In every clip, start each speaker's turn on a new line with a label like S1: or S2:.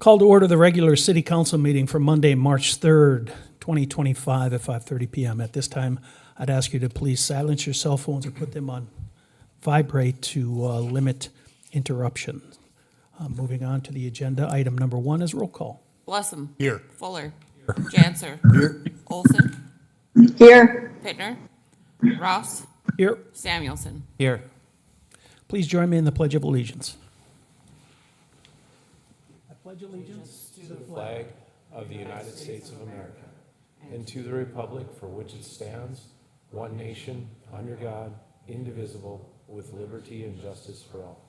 S1: Call to order the regular city council meeting for Monday, March 3rd, 2025 at 5:30 PM. At this time, I'd ask you to please silence your cell phones or put them on vibrate to limit interruptions. Moving on to the agenda, item number 1 is roll call.
S2: Blessum.
S3: Here.
S2: Fuller. Janser.
S3: Here.
S2: Olson.
S4: Here.
S2: Pittner. Ross.
S1: Here.
S2: Samuelson.
S3: Here.
S1: Please join me in the Pledge of Allegiance. I pledge allegiance
S5: To the flag of the United States of America and to the republic for which it stands, one nation, under God, indivisible, with liberty and justice for all.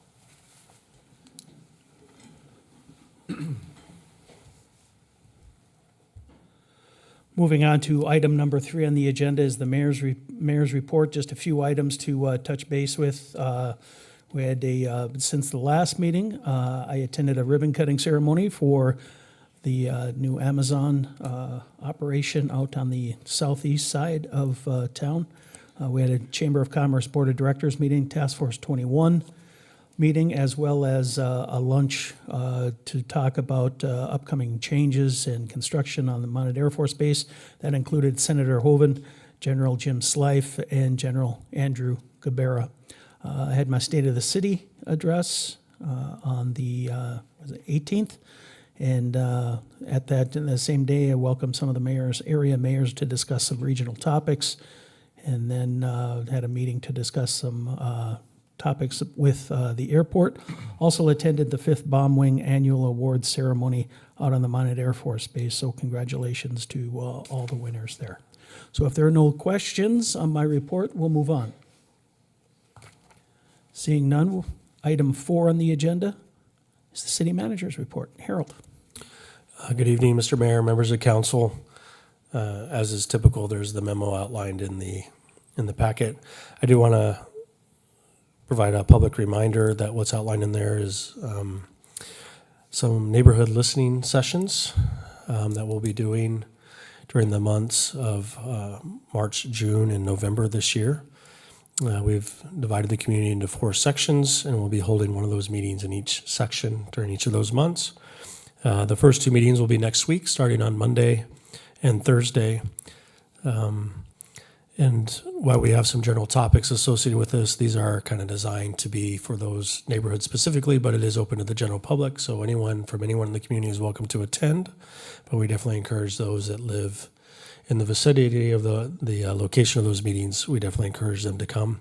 S1: Moving on to item number 3 on the agenda is the mayor's report. Just a few items to touch base with. We had since the last meeting, I attended a ribbon cutting ceremony for the new Amazon operation out on the southeast side of town. We had a Chamber of Commerce Board of Directors meeting, Task Force 21 meeting, as well as a lunch to talk about upcoming changes and construction on the Minot Air Force Base. That included Senator Hoeven, General Jim Slife, and General Andrew Cabrera. I had my State of the City address on the 18th, and at that, in the same day, I welcomed some of the area mayors to discuss some regional topics, and then had a meeting to discuss some topics with the airport. Also attended the 5th Bomb Wing Annual Awards Ceremony out on the Minot Air Force Base, so congratulations to all the winners there. So if there are no questions on my report, we'll move on. Seeing none, item 4 on the agenda is the city manager's report. Harold.
S6: Good evening, Mr. Mayor, members of council. As is typical, there's the memo outlined in the packet. I do want to provide a public reminder that what's outlined in there is some neighborhood listening sessions that we'll be doing during the months of March, June, and November this year. We've divided the community into 4 sections, and we'll be holding one of those meetings in each section during each of those months. The first 2 meetings will be next week, starting on Monday and Thursday. And while we have some general topics associated with this, these are kind of designed to be for those neighborhoods specifically, but it is open to the general public, so anyone in the community is welcome to attend. But we definitely encourage those that live in the vicinity of the location of those meetings, we definitely encourage them to come.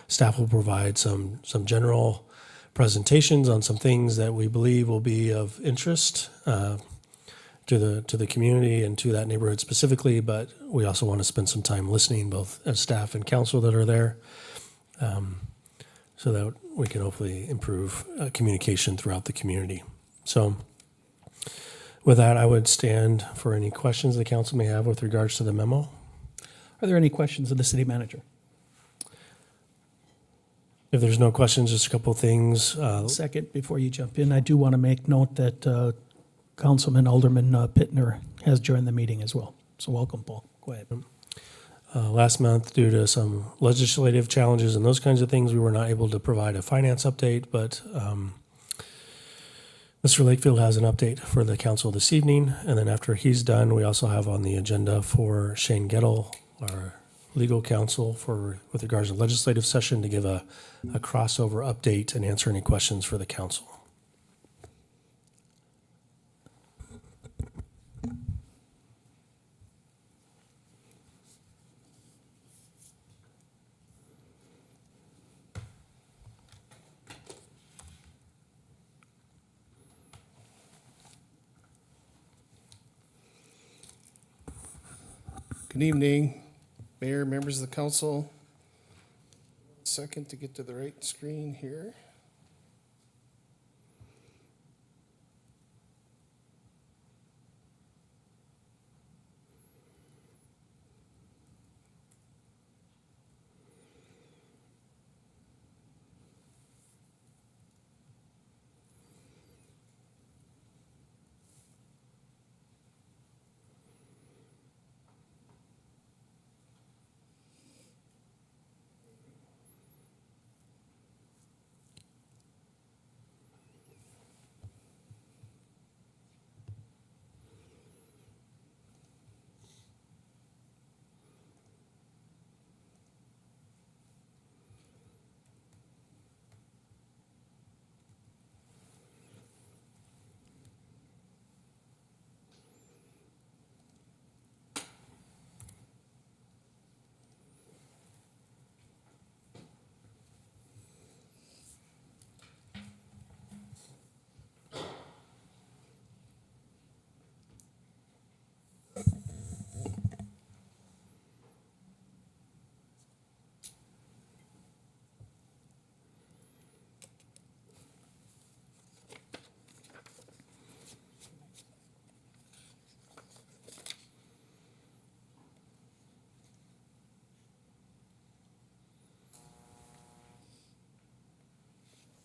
S6: Staff will provide some general presentations on some things that we believe will be of interest to the community and to that neighborhood specifically, but we also want to spend some time listening, both as staff and council that are there, so that we can hopefully improve communication throughout the community. So with that, I would stand for any questions the council may have with regards to the memo.
S1: Are there any questions of the city manager?
S6: If there's no questions, just a couple of things.
S1: Second, before you jump in, I do want to make note that Councilman Alderman Pittner has joined the meeting as well. So welcome, Paul. Go ahead.
S6: Last month, due to some legislative challenges and those kinds of things, we were not able to provide a finance update, but Mr. Lakefield has an update for the council this evening, and then after he's done, we also have on the agenda for Shane Gettle, our legal counsel, with regards to legislative session, to give a crossover update and answer any questions for the council.
S3: Good evening, Mayor, members of the council. Second to get to the right screen here.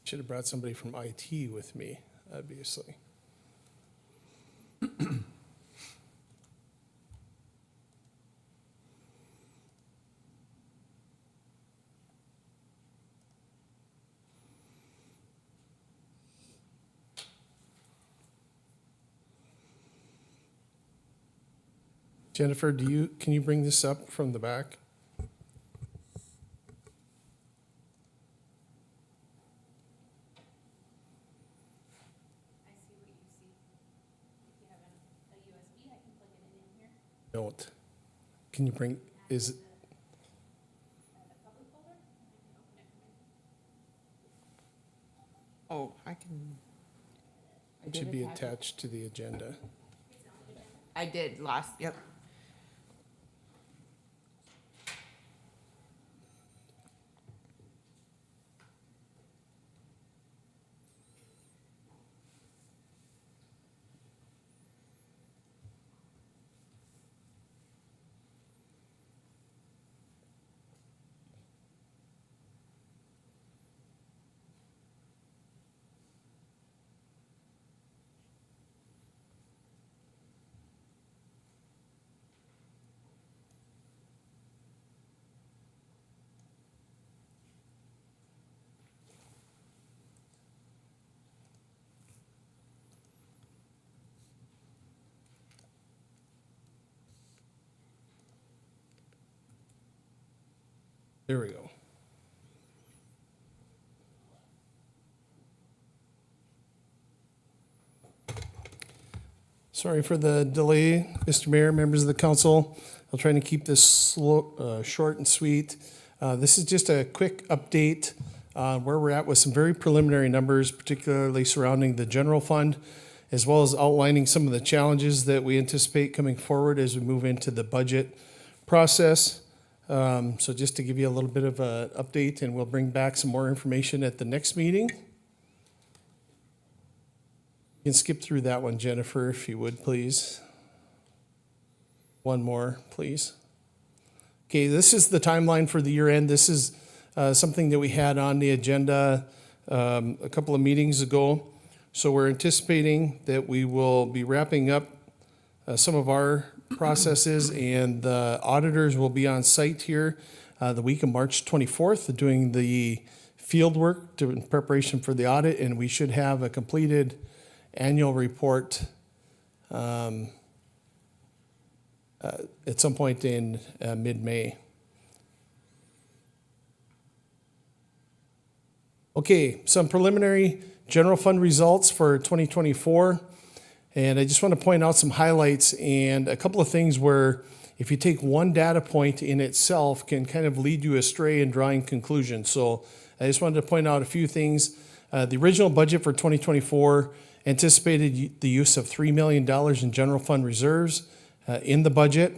S3: Should have brought somebody from IT with me, obviously. Jennifer, can you bring this up from the back?
S4: I see what you see. If you have a USB, I can plug it in here.
S3: Don't. Can you bring, is it,
S4: The public folder, I can open it from
S2: Oh, I can. I
S3: it
S2: did
S3: should be
S2: attach it.
S3: attached to the agenda.
S2: I did last, yep.
S3: There we go. Sorry for the delay, Mr. Mayor, members of the council. I'll try to keep this short and sweet. This is just a quick update on where we're at with some very preliminary numbers, particularly surrounding the general fund, as well as outlining some of the challenges that we anticipate coming forward as we move into the budget process. So just to give you a little bit of an update, and we'll bring back some more information at the next meeting. You can skip through that one, Jennifer, if you would, please. One more, please. Okay, this is the timeline for the year end. This is something that we had on the agenda a couple of meetings ago. So we're anticipating that we will be wrapping up some of our processes, and the auditors will be on site here the week of March 24th doing the field work in preparation for the audit, and we should have a completed annual report at some point in mid-May. Okay, some preliminary general fund results for 2024. And I just want to point out some highlights and a couple of things where if you take one data point in itself can kind of lead you astray in drawing conclusions. So I just wanted to point out a few things. The original budget for 2024 anticipated the use of $3 million in general fund reserves in the budget.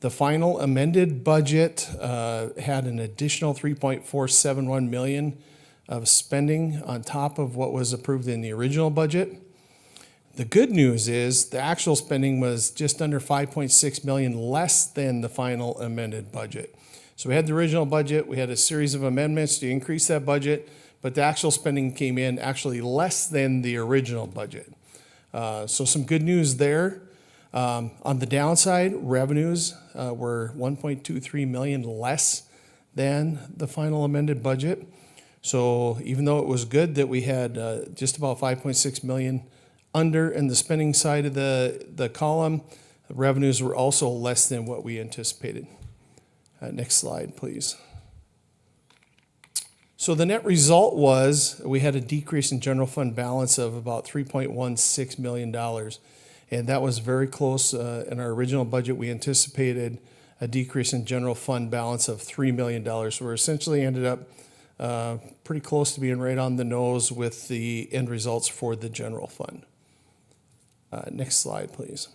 S3: The final amended budget had an additional $3.471 million of spending on top of what was approved in the original budget. The good news is the actual spending was just under 5.6 million less than the final amended budget. So we had the original budget, we had a series of amendments to increase that budget, but the actual spending came in actually less than the original budget. So some good news there. On the downside, revenues were 1.23 million less than the final amended budget. So even though it was good that we had just about 5.6 million under in the spending side of the column, revenues were also less than what we anticipated. Next slide, please. So the net result was we had a decrease in general fund balance of about $3.16 million. And that was very close. In our original budget, we anticipated a decrease in general fund balance of $3 million. So we essentially ended up pretty close to being right on the nose with the end results for the general fund. Next slide, please.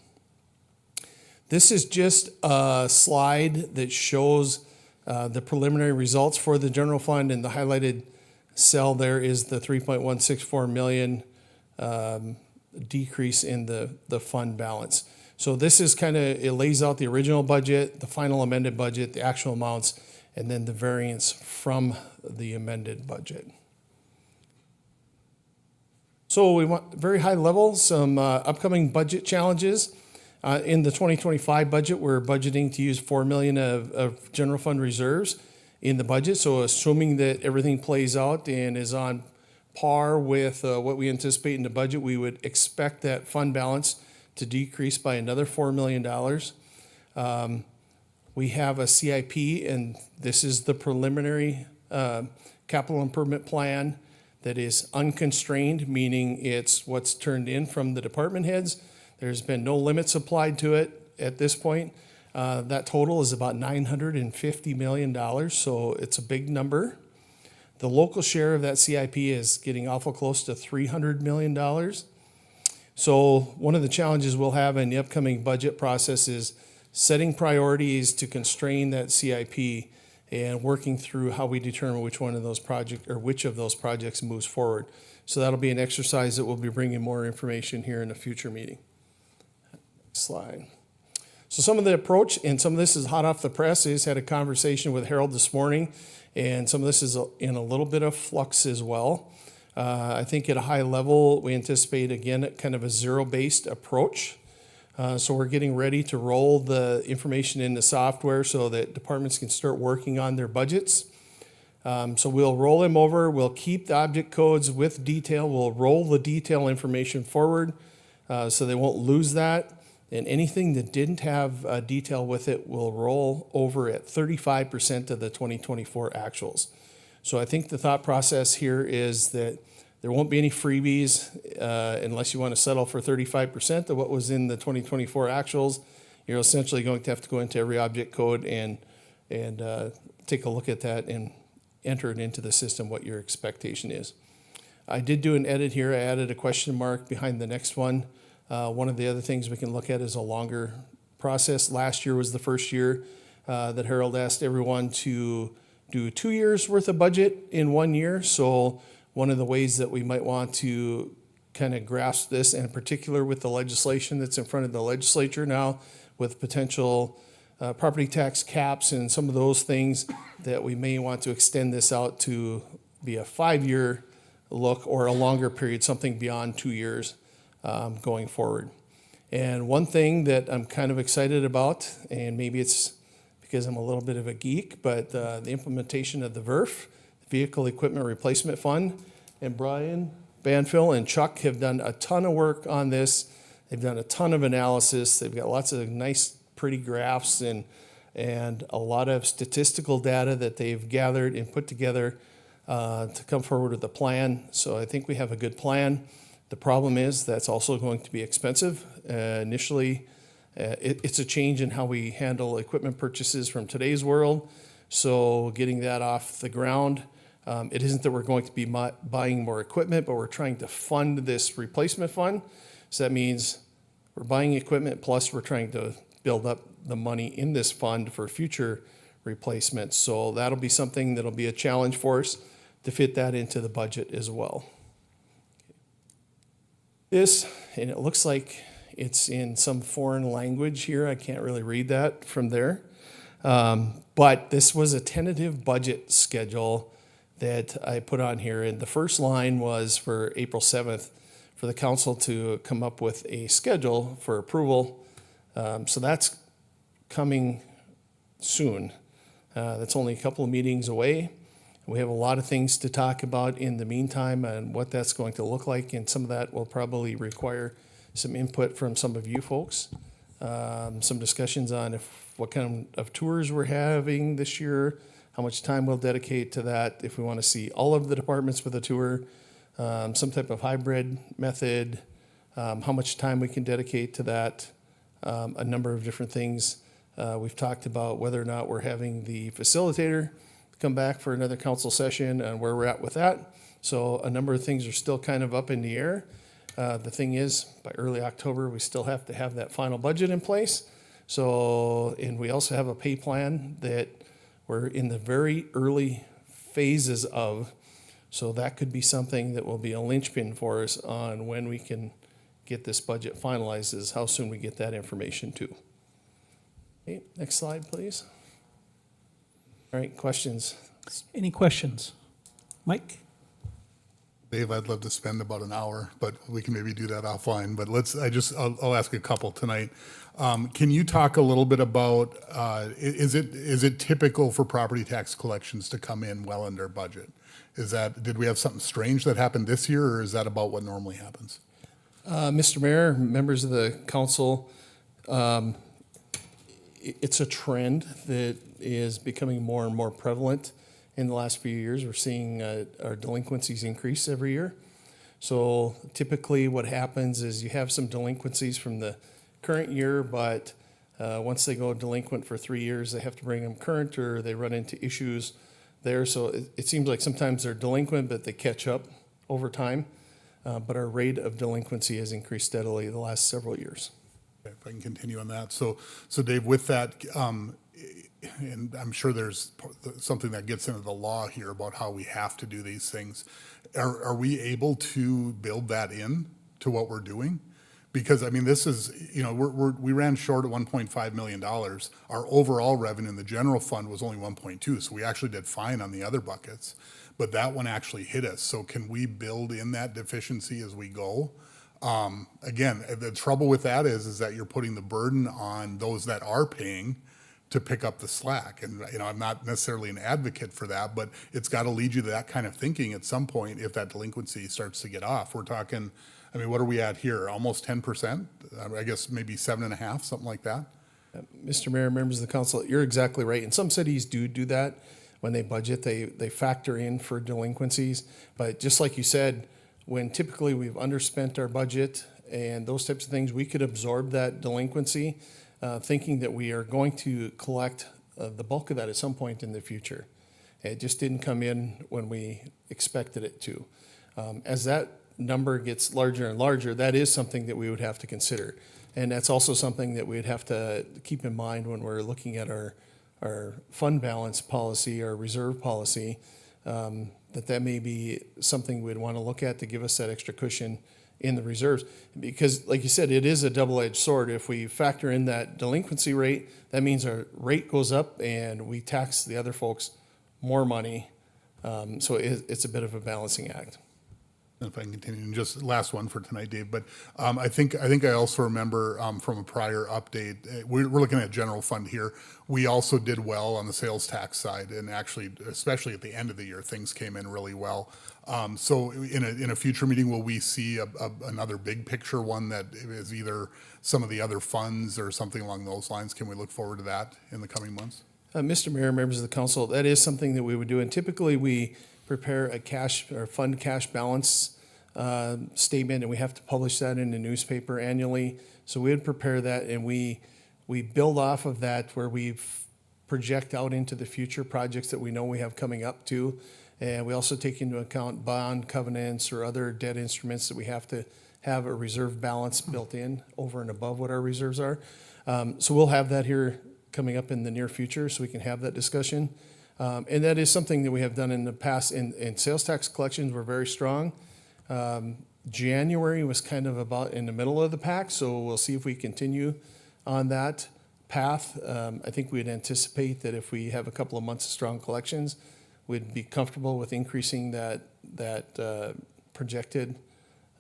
S3: This is just a slide that shows the preliminary results for the general fund, and the highlighted cell there is the 3.164 million decrease in the fund balance. So this is it lays out the original budget, the final amended budget, the actual amounts, and then the variance from the amended budget. So we want very high level, some upcoming budget challenges. In the 2025 budget, we're budgeting to use 4 million of general fund reserves in the budget. So assuming that everything plays out and is on par with what we anticipate in the budget, we would expect that fund balance to decrease by another $4 million. We have a CIP, and this is the preliminary capital improvement plan that is unconstrained, meaning it's what's turned in from the department heads. There's been no limits applied to it at this point. That total is about $950 million, so it's a big number. The local share of that CIP is getting awful close to $300 million. So one of the challenges we'll have in the upcoming budget process is setting priorities to constrain that CIP and working through how we determine which one of those projects or which of those projects moves forward. So that'll be an exercise that we'll be bringing more information here in a future meeting. Next slide. So some of the approach, and some of this is hot off the press, is had a conversation with Harold this morning, and some of this is in a little bit of flux as well. I think at a high level, we anticipate, again, kind of a zero-based approach. So we're getting ready to roll the information into software so that departments can start working on their budgets. So we'll roll them over. We'll keep the object codes with detail. We'll roll the detail information forward so they won't lose that. And anything that didn't have detail with it will roll over at 35% of the 2024 actuals. So I think the thought process here is that there won't be any freebies unless you want to settle for 35% of what was in the 2024 actuals. You're essentially going to have to go into every object code and take a look at that and enter it into the system what your expectation is. I did do an edit here. I added a question mark behind the next one. One of the other things we can look at is a longer process. Last year was the first year that Harold asked everyone to do 2 years worth of budget in 1 year. So one of the ways that we might want to kind of grasp this, and in particular with the legislation that's in front of the legislature now, with potential property tax caps and some of those things, that we may want to extend this out to be a 5-year look or a longer period, something beyond 2 years going forward. And one thing that I'm kind of excited about, and maybe it's because I'm a little bit of a geek, but the implementation of the VERF, Vehicle Equipment Replacement Fund, and Brian Banfill and Chuck have done a ton of work on this. They've done a ton of analysis. They've got lots of nice, pretty graphs and a lot of statistical data that they've gathered and put together to come forward with a plan. So I think we have a good plan. The problem is that's also going to be expensive. Initially, it's a change in how we handle equipment purchases from today's world. So getting that off the ground, it isn't that we're going to be buying more equipment, but we're trying to fund this replacement fund. So that means we're buying equipment, plus we're trying to build up the money in this fund for future replacements. So that'll be something that'll be a challenge for us to fit that into the budget as well. This, and it looks like it's in some foreign language here. I can't really read that from there. But this was a tentative budget schedule that I put on here. And the first line was for April 7th for the council to come up with a schedule for approval. So that's coming soon. That's only a couple of meetings away. We have a lot of things to talk about in the meantime and what that's going to look like. And some of that will probably require some input from some of you folks. Some discussions on what kind of tours we're having this year, how much time we'll dedicate to that, if we want to see all of the departments with a tour, some type of hybrid method, how much time we can dedicate to that, a number of different things. We've talked about whether or not we're having the facilitator come back for another council session and where we're at with that. So a number of things are still kind of up in the air. The thing is, by early October, we still have to have that final budget in place. So, and we also have a pay plan that we're in the very early phases of. So that could be something that will be a linchpin for us on when we can get this budget finalized, is how soon we get that information too. Okay, next slide, please. All right, questions?
S1: Any questions? Mike?
S7: Dave, I'd love to spend about an hour, but we can maybe do that offline. But I'll ask a couple tonight. Can you talk a little bit about, is it typical for property tax collections to come in well under budget? Did we have something strange that happened this year, or is that about what normally happens?
S3: Mr. Mayor, members of the council, it's a trend that is becoming more and more prevalent in the last few years. We're seeing our delinquencies increase every year. So typically what happens is you have some delinquencies from the current year, but once they go delinquent for 3 years, they have to bring them current, or they run into issues there. So it seems like sometimes they're delinquent, but they catch up over time. But our rate of delinquency has increased steadily the last several years.
S7: Okay, if I can continue on that. So Dave, with that, and I'm sure there's something that gets into the law here about how we have to do these things. Are we able to build that in to what we're doing? Because, I mean, this is, we ran short at $1.5 million. Our overall revenue in the general fund was only 1.2, so we actually did fine on the other buckets. But that one actually hit us. So can we build in that deficiency as we go? Again, the trouble with that is that you're putting the burden on those that are paying to pick up the slack. And, I'm not necessarily an advocate for that, but it's got to lead you to that kind of thinking at some point if that delinquency starts to get off. We're talking, what are we at here? Almost 10%? I guess maybe 7.5%, something like that.
S3: Mr. Mayor, members of the council, you're exactly right. And some cities do that when they budget. They factor in for delinquencies. But just like you said, when typically we've underspent our budget and those types of things, we could absorb that delinquency, thinking that we are going to collect the bulk of that at some point in the future. It just didn't come in when we expected it to. As that number gets larger and larger, that is something that we would have to consider. And that's also something that we'd have to keep in mind when we're looking at our fund balance policy, our reserve policy, that may be something we'd want to look at to give us that extra cushion in the reserves. Because like you said, it is a double-edged sword. If we factor in that delinquency rate, that means our rate goes up and we tax the other folks more money. So it's a bit of a balancing act.
S7: If I can continue, and just last one for tonight, Dave, but I think I also remember from a prior update, we're looking at general fund here. We also did well on the sales tax side, and actually, especially at the end of the year, things came in really well. So in a future meeting, will we see another big picture one that is either some of the other funds or something along those lines? Can we look forward to that in the coming months?
S3: Mr. Mayor, members of the council, that is something that we would do, and typically we prepare a cash or fund cash balance statement, and we have to publish that in the newspaper annually. So we would prepare that, and we build off of that where we project out into the future projects that we know we have coming up too. And we also take into account bond covenants or other debt instruments that we have to have a reserve balance built in over and above what our reserves are. So we'll have that here coming up in the near future so we can have that discussion. And that is something that we have done in the past. In sales tax collections, we're very strong. January was kind of about in the middle of the pack, so we'll see if we continue on that path. I think we'd anticipate that if we have a couple of months of strong collections, we'd be comfortable with increasing that projected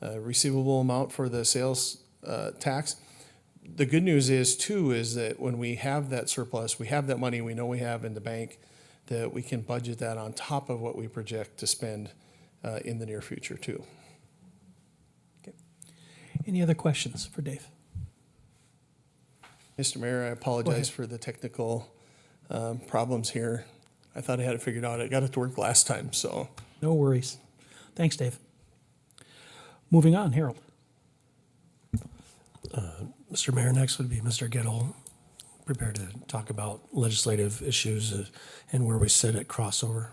S3: receivable amount for the sales tax. The good news is that when we have that surplus, we have that money we know we have in the bank, that we can budget that on top of what we project to spend in the near future too.
S1: Okay. Any other questions for Dave?
S3: Mr. Mayor, I apologize for the technical problems here. I thought I had it figured out. I got it to work last time, so.
S1: No worries. Thanks, Dave. Moving on, Harold.
S6: Mr. Mayor, next would be Mr. Gettle, prepared to talk about legislative issues and where we sit at crossover.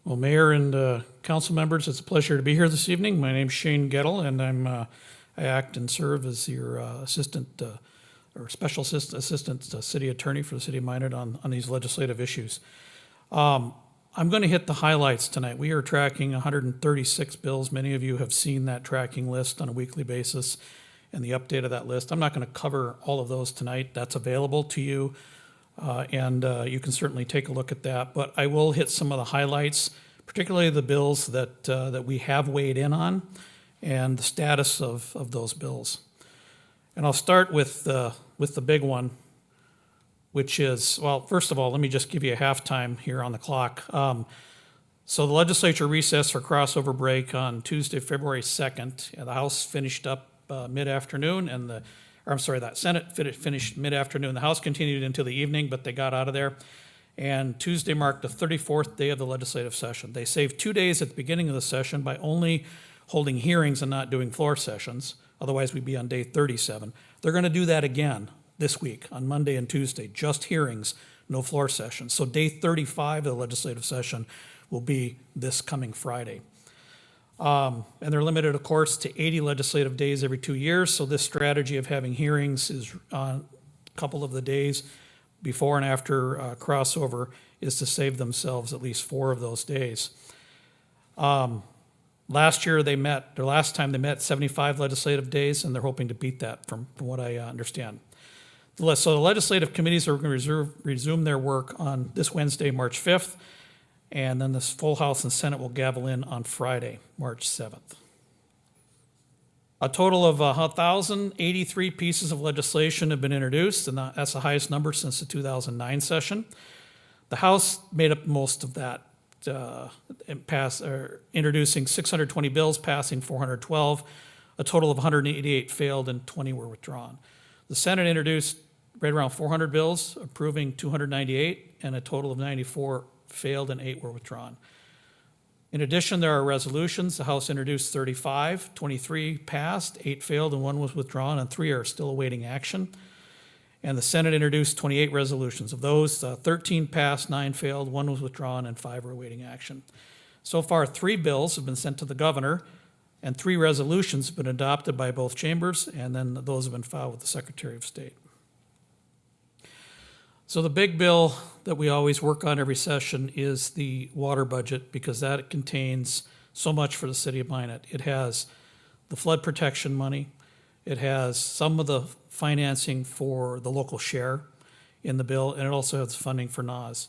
S8: Well, Mayor and council members, it's a pleasure to be here this evening. My name's Shane Gettle, and I act and serve as your assistant or special assistant city attorney for the city of Minot on these legislative issues. I'm going to hit the highlights tonight. We are tracking 136 bills. Many of you have seen that tracking list on a weekly basis and the update of that list. I'm not going to cover all of those tonight. That's available to you. And you can certainly take a look at that. But I will hit some of the highlights, particularly the bills that we have weighed in on and the status of those bills. And I'll start with the big one, which is, well, first of all, let me just give you a halftime here on the clock. So the legislature recessed for crossover break on Tuesday, February 2nd. And the House finished up mid-afternoon, and that Senate finished mid-afternoon. The House continued until the evening, but they got out of there. And Tuesday marked the 34th day of the legislative session. They saved 2 days at the beginning of the session by only holding hearings and not doing floor sessions. Otherwise, we'd be on day 37. They're going to do that again this week on Monday and Tuesday, just hearings, no floor sessions. So day 35 of the legislative session will be this coming Friday. And they're limited, of course, to 80 legislative days every 2 years. So this strategy of having hearings is on a couple of the days before and after crossover is to save themselves at least 4 of those days. Last time they met 75 legislative days, and they're hoping to beat that from what I understand. So the legislative committees are going to resume their work on this Wednesday, March 5th, and then the full House and Senate will gavel in on Friday, March 7th. A total of 1,083 pieces of legislation have been introduced, and that's the highest number since the 2009 session. The House made up most of that, introducing 620 bills, passing 412. A total of 188 failed and 20 were withdrawn. The Senate introduced right around 400 bills, approving 298, and a total of 94 failed and 8 were withdrawn. In addition, there are resolutions. The House introduced 35, 23 passed, 8 failed, and 1 was withdrawn, and 3 are still awaiting action. And the Senate introduced 28 resolutions. Of those, 13 passed, 9 failed, 1 was withdrawn, and 5 are awaiting action. So far, 3 bills have been sent to the governor, and 3 resolutions have been adopted by both chambers, and then those have been filed with the Secretary of State. So the big bill that we always work on every session is the water budget, because that contains so much for the city of Minot. It has the flood protection money. It has some of the financing for the local share in the bill, and it also has funding for NAS.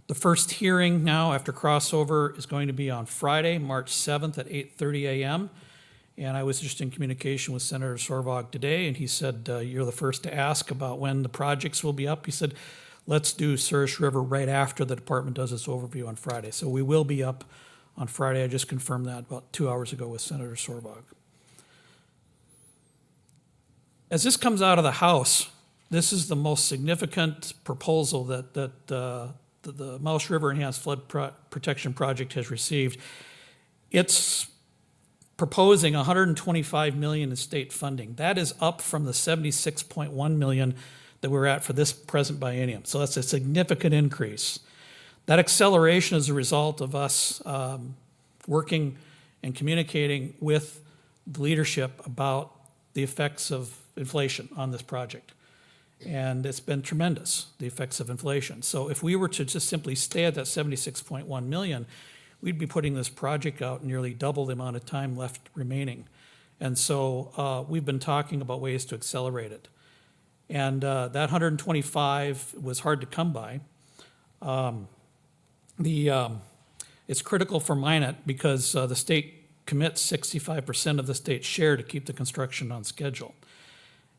S8: The first hearing now after crossover is going to be on Friday, March 7th at 8:30 a.m. And I was just in communication with Senator Sorvog today, and he said, you're the first to ask about when the projects will be up. He said, let's do Surish River right after the department does its overview on Friday. So we will be up on Friday. I just confirmed that about 2 hours ago with Senator Sorvog. As this comes out of the House, this is the most significant proposal that the Mouse River Enhanced Flood Protection Project has received. It's proposing $125 million in state funding. That is up from the $76.1 million that we're at for this present biennium. So that's a significant increase. That acceleration is a result of us working and communicating with the leadership about the effects of inflation on this project. And it's been tremendous, the effects of inflation. So if we were to just simply stay at that 76.1 million, we'd be putting this project out nearly double the amount of time left remaining. And so we've been talking about ways to accelerate it. And that 125 was hard to come by. It's critical for Minot because the state commits 65% of the state's share to keep the construction on schedule.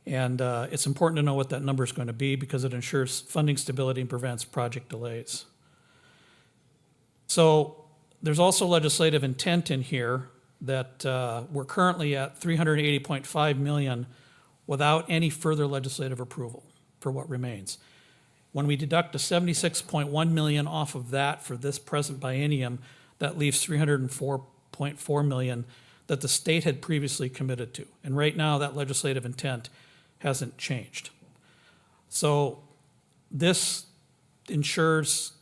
S8: And it's important to know what that number is going to be because it ensures funding stability and prevents project delays. So there's also legislative intent in here that we're currently at $380.5 million without any further legislative approval for what remains. When we deduct the $76.1 million off of that for this present biennium, that leaves $304.4 million that the state had previously committed to. And right now, that legislative intent hasn't changed. So this ensures,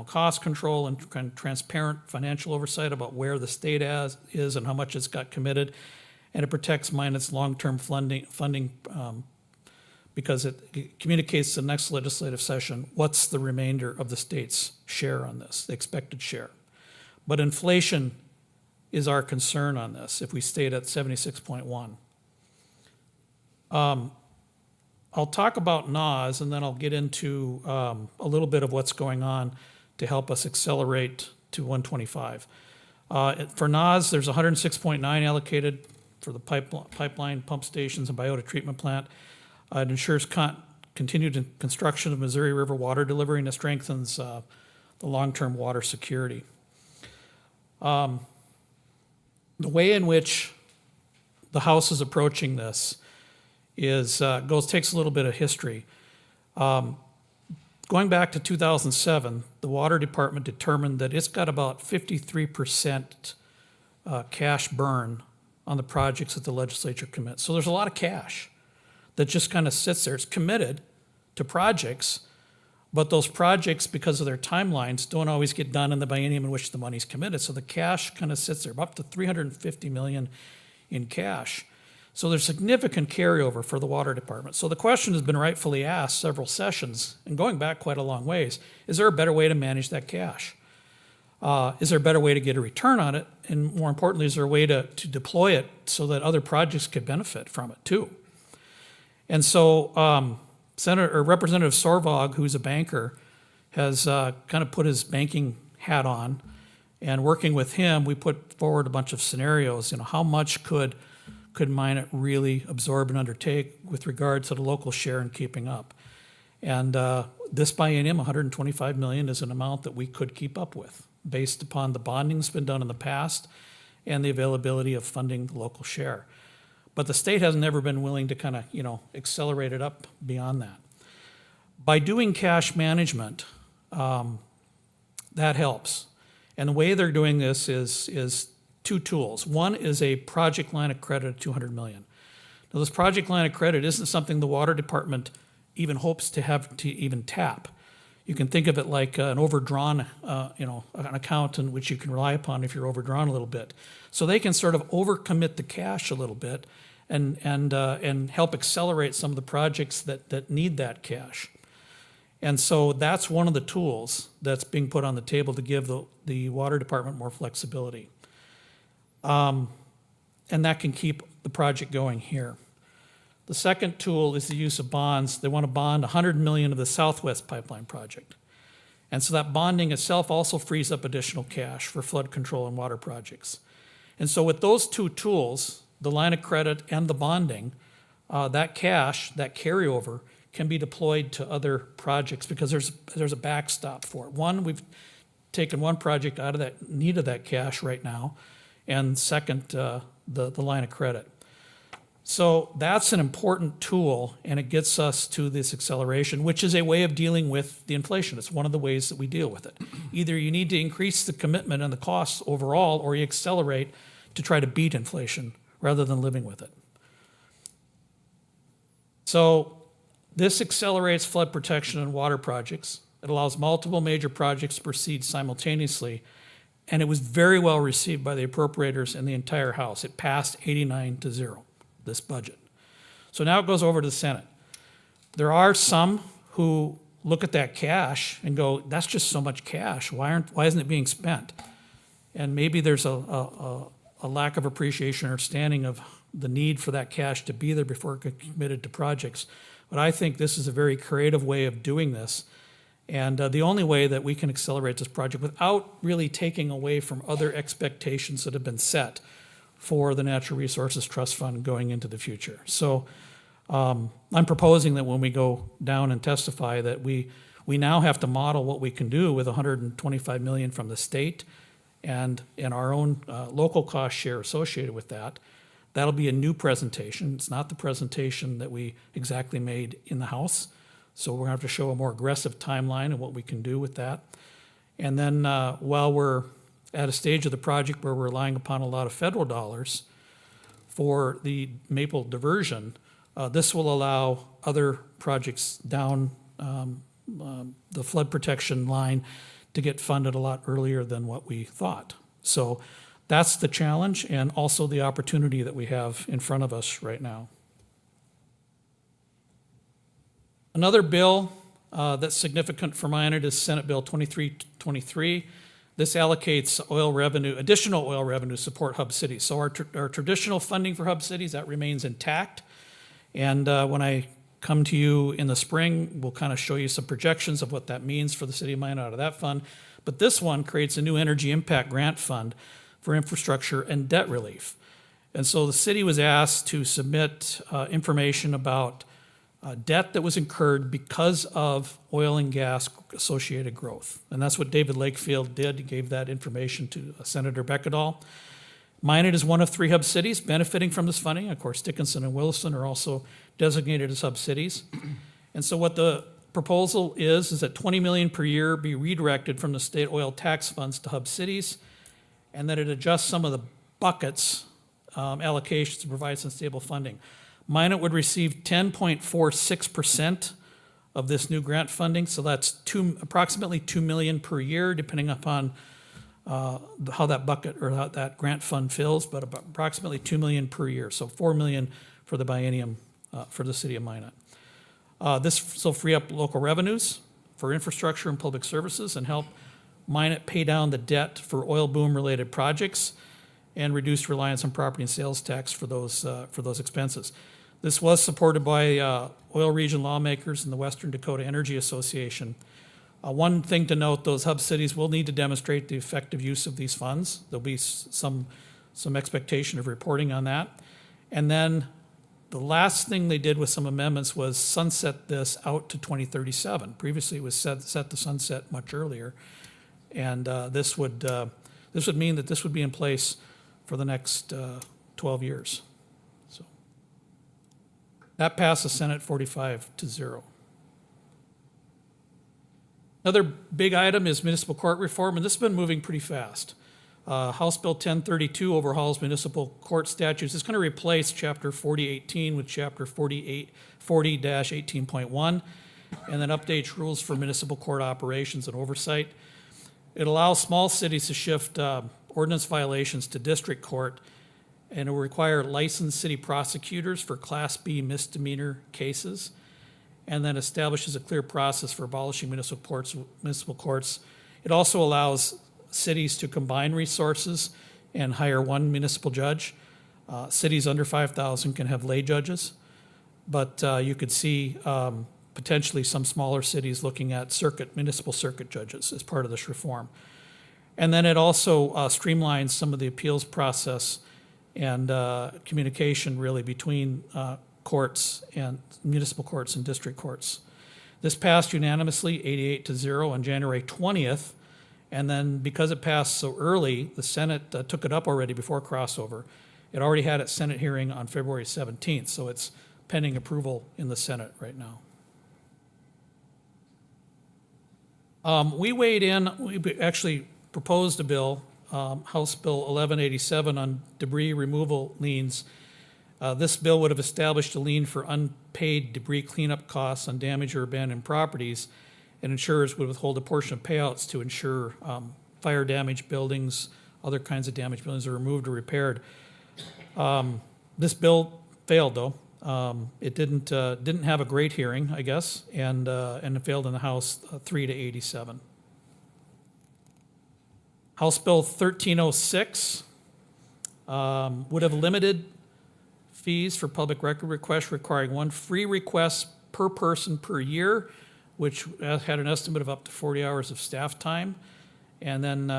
S8: cost control and kind of transparent financial oversight about where the state is and how much it's got committed, and it protects Minot's long-term funding because it communicates to the next legislative session what's the remainder of the state's share on this, the expected share. But inflation is our concern on this if we stayed at 76.1. I'll talk about NAS, and then I'll get into a little bit of what's going on to help us accelerate to 125. For NAS, there's 106.9 allocated for the pipeline, pump stations, and biota treatment plant. It ensures continued construction of Missouri River water delivery, and it strengthens the long-term water security. The way in which the House is approaching this takes a little bit of history. Going back to 2007, the Water Department determined that it's got about 53% cash burn on the projects that the legislature commits. So there's a lot of cash that just kind of sits there. It's committed to projects, but those projects, because of their timelines, don't always get done in the biennium in which the money's committed. So the cash kind of sits there, up to $350 million in cash. So there's significant carryover for the Water Department. So the question has been rightfully asked several sessions, and going back quite a long ways, is there a better way to manage that cash? Is there a better way to get a return on it? And more importantly, is there a way to deploy it so that other projects could benefit from it too? And so Representative Sorvog, who's a banker, has kind of put his banking hat on, and working with him, we put forward a bunch of scenarios. How much could Minot really absorb and undertake with regard to the local share and keeping up? And this biennium, $125 million, is an amount that we could keep up with based upon the bonding that's been done in the past and the availability of funding the local share. But the state has never been willing to kind of, accelerate it up beyond that. By doing cash management, that helps. And the way they're doing this is two tools. One is a project line of credit of $200 million. Now, this project line of credit isn't something the Water Department even hopes to have to even tap. You can think of it like an overdrawn, an account in which you can rely upon if you're overdrawn a little bit. So they can sort of overcommit the cash a little bit and help accelerate some of the projects that need that cash. And so that's one of the tools that's being put on the table to give the Water Department more flexibility. And that can keep the project going here. The second tool is the use of bonds. They want to bond $100 million of the Southwest Pipeline project. And so that bonding itself also frees up additional cash for flood control and water projects. And so with those two tools, the line of credit and the bonding, that cash, that carryover, can be deployed to other projects because there's a backstop for it. One, we've taken one project out of that need of that cash right now, and second, the line of credit. So that's an important tool, and it gets us to this acceleration, which is a way of dealing with the inflation. It's one of the ways that we deal with it. Either you need to increase the commitment and the costs overall, or you accelerate to try to beat inflation rather than living with it. So this accelerates flood protection and water projects. It allows multiple major projects to proceed simultaneously, and it was very well received by the appropriators and the entire House. It passed 89-0, this budget. So now it goes over to the Senate. There are some who look at that cash and go, that's just so much cash. Why isn't it being spent? And maybe there's a lack of appreciation or understanding of the need for that cash to be there before it gets committed to projects. But I think this is a very creative way of doing this. And the only way that we can accelerate this project without really taking away from other expectations that have been set for the Natural Resources Trust Fund going into the future. So I'm proposing that when we go down and testify that we now have to model what we can do with $125 million from the state and our own local cost share associated with that. That'll be a new presentation. It's not the presentation that we exactly made in the House. So we're going to have to show a more aggressive timeline of what we can do with that. And then while we're at a stage of the project where we're relying upon a lot of federal dollars for the Maple diversion, this will allow other projects down the flood protection line to get funded a lot earlier than what we thought. So that's the challenge and also the opportunity that we have in front of us right now. Another bill that's significant for Minot is Senate Bill 2323. This allocates additional oil revenue to support hub cities. So our traditional funding for hub cities, that remains intact. And when I come to you in the spring. We'll kind of show you some projections of what that means for the city of Minot out of that fund. But this one creates a new energy impact grant fund for infrastructure and debt relief. And so the city was asked to submit information about debt that was incurred because of oil and gas associated growth. And that's what David Lakefield did. He gave that information to Senator Beckedahl. Minot is one of 3 hub cities benefiting from this funding. Of course, Dickinson and Williston are also designated as hub cities. And so what the proposal is that 20 million per year be redirected from the state oil tax funds to hub cities, and that it adjusts some of the buckets allocations to provide some stable funding. Minot would receive 10.46% of this new grant funding, so that's approximately 2 million per year, depending upon how that bucket or how that grant fund fills, but approximately 2 million per year, so 4 million for the biennium for the city of Minot. This will free up local revenues for infrastructure and public services and help Minot pay down the debt for oil boom related projects and reduce reliance on property and sales tax for those expenses. This was supported by oil region lawmakers and the Western Dakota Energy Association. One thing to note, those hub cities will need to demonstrate the effective use of these funds. There'll be some expectation of reporting on that. And then the last thing they did with some amendments was sunset this out to 2037. Previously, it was set to sunset much earlier. And this would mean that this would be in place for the next 12 years. So that passed the Senate 45-0. Another big item is municipal court reform, and this has been moving pretty fast. House Bill 1032 overhauls municipal court statutes. It's going to replace Chapter 4018 with Chapter 40-18.1, and then updates rules for municipal court operations and oversight. It allows small cities to shift ordinance violations to district court, and it will require licensed city prosecutors for Class B misdemeanor cases, and then establishes a clear process for abolishing municipal courts. It also allows cities to combine resources and hire one municipal judge. Cities under 5,000 can have lay judges, but you could see potentially some smaller cities looking at municipal circuit judges as part of this reform. And then it also streamlines some of the appeals process and communication really between courts and municipal courts and district courts. This passed unanimously, 88-0 on January 20th. And then because it passed so early, the Senate took it up already before crossover. It already had its Senate hearing on February 17th, so it's pending approval in the Senate right now. We weighed in, we actually proposed a bill, House Bill 1187 on debris removal liens. This bill would have established a lien for unpaid debris cleanup costs on damaged or abandoned properties, and insurers would withhold a portion of payouts to ensure fire damaged buildings, other kinds of damaged buildings are removed or repaired. This bill failed, though. It didn't have a great hearing, I guess, and it failed in the House 3-87. House Bill 1306 would have limited fees for public record requests, requiring one free request per person per year, which had an estimate of up to 40 hours of staff time. And then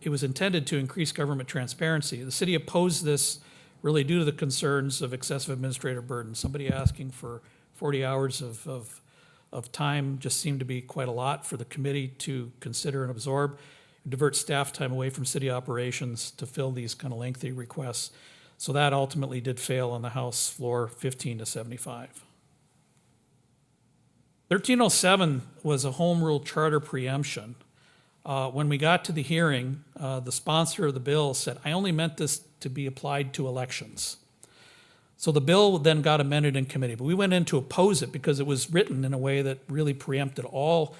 S8: it was intended to increase government transparency. The city opposed this really due to the concerns of excessive administrative burden. Somebody asking for 40 hours of time just seemed to be quite a lot for the committee to consider and absorb. It diverts staff time away from city operations to fill these kind of lengthy requests. So that ultimately did fail on the House floor, 15-75. 1307 was a home rule charter preemption. When we got to the hearing, the sponsor of the bill said, I only meant this to be applied to elections. So the bill then got amended in committee, but we went in to oppose it because it was written in a way that really preempted all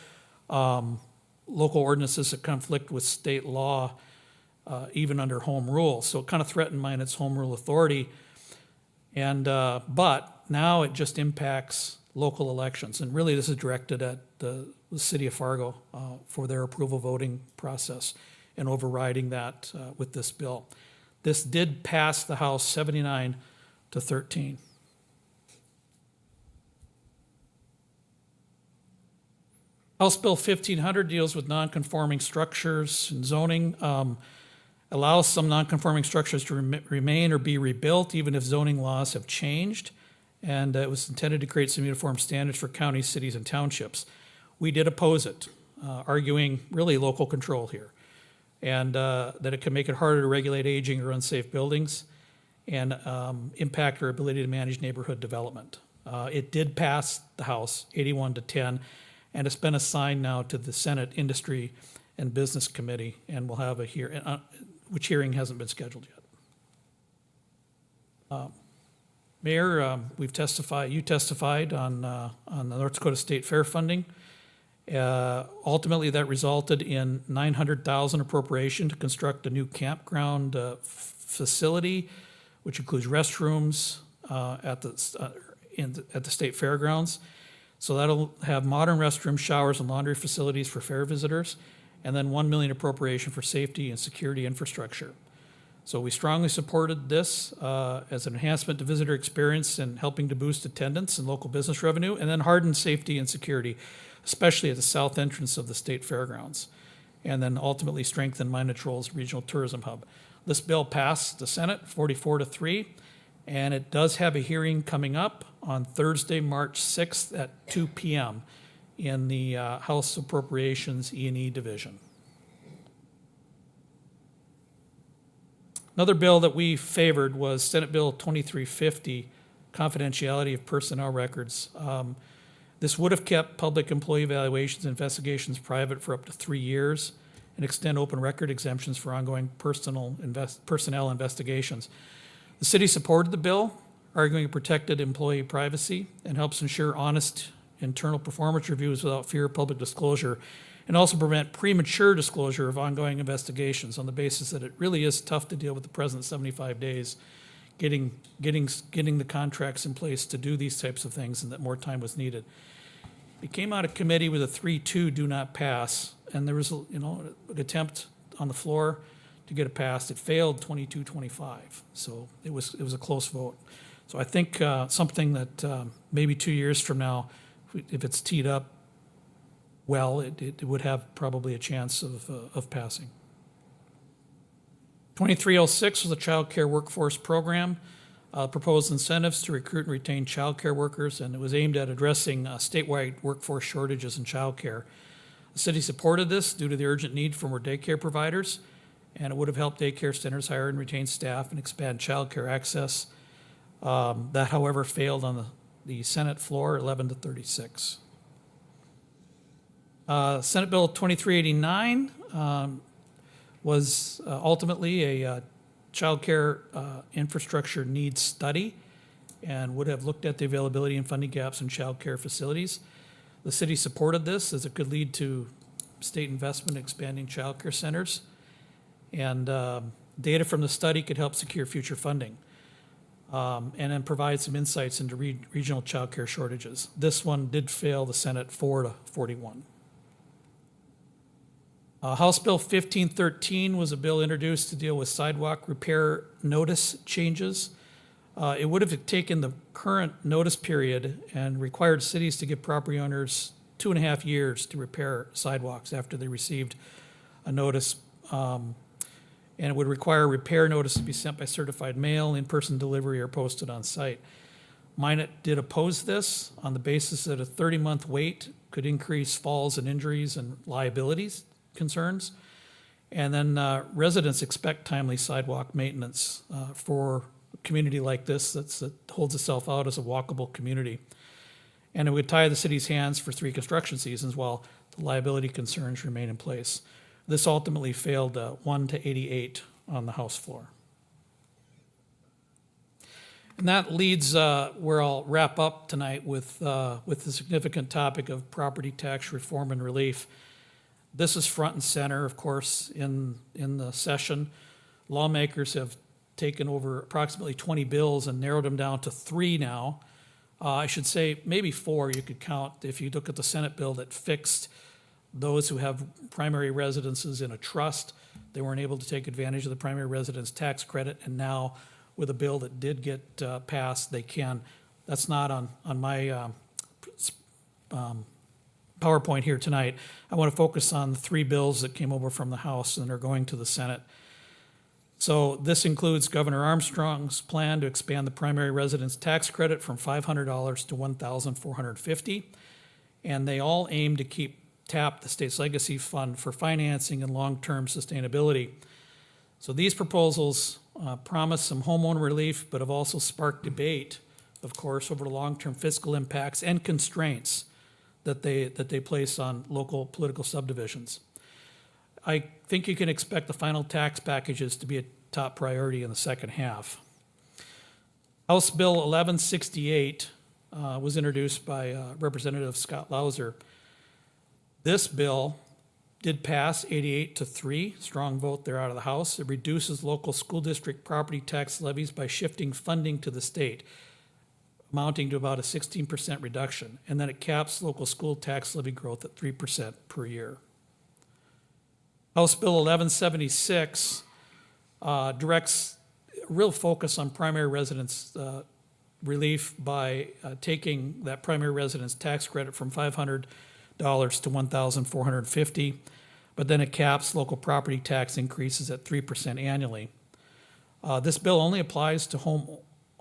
S8: local ordinances that conflict with state law, even under home rule. So it kind of threatened Minot's home rule authority. And but now it just impacts local elections. And really this is directed at the city of Fargo for their approval voting process and overriding that with this bill. This did pass the House 79-13. House Bill 1500 deals with non-conforming structures and zoning, allows some non-conforming structures to remain or be rebuilt even if zoning laws have changed. And it was intended to create some uniform standards for counties, cities, and townships. We did oppose it, arguing really local control here. And that it can make it harder to regulate aging or unsafe buildings and impact our ability to manage neighborhood development. It did pass the House 81-10, and it's been assigned now to the Senate Industry and Business Committee, and we'll have a hearing, which hearing hasn't been scheduled yet. Mayor, you testified on the North Dakota State Fair funding. Ultimately, that resulted in $900,000 appropriation to construct a new campground facility, which includes restrooms at the state fairgrounds. So that'll have modern restrooms, showers, and laundry facilities for fair visitors, and then $1 million appropriation for safety and security infrastructure. So we strongly supported this as an enhancement to visitor experience and helping to boost attendance and local business revenue, and then harden safety and security, especially at the south entrance of the state fairgrounds, and then ultimately strengthen Minot regional tourism hub. This bill passed the Senate 44-3, and it does have a hearing coming up on Thursday, March 6th at 2 p.m. in the House Appropriations E&E Division. Another bill that we favored was Senate Bill 2350, confidentiality of personnel records. This would have kept public employee evaluations and investigations private for up to 3 years and extend open record exemptions for ongoing personnel investigations. The city supported the bill, arguing it protected employee privacy and helps ensure honest internal performance reviews without fear of public disclosure, and also prevent premature disclosure of ongoing investigations on the basis that it really is tough to deal with the present 75 days, getting the contracts in place to do these types of things, and that more time was needed. It came out of committee with a 3-2 do not pass, and there was an attempt on the floor to get it passed. It failed 22-25, so it was a close vote. So I think something that maybe 2 years from now, if it's teed up well, it would have probably a chance of passing. 2306 was a child care workforce program, proposed incentives to recruit and retain child care workers, and it was aimed at addressing statewide workforce shortages in child care. The city supported this due to the urgent need for more daycare providers, and it would have helped daycare centers hire and retain staff and expand child care access. That, however, failed on the Senate floor, 11-36. Senate Bill 2389 was ultimately a child care infrastructure needs study and would have looked at the availability and funding gaps in child care facilities. The city supported this as it could lead to state investment in expanding child care centers, and data from the study could help secure future funding, and then provide some insights into regional child care shortages. This one did fail the Senate 4-41. House Bill 1513 was a bill introduced to deal with sidewalk repair notice changes. It would have taken the current notice period and required cities to give property owners 2.5 years to repair sidewalks after they received a notice. And it would require a repair notice to be sent by certified mail, in-person delivery, or posted on site. Minot did oppose this on the basis that a 30-month wait could increase falls and injuries and liabilities concerns. And then residents expect timely sidewalk maintenance for a community like this that holds itself out as a walkable community. And it would tie the city's hands for 3 construction seasons while the liability concerns remain in place. This ultimately failed 1-88 on the House floor. And that leads where I'll wrap up tonight with the significant topic of property tax reform and relief. This is front and center, of course, in the session. Lawmakers have taken over approximately 20 bills and narrowed them down to 3 now. I should say maybe 4 you could count if you look at the Senate bill that fixed those who have primary residences in a trust. They weren't able to take advantage of the primary residence tax credit, and now with a bill that did get passed, they can. That's not on my PowerPoint here tonight. I want to focus on the 3 bills that came over from the House and are going to the Senate. So this includes Governor Armstrong's plan to expand the primary residence tax credit from $500 to $1,450. And they all aim to tap the state's legacy fund for financing and long-term sustainability. So these proposals promise some homeowner relief, but have also sparked debate, of course, over the long-term fiscal impacts and constraints that they place on local political subdivisions. I think you can expect the final tax packages to be a top priority in the second half. House Bill 1168 was introduced by Representative Scott Lauser. This bill did pass 88-3, strong vote there out of the House. It reduces local school district property tax levies by shifting funding to the state, amounting to about a 16% reduction. And then it caps local school tax levy growth at 3% per year. House Bill 1176 directs a real focus on primary residence relief by taking that primary residence tax credit from $500 to $1,450, but then it caps local property tax increases at 3% annually. This bill only applies to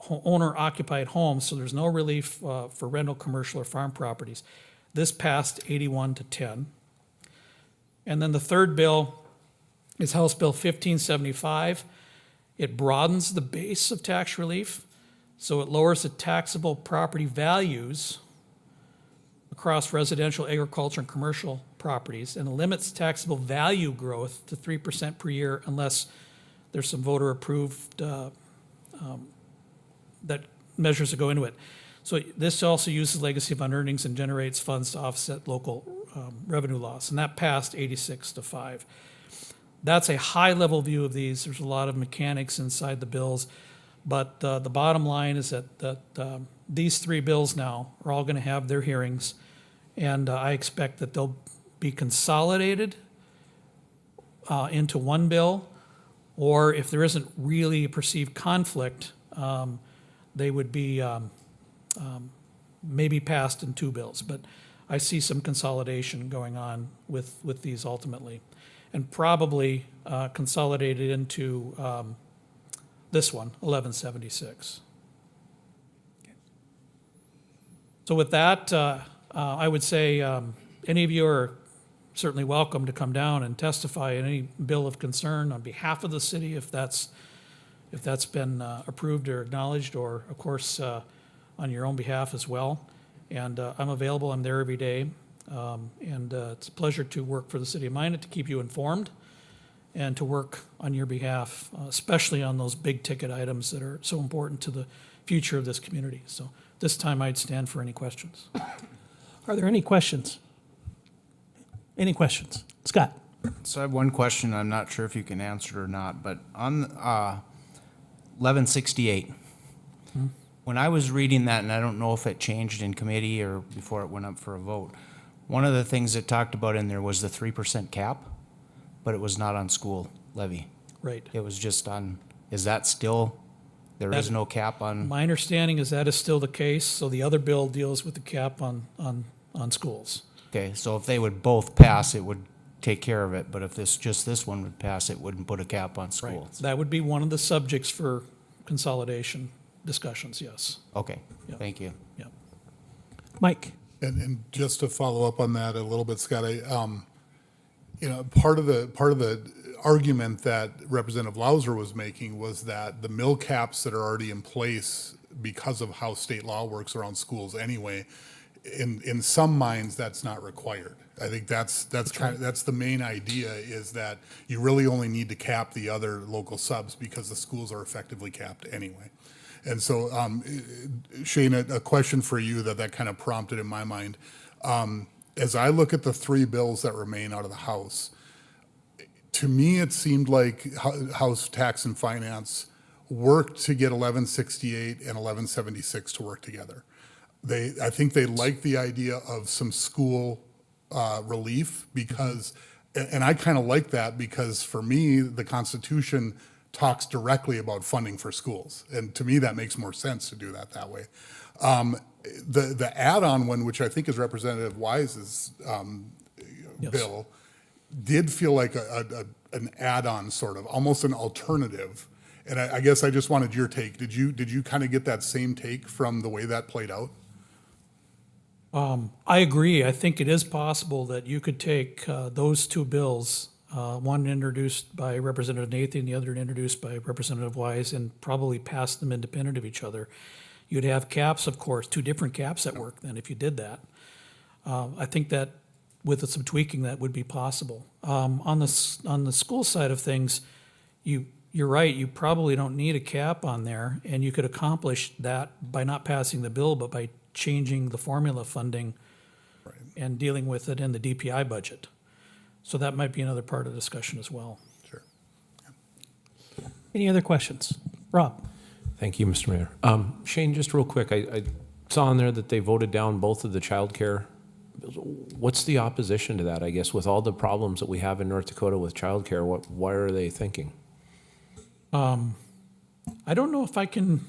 S8: owner-occupied homes, so there's no relief for rental, commercial, or farm properties. This passed 81-10. And then the third bill is House Bill 1575. It broadens the base of tax relief, so it lowers the taxable property values across residential, agriculture, and commercial properties, and limits taxable value growth to 3% per year unless there's some voter-approved that measures that go into it. So this also uses legacy fund earnings and generates funds to offset local revenue loss, and that passed 86-5. That's a high-level view of these. There's a lot of mechanics inside the bills, but the bottom line is that these 3 bills now are all going to have their hearings, and I expect that they'll be consolidated into one bill, or if there isn't really a perceived conflict, they would be maybe passed in 2 bills. But I see some consolidation going on with these ultimately, and probably consolidated into this one, 1176. So with that, I would say any of you are certainly welcome to come down and testify in any bill of concern on behalf of the city if that's been approved or acknowledged, or of course on your own behalf as well. And I'm available. I'm there every day. And it's a pleasure to work for the city of Minot, to keep you informed and to work on your behalf, especially on those big ticket items that are so important to the future of this community. So this time I'd stand for any questions.
S1: Are there any questions? Any questions? Scott?
S9: So I have one question. I'm not sure if you can answer it or not, but on 1168, when I was reading that, and I don't know if it changed in committee or before it went up for a vote, one of the things it talked about in there was the 3% cap, but it was not on school levy.
S8: Right.
S9: It was just on, is that still, there is no cap on?
S8: My understanding is that is still the case. So the other bill deals with the cap on schools.
S9: Okay, so if they would both pass, it would take care of it, but if this one would pass, it wouldn't put a cap on schools.
S8: That would be one of the subjects for consolidation discussions, yes.
S9: Okay,
S8: Yeah.
S9: thank you.
S8: Yeah.
S1: Mike?
S7: And just to follow up on that a little bit, Scott, part of the argument that Representative Lauser was making was that the mill caps that are already in place because of how state law works around schools anyway, in some minds, that's not required. I think that's the main idea, is that you really only need to cap the other local subs because the schools are effectively capped anyway. And so, Shane, a question for you that kind of prompted in my mind. As I look at the 3 bills that remain out of the House, to me, it seemed like House Tax and Finance worked to get 1168 and 1176 to work together. I think they like the idea of some school relief because, and I kind of like that because for me, the Constitution talks directly about funding for schools. And to me, that makes more sense to do that way. The add-on one, which I think is Representative Wise's bill, did feel like an add-on sort of, almost an alternative. And I guess I just wanted your take. Did you kind of get that same take from the way that played out?
S8: I agree. I think it is possible that you could take those two bills, one introduced by Representative Nathan, the other introduced by Representative Wise, and probably pass them independent of each other. You'd have caps, of course, two different caps at work then if you did that. I think that with some tweaking, that would be possible. On the school side of things, you're right, you probably don't need a cap on there, and you could accomplish that by not passing the bill, but by changing the formula funding and dealing with it in the DPI budget. So that might be another part of the discussion as well.
S7: Sure.
S1: Any other questions? Rob?
S5: Thank you, Mr. Mayor. Shane, just real quick, I saw in there that they voted down both of the childcare. What's the opposition to that, I guess, with all the problems that we have in North Dakota with childcare? Why are they thinking?
S8: I don't know if I can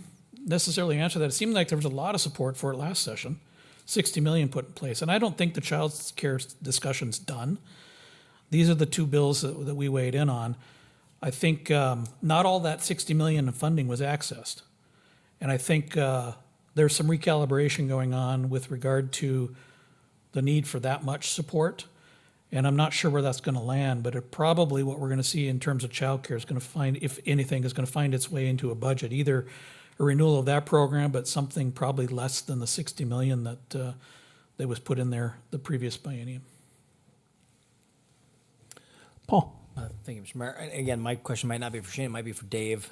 S8: necessarily answer that. It seemed like there was a lot of support for it last session, 60 million put in place. And I don't think the child care discussion's done. These are the two bills that we weighed in on. I think not all that 60 million in funding was accessed. And I think there's some recalibration going on with regard to the need for that much support. And I'm not sure where that's going to land, but probably what we're going to see in terms of childcare is going to find, if anything, is going to find its way into a budget, either a renewal of that program, but something probably less than the 60 million that was put in there the previous biennium.
S1: Paul?
S10: Thank you, Mr. Mayor. And again, my question might not be for Shane, it might be for Dave.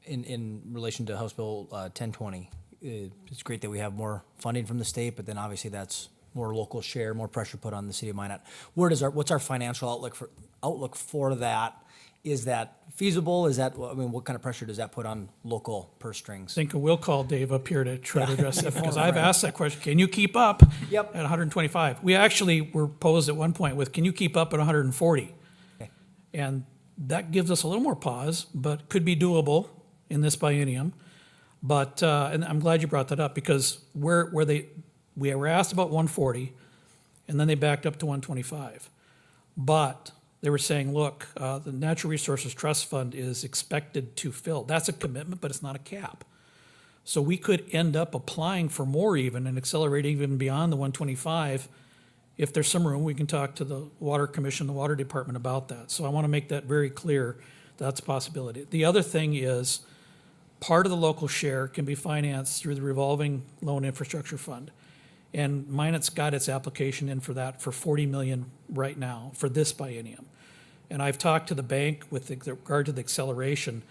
S10: In relation to House Bill 1020, it's great that we have more funding from the state, but then obviously that's more local share, more pressure put on the city of Minot. What's our financial outlook for that? Is that feasible? What kind of pressure does that put on local purse strings?
S8: I think we'll call Dave up here to try to address that, because I've asked that question. Can you keep up
S10: Yep.
S8: at 125? We actually were posed at one point with, can you keep up at 140?
S10: Okay.
S8: And that gives us a little more pause, but could be doable in this biennium. But, and I'm glad you brought that up, because we were asked about 140, and then they backed up to 125. But they were saying, look, the Natural Resources Trust Fund is expected to fill. That's a commitment, but it's not a cap. So we could end up applying for more even and accelerating even beyond the 125. If there's some room, we can talk to the Water Commission, the Water Department about that. So I want to make that very clear. That's a possibility. The other thing is part of the local share can be financed through the revolving loan infrastructure fund. And Minot's got its application in for that for 40 million right now for this biennium. And I've talked to the bank with regard to the acceleration.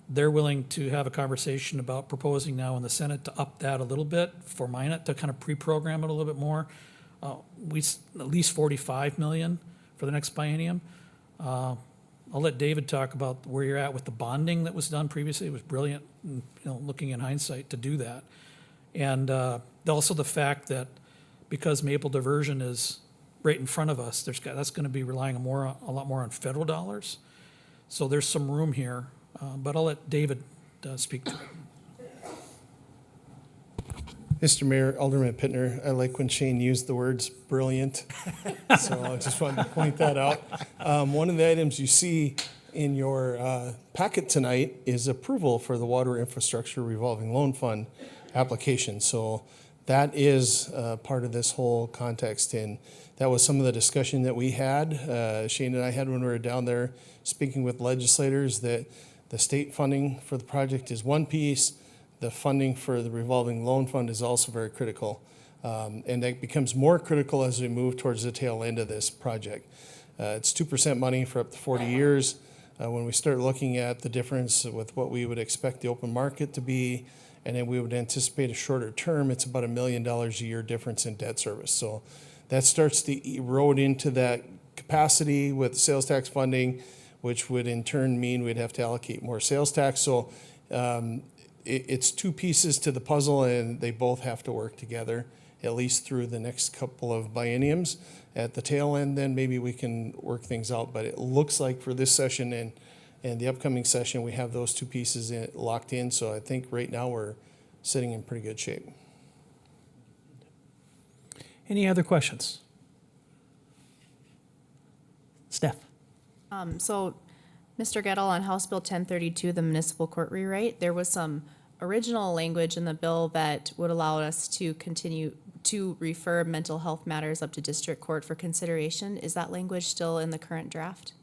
S8: They're willing to have a conversation about proposing now in the Senate to up that a little bit for Minot to kind of pre-program it a little bit more. At least 45 million for the next biennium. I'll let David talk about where you're at with the bonding that was done previously. It was brilliant, looking in hindsight to do that. And also the fact that because Maple Diversion is right in front of us, that's going to be relying a lot more on federal dollars. So there's some room here, but I'll let David speak to it.
S3: Mr. Mayor, Alderman Pittner, I like when Shane used the words brilliant. So I just wanted to point that out. One of the items you see in your packet tonight is approval for the Water Infrastructure Revolving Loan Fund application. So that is part of this whole context, and that was some of the discussion that we had, Shane and I had when we were down there speaking with legislators, that the state funding for the project is one piece. The funding for the revolving loan fund is also very critical. And that becomes more critical as we move towards the tail end of this project. It's 2% money for up to 40 years. When we start looking at the difference with what we would expect the open market to be, and then we would anticipate a shorter term, it's about $1 million a year difference in debt service. So that starts to erode into that capacity with sales tax funding, which would in turn mean we'd have to allocate more sales tax. So it's two pieces to the puzzle, and they both have to work together, at least through the next couple of bienniums. At the tail end, then maybe we can work things out. But it looks like for this session and And the upcoming session, we have those two pieces locked in. So I think right now we're sitting in pretty good shape.
S1: Any other questions? Steph?
S11: So, Mr. Gettle, on House Bill 1032, the municipal court rewrite, there was some original language in the bill that would allow us to continue to refer mental health matters up to district court for consideration. Is that language still in the current draft?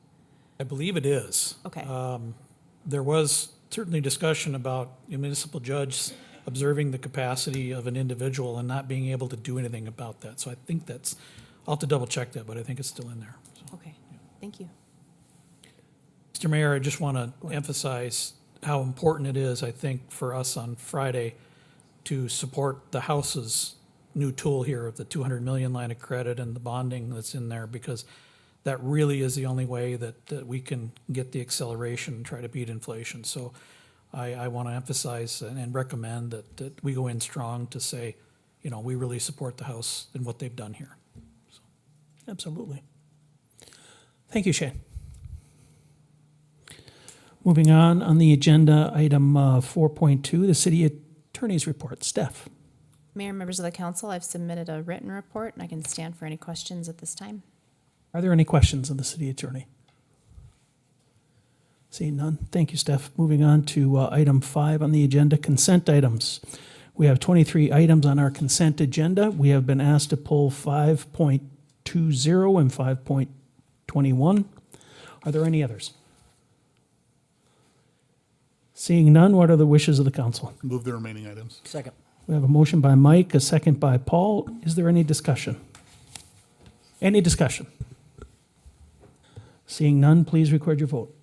S8: I believe it is.
S11: Okay.
S8: There was certainly discussion about a municipal judge observing the capacity of an individual and not being able to do anything about that. So I think that's, I'll have to double check that, but I think it's still in there. So.
S11: Okay, thank you.
S8: Mr. Mayor, I just want to emphasize how important it is, I think, for us on Friday to support the House's new tool here of the 200 million line of credit and the bonding that's in there, because that really is the only way that we can get the acceleration and try to beat inflation. So I want to emphasize and recommend that we go in strong to say, you know, we really support the House and what they've done here.
S1: Absolutely. Thank you, Shane. Moving on the agenda, item 4.2, the city attorney's report. Steph?
S11: Mayor, members of the council, I've submitted a written report, and I can stand for any questions at this time.
S1: Are there any questions of the city attorney? Seeing none. Thank you, Steph. Moving on to item 5 on the agenda, consent items. We have 23 items on our consent agenda. We have been asked to pull 5.20 and 5.21. Are there any others? Seeing none, what are the wishes of the council?
S7: Move the remaining items.
S10: Second.
S1: We have a motion by Mike, a second by Paul. Is there any discussion? Any discussion? Seeing none, please record your vote.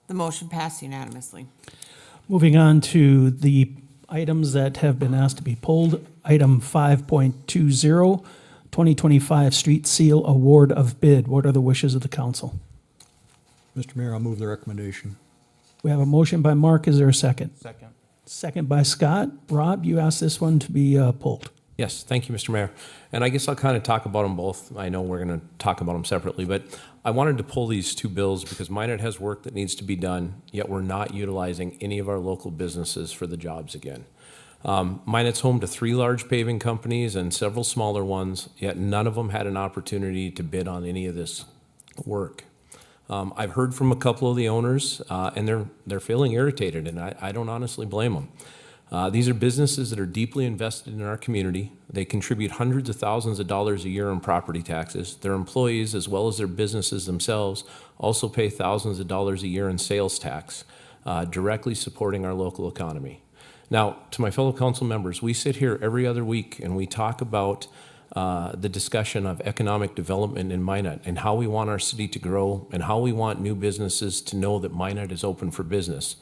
S2: The motion passed unanimously.
S1: Moving on to the items that have been asked to be pulled. Item 5.20, 2025 Street Seal Award of Bid. What are the wishes of the council?
S12: Mr. Mayor, I'll move the recommendation.
S1: We have a motion by Mark. Is there a second?
S9: Second.
S1: Second by Scott. Rob, you asked this one to be pulled.
S5: Yes, thank you, Mr. Mayor. And I guess I'll kind of talk about them both. I know we're going to talk about them separately, but I wanted to pull these two bills because Minot has work that needs to be done, yet we're not utilizing any of our local businesses for the jobs again. Minot's home to 3 large paving companies and several smaller ones, yet none of them had an opportunity to bid on any of this work. I've heard from a couple of the owners, and they're feeling irritated, and I don't honestly blame them. These are businesses that are deeply invested in our community. They contribute hundreds of thousands of dollars a year in property taxes. Their employees, as well as their businesses themselves, also pay thousands of dollars a year in sales tax, directly supporting our local economy. Now, to my fellow council members, we sit here every other week and we talk about the discussion of economic development in Minot and how we want our city to grow and how we want new businesses to know that Minot is open for business.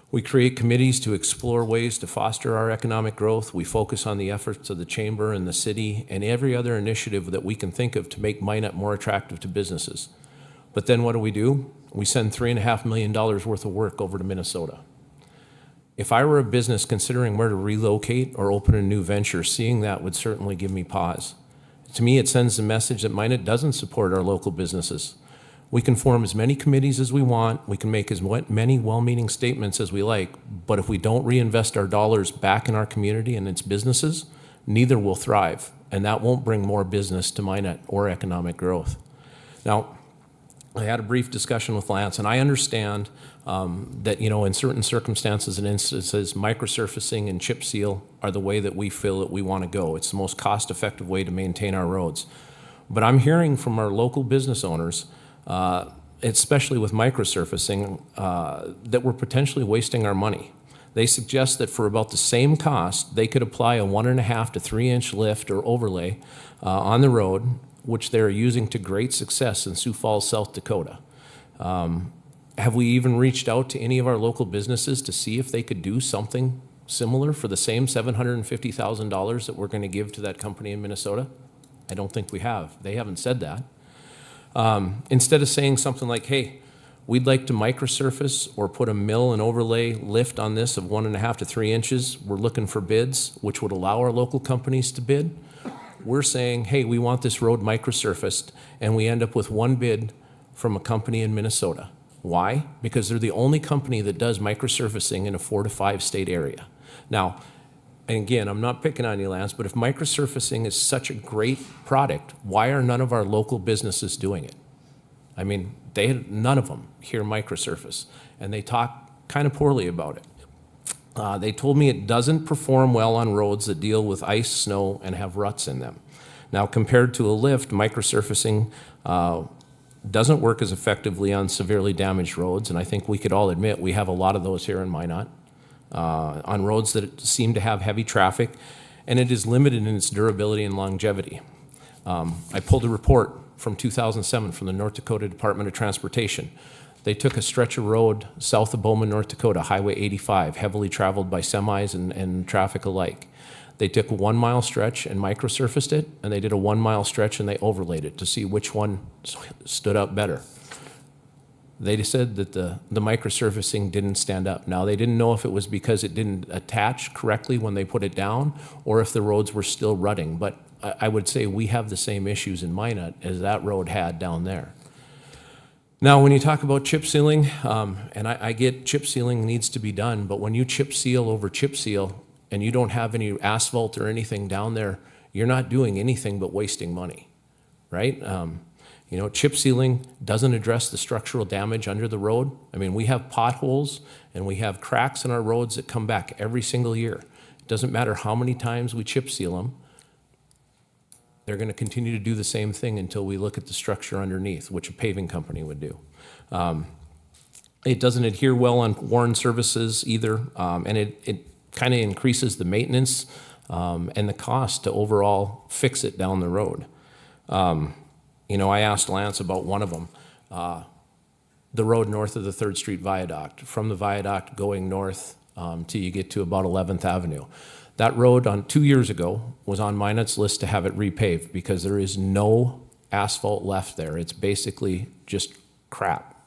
S5: We create committees to explore ways to foster our economic growth. We focus on the efforts of the chamber and the city and every other initiative that we can think of to make Minot more attractive to businesses. But then what do? We send $3.5 million worth of work over to Minnesota. If I were a business considering where to relocate or open a new venture, seeing that would certainly give me pause. To me, it sends the message that Minot doesn't support our local businesses. We can form as many committees as we want, we can make as many well-meaning statements as we like, but if we don't reinvest our dollars back in our community and its businesses, neither will thrive, and that won't bring more business to Minot or economic growth. Now, I had a brief discussion with Lance, and I understand that, you know, in certain circumstances and instances, microsurfacing and chip seal are the way that we feel that we want to go. It's the most cost-effective way to maintain our roads. But I'm hearing from our local business owners, especially with microsurfacing, that we're potentially wasting our money. They suggest that for about the same cost, they could apply a 1.5 to 3 inch lift or overlay on the road, which they're using to great success in Sioux Falls, South Dakota. Have we even reached out to any of our local businesses to see if they could do something similar for the same $750,000 that we're going to give to that company in Minnesota? I don't think we have. They haven't said that. Instead of saying something like, hey, we'd like to microsurface or put a mill and overlay lift on this of 1.5 to 3 inches, we're looking for bids, which would allow our local companies to bid. We're saying, hey, we want this road microsurfaced, and we end up with one bid from a company in Minnesota. Why? Because they're the only company that does microsurfacing in a 4 to 5 state area. Now, and again, I'm not picking on you, Lance, but if microsurfacing is such a great product, why are none of our local businesses doing it? I mean, none of them here microsurface, and they talk kind of poorly about it. They told me it doesn't perform well on roads that deal with ice, snow, and have ruts in them. Now, compared to a lift, microsurfacing doesn't work as effectively on severely damaged roads, and I think we could all admit we have a lot of those here in Minot, on roads that seem to have heavy traffic, and it is limited in its durability and longevity. I pulled a report from 2007 from the North Dakota Department of Transportation. They took a stretch of road south of Bowman, North Dakota, Highway 85, heavily traveled by semis and traffic alike. They took a 1 mile stretch and microsurfaced it, and they did a 1 mile stretch and they overlaid it to see which one stood up better. They said that the microsurfacing didn't stand up. Now, they didn't know if it was because it didn't attach correctly when they put it down or if the roads were still rutting, but I would say we have the same issues in Minot as that road had down there. Now, when you talk about chip sealing, and I get chip sealing needs to be done, but when you chip seal over chip seal and you don't have any asphalt or anything down there, you're not doing anything but wasting money, right? Chip sealing doesn't address the structural damage under the road. I mean, we have potholes and we have cracks in our roads that come back every single year. It doesn't matter how many times we chip seal them. They're going to continue to do the same thing until we look at the structure underneath, which a paving company would do. It doesn't adhere well on worn surfaces either, and it kind of increases the maintenance and the cost to overall fix it down the road. I asked Lance about one of them, the road north of the 3rd Street Viaduct, from the viaduct going north till you get to about 11th Avenue. That road 2 years ago was on Minot's list to have it repaved because there is no asphalt left there. It's basically just crap,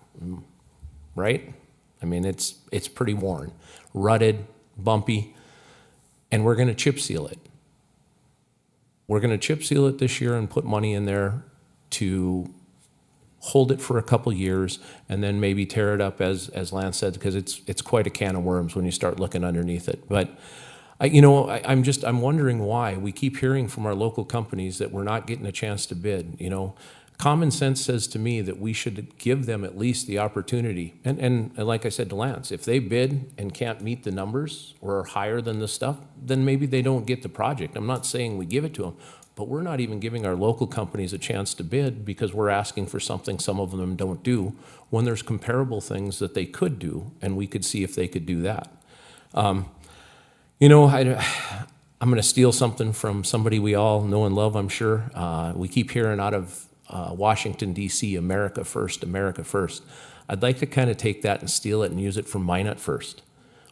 S5: right? I mean, it's pretty worn, rutted, bumpy, and we're going to chip seal it. We're going to chip seal it this year and put money in there to hold it for a couple years and then maybe tear it up, as Lance said, because it's quite a can of worms when you start looking underneath it. But I'm wondering why we keep hearing from our local companies that we're not getting a chance to bid. Common sense says to me that we should give them at least the opportunity. And like I said to Lance, if they bid and can't meet the numbers or are higher than the stuff, then maybe they don't get the project. I'm not saying we give it to them, but we're not even giving our local companies a chance to bid because we're asking for something some of them don't do when there's comparable things that they could do, and we could see if they could do that. I'm going to steal something from somebody we all know and love, I'm sure. We keep hearing out of Washington, D.C., America first, America first. I'd like to kind of take that and steal it and use it for Minot first.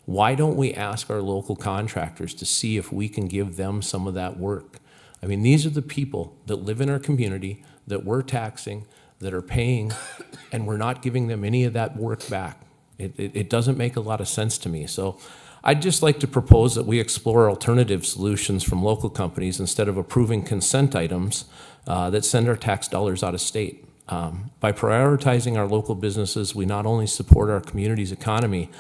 S5: Why don't we ask our local contractors to see if we can give them some of that work? I mean, these are the people that live in our community, that we're taxing, that are paying, and we're not giving them any of that work back. It doesn't make a lot of sense to me. So I'd just like to propose that we explore alternative solutions from local companies instead of approving consent items that send our tax dollars out of state. By prioritizing our local businesses, we not only support our community's economy,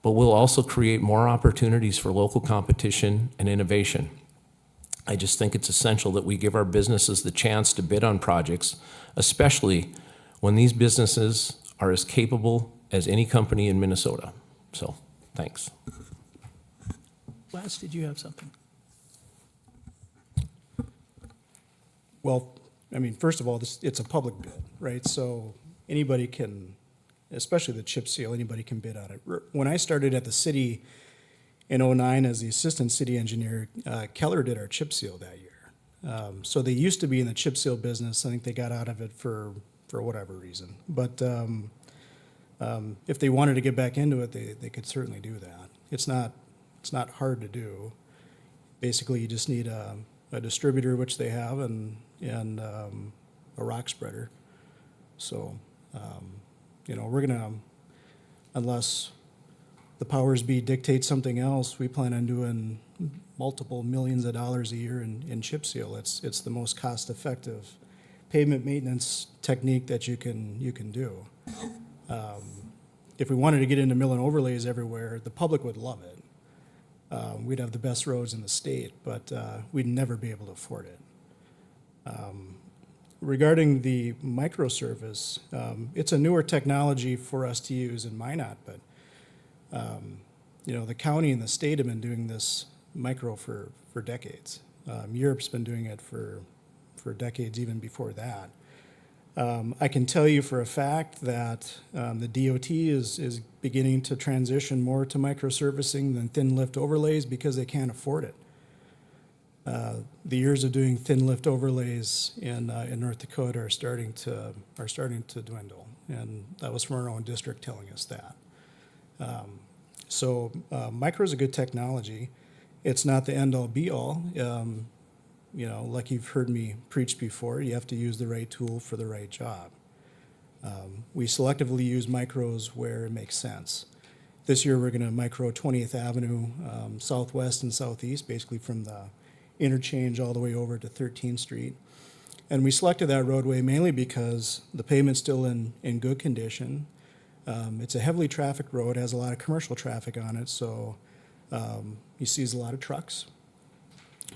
S5: but we'll also create more opportunities for local competition and innovation. I just think it's essential that we give our businesses the chance to bid on projects, especially when these businesses are as capable as any company in Minnesota. So, thanks.
S1: Lance, did you have something?
S13: Well, I mean, first of all, it's a public bid, right? So anybody can, especially the chip seal, anybody can bid on it. When I started at the city in 2009 as the assistant city engineer, Keller did our chip seal that year. So they used to be in the chip seal business. I think they got out of it for whatever reason. But if they wanted to get back into it, they could certainly do that. It's not hard to do. Basically, you just need a distributor, which they have, and and a rock spreader. So, we're gonna, unless the powers be dictate something else, we plan on doing multiple millions of dollars a year in chip seal. It's the most cost-effective pavement maintenance technique that you can do. If we wanted to get into mill and overlays everywhere, the public would love it. We'd have the best roads in the state, but we'd never be able to afford it. Regarding the microservice, it's a newer technology for us to use in Minot, but the county and the state have been doing this micro for decades. Europe's been doing it for decades even before that. I can tell you for a fact that the DOT is beginning to transition more to microservicing than thin lift overlays because they can't afford it. The years of doing thin lift overlays in North Dakota are starting to dwindle, and that was from our own district telling us that. Micro is a good technology. It's not the end all be all. Like you've heard me preach before, you have to use the right tool for the right job. We selectively use micros where it makes sense. This year we're going to micro 20th Avenue southwest and southeast, basically from the interchange all the way over to 13th Street. And we selected that roadway mainly because the pavement's still in good condition. It's a heavily trafficked road, has a lot of commercial traffic on it, so you see a lot of trucks.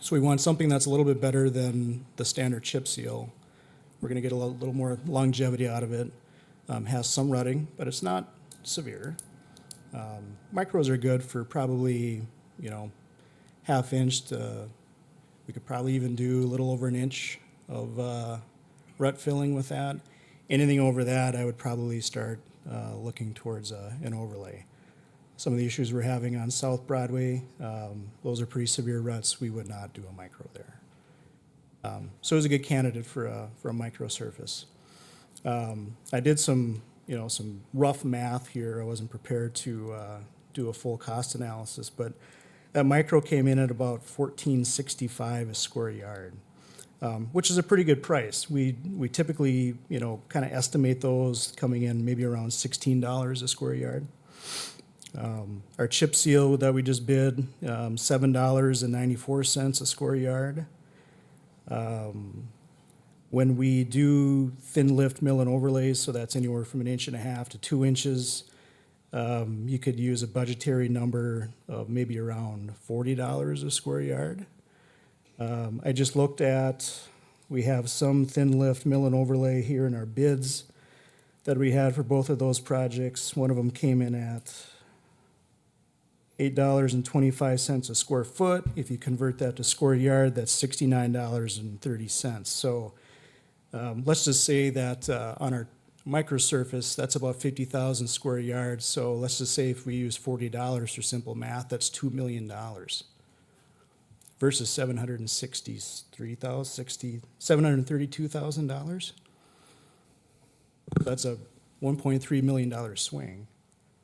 S13: So we want something that's a little bit better than the standard chip seal. We're going to get a little more longevity out of it. Has some rutting, but it's not severe. Micros are good for probably, half inch to, we could probably even do a little over an inch of rut filling with that. Anything over that, I would probably start looking towards an overlay. Some of the issues we're having on South Broadway, those are pretty severe ruts. We would not do a micro there. So it was a good candidate for a micro surface. I did some rough math here. I wasn't prepared to do a full cost analysis, but that micro came in at about $14.65 a square yard, which is a pretty good price. We typically, kind of estimate those coming in maybe around $16 a square yard. Our chip seal that we just bid, $7.94 a square yard. When we do thin lift mill and overlays, so that's anywhere from 1.5 inches to 2 inches, you could use a budgetary number of maybe around $40 a square yard. I just looked at, we have some thin lift mill and overlay here in our bids that we had for both of those projects. One of them came in at $8.25 a square foot. If you convert that to square yard, that's $69.30. So let's just say that on our microsurface, that's about 50,000 square yards. So let's just say if we use $40 for simple math, that's $2 million versus $732,000. That's a $1.3 million swing.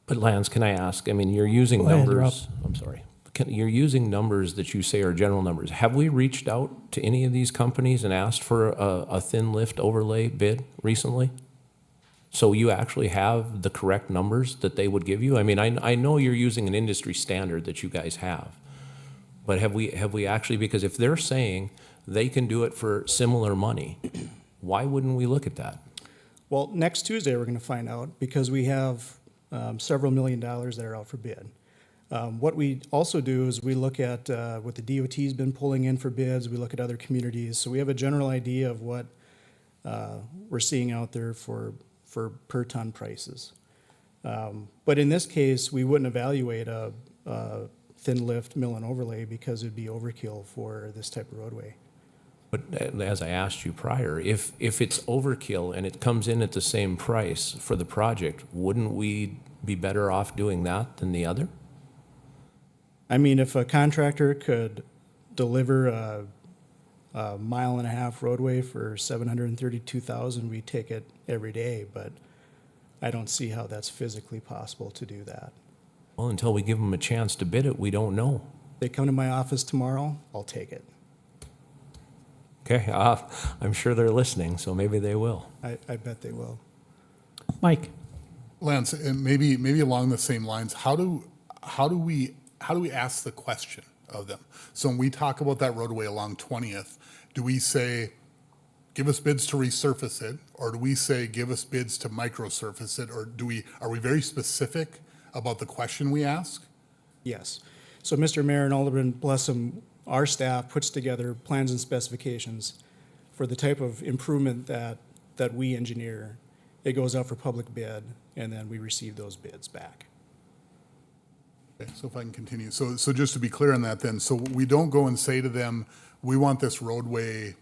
S5: But Lance, can I ask, you're using
S1: Go ahead,
S5: numbers, I'm sorry. You're using numbers that you say are general numbers. Have we reached out to any of these companies and asked for a thin lift overlay bid recently? So you actually have the correct numbers that they would give you? I know you're using an industry standard that you guys have, but have we actually, because if they're saying they can do it for similar money, why wouldn't we look at that?
S13: Well, next Tuesday, we're going to find out because we have several $1 million that are out for bid. What we also do is we look at what the DOT's been pulling in for bids. We look at other communities. So we have a general idea of what we're seeing out there for per ton prices. But in this case, we wouldn't evaluate a thin lift mill and overlay because it'd be overkill for this type of roadway.
S5: But as I asked you prior, if it's overkill and it comes in at the same price for the project, wouldn't we be better off doing that than the other?
S13: If a contractor could deliver a 1.5 mile roadway for $732,000, we take it every day, but I don't see how that's physically possible to do that.
S5: Well, until we give them a chance to bid it, we don't know.
S13: They come to my office tomorrow, I'll take it.
S5: Okay, I'm sure they're listening, so maybe they will.
S13: I bet they will.
S1: Mike?
S7: Lance, and maybe along the same lines, how do we ask the question of them? So when we talk about that roadway along 20th, do we say, give us bids to resurface it, or do we say, give us bids to microsurface it, or are we very specific about the question we ask?
S13: Yes. So Mr. Mayor and Alderman Blessum, our staff puts together plans and specifications for the type of improvement that we engineer. It goes out for public bid, and then we receive those bids back.
S7: Okay, so if I can continue. So just to be clear on that then, so we don't go and say to them, we want this roadway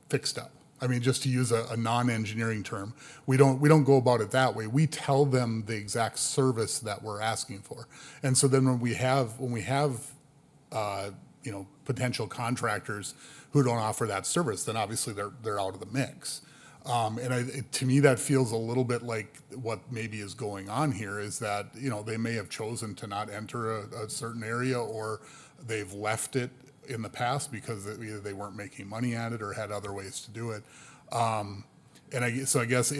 S7: fixed up. I mean, just to use a non-engineering term, we don't go about it that way. We tell them the exact service that we're asking for. And so then when we have potential contractors who don't offer that service, then obviously they're out of the mix. To me, that feels a little bit like what maybe is going on here is that, they may have chosen to not enter a certain area, or they've left it in the past because either they weren't making money at it or had other ways to do it. So I guess,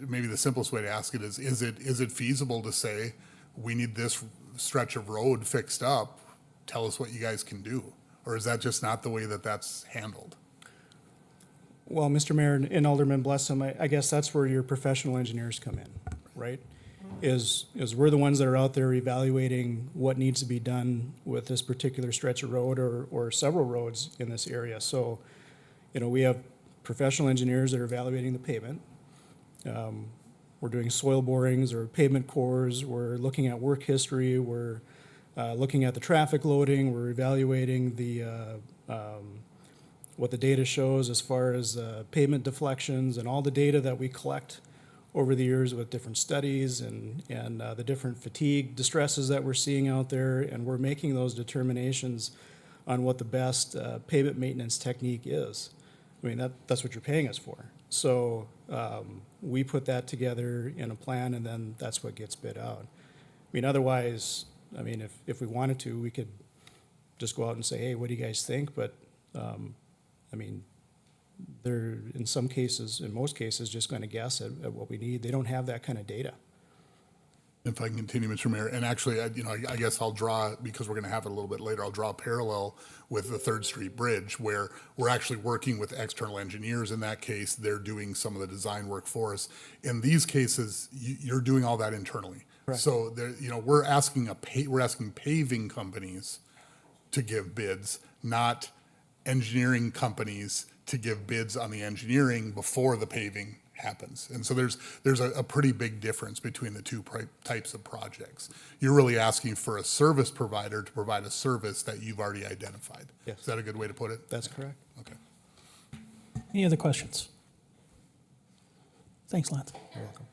S7: maybe the simplest way to ask it is it feasible to say, we need this stretch of road fixed up, tell us what you guys can do? Or is that just not the way that that's handled?
S13: Well, Mr. Mayor and Alderman Blessum, I guess that's where your professional engineers come in, right? Is we're the ones that are out there evaluating what needs to be done with this particular stretch of road or several roads in this area. So, we have professional engineers that are evaluating the pavement. We're doing soil borings or pavement cores. We're looking at work history. We're looking at the traffic loading. We're evaluating what the data shows as far as pavement deflections and all the data that we collect over the years with different studies and the different fatigue distresses that we're seeing out there. And we're making those determinations on what the best pavement maintenance technique is. I mean, that's what you're paying us for. So we put that together in a plan, and then that's what gets bid out. I mean, otherwise, if we wanted to, we could just go out and say, hey, what do you guys think? But, they're, in most cases, just going to guess at what we need. They don't have that kind of data.
S7: If I can continue, Mr. Mayor, and actually, I guess I'll draw, because we're going to have it a little bit later, I'll draw a parallel with the 3rd Street Bridge, where we're actually working with external engineers. In that case, they're doing some of the design work for us. In these cases, you're doing all that internally.
S13: Correct.
S7: So, we're asking paving companies to give bids, not engineering companies to give bids on the engineering before the paving happens. And so there's a pretty big difference between the two types of projects. You're really asking for a service provider to provide a service that you've already identified.
S13: Yes.
S7: Is that a good way to put it?
S13: That's correct.
S7: Okay.
S1: Any other questions? Thanks, Lance.
S13: You're welcome.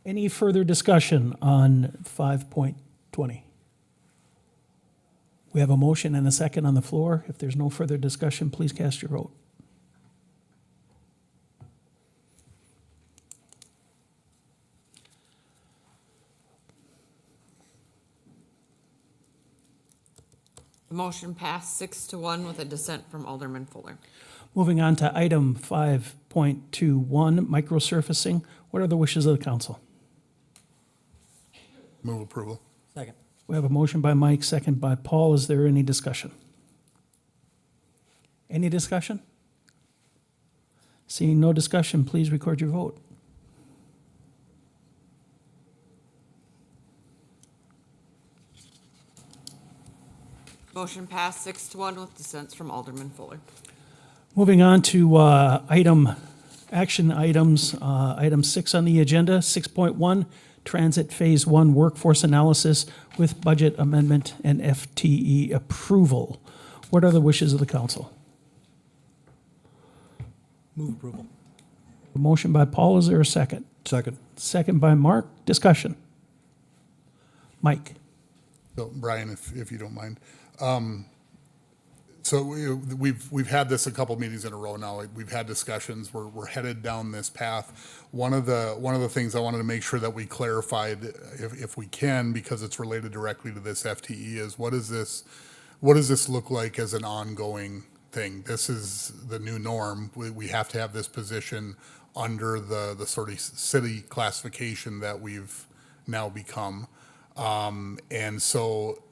S1: Any further discussion on 5.20? We have a motion and a second on the floor. If there's no further discussion, please cast your vote.
S2: The motion passed 6-1 with a dissent from Alderman Fuller.
S1: Moving on to item 5.21, microsurfacing. What are the wishes of the council?
S7: Move approval.
S10: Second.
S1: We have a motion by Mike, second by Paul. Is there any discussion? Any discussion? Seeing no discussion, please record your vote.
S2: Motion passed 6-1 with dissents from Alderman Fuller.
S1: Moving on to action items, item 6 on the agenda, 6.1, Transit Phase 1 Workforce Analysis with Budget Amendment and FTE Approval. What are the wishes of the council?
S10: Move approval.
S1: A motion by Paul, is there a second?
S12: Second.
S1: Second by Mark, discussion. Mike?
S7: So Brian, if you don't mind. So we've had this a couple meetings in a row now. We've had discussions. We're headed down this path. One of the things I wanted to make sure that we clarified, if we can, because it's related directly to this FTE, is what does this look like as an ongoing thing. This is the new norm. We have to have this position under the sort of city classification that we've now become. And so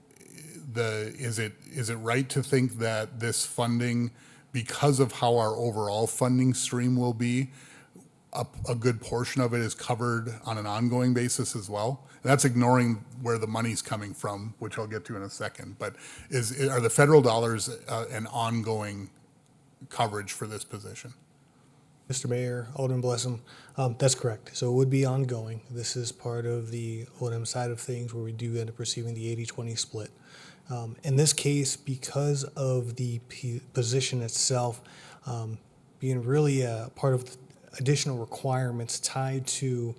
S7: is it right to think that this funding, because of how our overall funding stream will be, a good portion of it is covered on an ongoing basis as well? And that's ignoring where the money's coming from, which I'll get to in a second. But are the federal dollars an ongoing coverage for this position?
S14: Mr. Mayor, Alderman Blessum, that's correct. So it would be ongoing. This is part of the O&M side of things where we do end up receiving the 80-20 split. In this case, because of the position itself being really a part of additional requirements tied to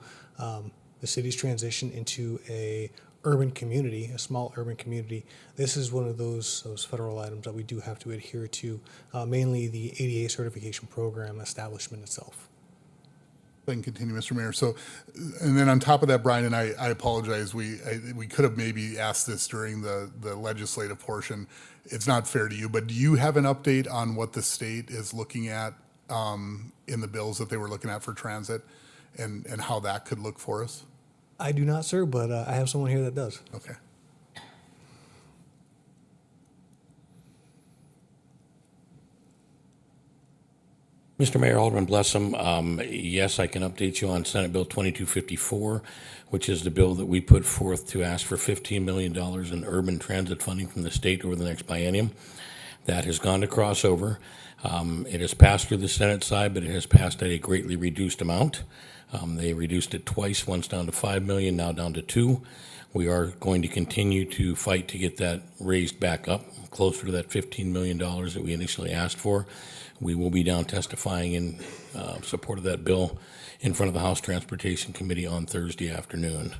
S14: the city's transition into a urban community, a small urban community, this is one of those federal items that we do have to adhere to, mainly the ADA certification program establishment itself.
S7: I can continue, Mr. Mayor. So, and then on top of that, Brian, and I apologize, we could have maybe asked this during the legislative portion. It's not fair to you, but do you have an update on what the state is looking at in the bills that they were looking at for transit and how that could look for us?
S14: I do not, sir, but I have someone here that does.
S7: Okay.
S15: Mr. Mayor, Alderman Blessum, yes, I can update you on Senate Bill 2254, which is the bill that we put forth to ask for $15 million in urban transit funding from the state over the next biennium. That has gone to crossover. It has passed through the Senate side, but it has passed at a greatly reduced amount. They reduced it twice, once down to $5 million, now down to $2 million. We are going to continue to fight to get that raised back up, closer to that $15 million that we initially asked for. We will be down testifying in support of that bill in front of the House Transportation Committee on Thursday afternoon.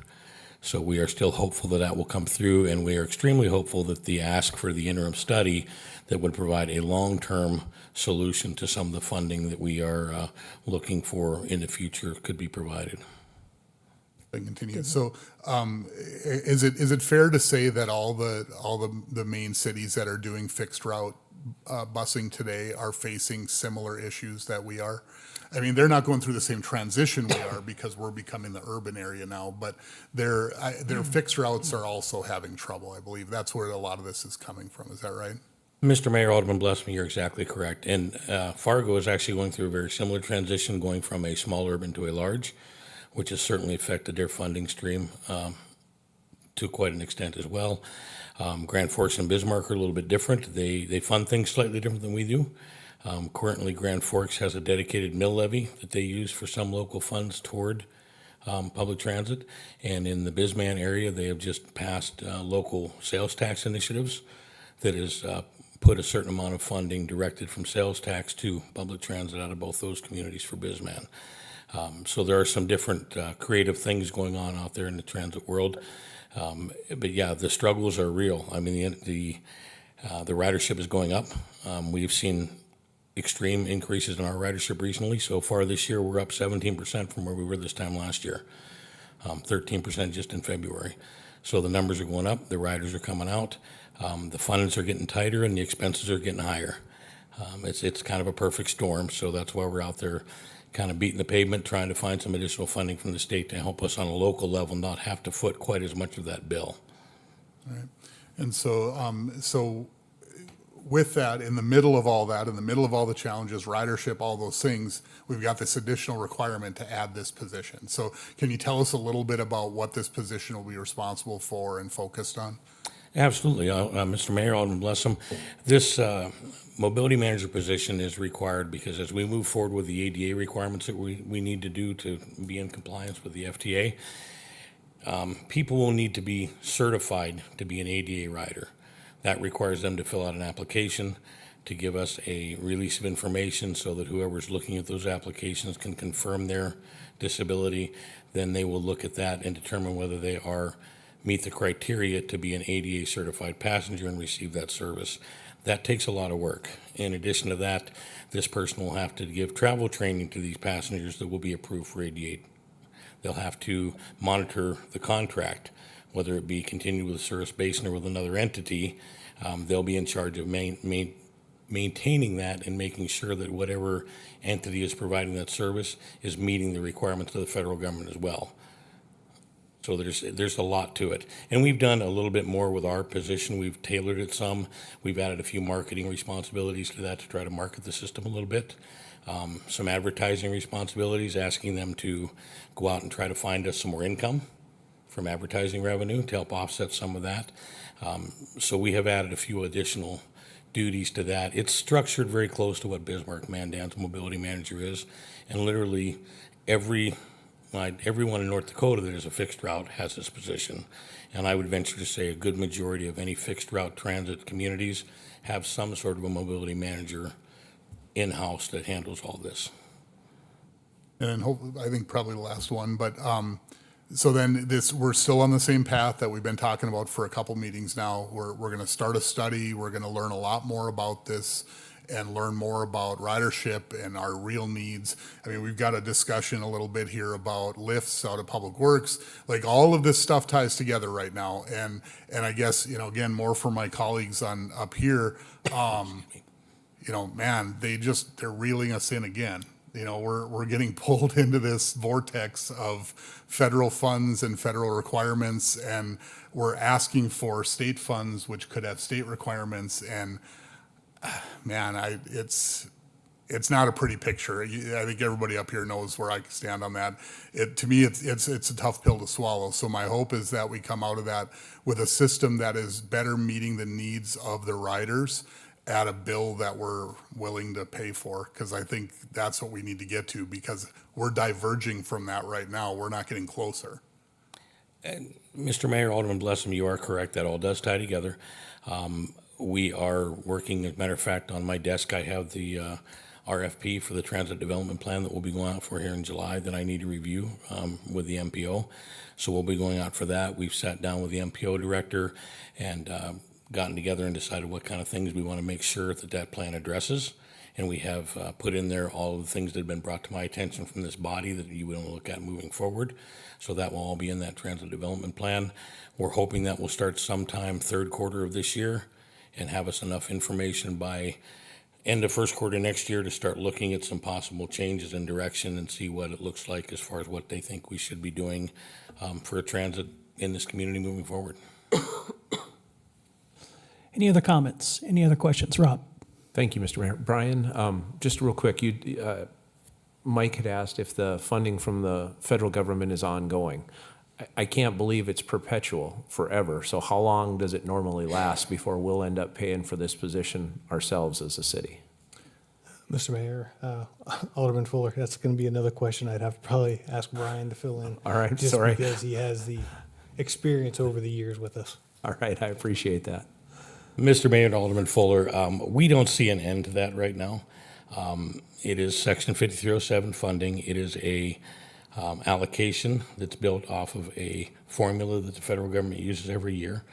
S15: So we are still hopeful that that will come through, and we are extremely hopeful that the ask for the interim study that would provide a long-term solution to some of the funding that we are looking for in the future could be provided.
S7: I continue. So, is it fair to say that all the main cities that are doing fixed route busing today are facing similar issues that we are? I mean, they're not going through the same transition we are because we're becoming the urban area now, but their fixed routes are also having trouble. I believe that's where a lot of this is coming from. Is that right?
S15: Mr. Mayor, Alderman Blessman, you're exactly correct. And Fargo is actually going through a very similar transition, going from a small urban to a large, which has certainly affected their funding stream to quite an extent as well. Grand Forks and Bismarck are a little bit different. They fund things slightly different than we do. Currently, Grand Forks has a dedicated mill levy that they use for some local funds toward public transit. And in the Bisman area, they have just passed local sales tax initiatives that has put a certain amount of funding directed from sales tax to public transit out of both those communities for Bisman. So there are some different creative things going on out there in the transit world. But yeah, the struggles are real. I mean, the ridership is going up. We've seen extreme increases in our ridership recently. So far this year, we're up 17% from where we were this time last year, 13% just in February. So the numbers are going up, the riders are coming out, the funds are getting tighter, and the expenses are getting higher. It's kind of a perfect storm, so that's why we're out there kind of beating the pavement, trying to find some additional funding from the state to help us on a local level not have to foot quite as much of that bill.
S7: All right. And so with that, in the middle of all that, in the middle of all the challenges, ridership, all those things, we've got this additional requirement to add this position. So can you tell us a little bit about what this position will be responsible for and focused on?
S15: Absolutely. Mr. Mayor, Alderman Blessum, this mobility manager position is required because as we move forward with the ADA requirements that we need to do to be in compliance with the FTA, people will need to be certified to be an ADA rider. That requires them to fill out an application to give us a release of information so that whoever's looking at those applications can confirm their disability. Then they will look at that and determine whether they meet the criteria to be an ADA certified passenger and receive that service. That takes a lot of work. In addition to that, this person will have to give travel training to these passengers that will be approved for ADA. They'll have to monitor the contract, whether it be continued with a service basin or with another entity. They'll be in charge of maintaining that and making sure that whatever entity is providing that service is meeting the requirements of the federal government as well. So there's a lot to it. And we've done a little bit more with our position. We've tailored it some. We've added a few marketing responsibilities to that to try to market the system a little bit. Some advertising responsibilities, asking them to go out and try to find us some more income from advertising revenue to help offset some of that. So we have added a few additional duties to that. It's structured very close to what Bismarck Mandan's mobility manager is, and literally everyone in North Dakota that is a fixed route has this position. And I would venture to say a good majority of any fixed route transit communities have some sort of a mobility manager in-house that handles all this.
S7: And then I think probably the last one, but so then we're still on the same path that we've been talking about for a couple meetings now. We're going to start a study. We're going to learn a lot more about this and learn more about ridership and our real needs. I mean, we've got a discussion a little bit here about lifts out of Public Works. Like, all of this stuff ties together right now. And I guess, again, more for my colleagues up here, man, they're reeling us in again. We're getting pulled into this vortex of federal funds and federal requirements, and we're asking for state funds, which could have state requirements. And man, it's not a pretty picture. I think everybody up here knows where I stand on that. To me, it's a tough pill to swallow. So my hope is that we come out of that with a system that is better meeting the needs of the riders at a bill that we're willing to pay for, because I think that's what we need to get to, because we're diverging from that right now. We're not getting closer.
S15: And Mr. Mayor, Alderman Blessum, you are correct. That all does tie together. We are working, as a matter of fact, on my desk, I have the RFP for the Transit Development Plan that we'll be going out for here in July that I need to review with the MPO. So we'll be going out for that. We've sat down with the MPO director and gotten together and decided what kind of things we want to make sure that plan addresses. And we have put in there all of the things that have been brought to my attention from this body that you want to look at moving forward. So that will all be in that Transit Development Plan. We're hoping that will start sometime third quarter of this year and have us enough information by end of first quarter next year to start looking at some possible changes in direction and see what it looks like as far as what they think we should be doing for transit in this community moving forward.
S1: Any other comments? Any other questions? Rob?
S5: Thank you, Mr. Mayor. Brian, just real quick, Mike had asked if the funding from the federal government is ongoing. I can't believe it's perpetual forever. So how long does it normally last before we'll end up paying for this position ourselves as a city?
S14: Mr. Mayor, Alderman Fuller, that's going to be another question I'd have to probably ask Brian to fill in.
S5: All right,
S14: just
S5: sorry.
S14: because he has the experience over the years with us.
S5: All right, I appreciate that.
S15: Mr. Mayor and Alderman Fuller, we don't see an end to that right now. It is Section 5307 funding. It is a allocation that's built off of a formula that the federal government uses every year.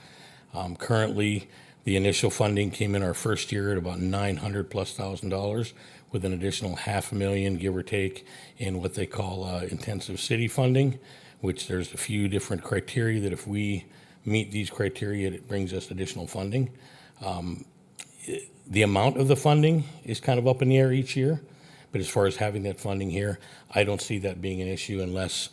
S15: Currently, the initial funding came in our first year at about $900,000+, with an additional $500,000, give or take, in what they call intensive city funding, which there's a few different criteria that if we meet these criteria, it brings us additional funding. The amount of the funding is kind of up in the air each year, but as far as having that funding here, I don't see that being an issue unless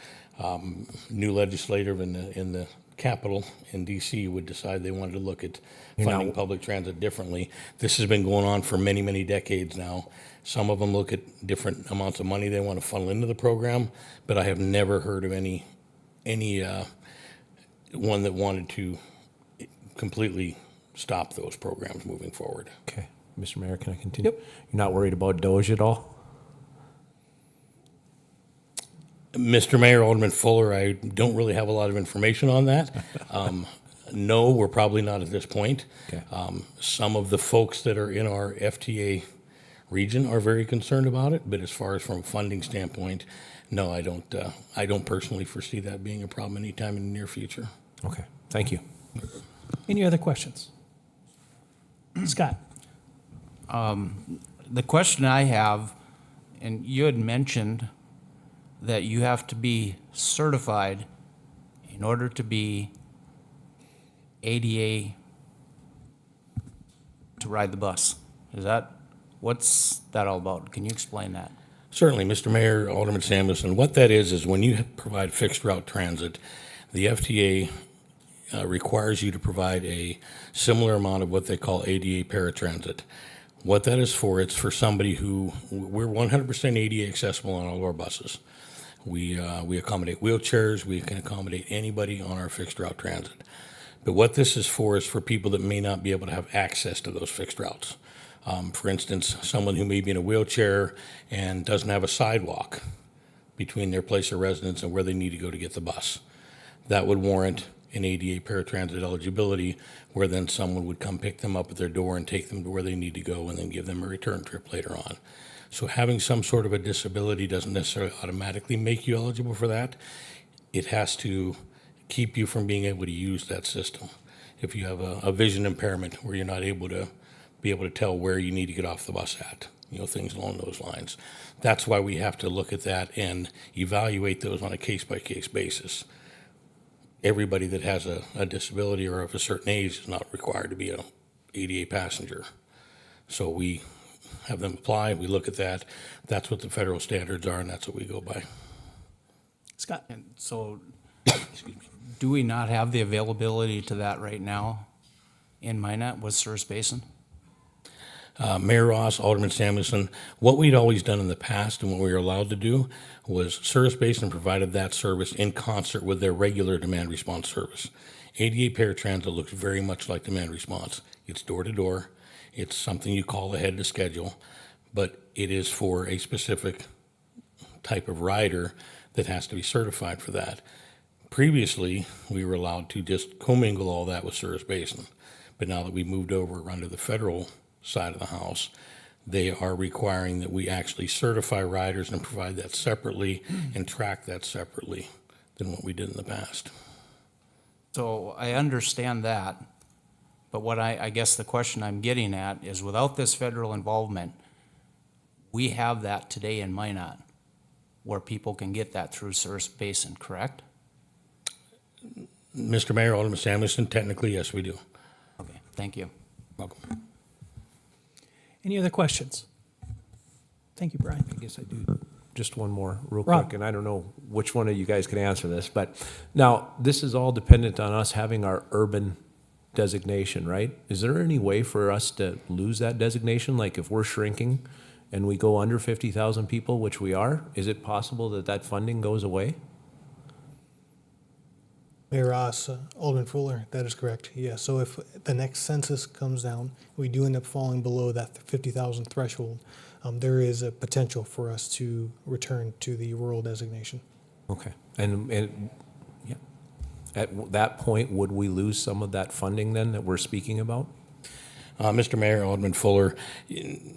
S15: new legislative in the Capitol in D.C. would decide they wanted to look at funding public transit differently. This has been going on for many, many decades now. Some of them look at different amounts of money they want to funnel into the program, but I have never heard of any one that wanted to completely stop those programs moving forward.
S5: Okay. Mr. Mayor, can I continue? Yep. You're not worried about Doge at all?
S15: Mr. Mayor, Alderman Fuller, I don't really have a lot of information on that. No, we're probably not at this point.
S5: Okay.
S15: Some of the folks that are in our FTA region are very concerned about it, but as far as from a funding standpoint, no, I don't personally foresee that being a problem anytime in the near future.
S5: Okay. Thank you.
S1: Any other questions? Scott?
S9: The question I have, and you had mentioned that you have to be certified in order to be ADA to ride the bus. What's that all about? Can you explain that?
S15: Certainly, Mr. Mayor, Alderman Samuelson, what that is when you provide fixed route transit, the FTA requires you to provide a similar amount of what they call ADA paratransit. What that is for, it's for somebody who, we're 100% ADA accessible on all of our buses. We accommodate wheelchairs, we can accommodate anybody on our fixed route transit. But what this is for people that may not be able to have access to those fixed routes. For instance, someone who may be in a wheelchair and doesn't have a sidewalk between their place of residence and where they need to go to get the bus. That would warrant an ADA paratransit eligibility, where then someone would come pick them up at their door and take them to where they need to go and then give them a return trip later on. So having some sort of a disability doesn't necessarily automatically make you eligible for that. It has to keep you from being able to use that system. If you have a vision impairment where you're not able to tell where you need to get off the bus at, things along those lines. That's why we have to look at that and evaluate those on a case-by-case basis. Everybody that has a disability or of a certain age is not required to be an ADA passenger. So we have them apply, we look at that. That's what the federal standards are, and that's what we go by.
S1: Scott?
S9: And so, do we not have the availability to that right now in Minot with Service Basin?
S15: Mayor Ross, Alderman Samuelson, what we'd always done in the past and what we were allowed to do was Service Basin provided that service in concert with their regular demand response service. ADA paratransit looks very much like demand response. It's door to door. It's something you call ahead to schedule, but it is for a specific type of rider that has to be certified for that. Previously, we were allowed to just commingle all that with Service Basin, but now that we moved over under the federal side of the house, they are requiring that we actually certify riders and provide that separately and track that separately than what we did in the past.
S9: So I understand that, but what I guess the question I'm getting at is, without this federal involvement, we have that today in Minot, where people can get that through Service Basin, correct?
S15: Mr. Mayor, Alderman Samuelson, technically, yes, we do.
S9: Okay, thank you.
S15: Welcome.
S1: Any other questions? Thank you, Brian.
S5: I guess I do. Just one more real
S1: Rob.
S5: quick, and I don't know which one of you guys can answer this, but now this is all dependent on us having our urban designation, right? Is there any way for us to lose that designation? Like if we're shrinking and we go under 50,000 people, which we are, is it possible that that funding goes away?
S14: Mayor Ross, Alderman Fuller, that is correct. Yeah, so if the next census comes down, we do end up falling below that 50,000 threshold, there is a potential for us to return to the rural designation.
S5: Okay. And yeah, at that point, would we lose some of that funding then that we're speaking about?
S15: Mr. Mayor, Alderman Fuller,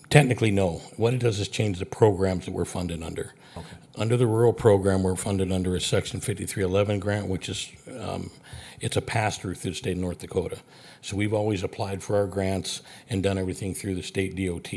S15: technically no. What it does is change the programs that we're funded under.
S5: Okay.
S15: Under the rural program, we're funded under a Section 5311 grant, which is, it's a pass-through through the state of North Dakota. So we've always applied for our grants and done everything through the state DOT.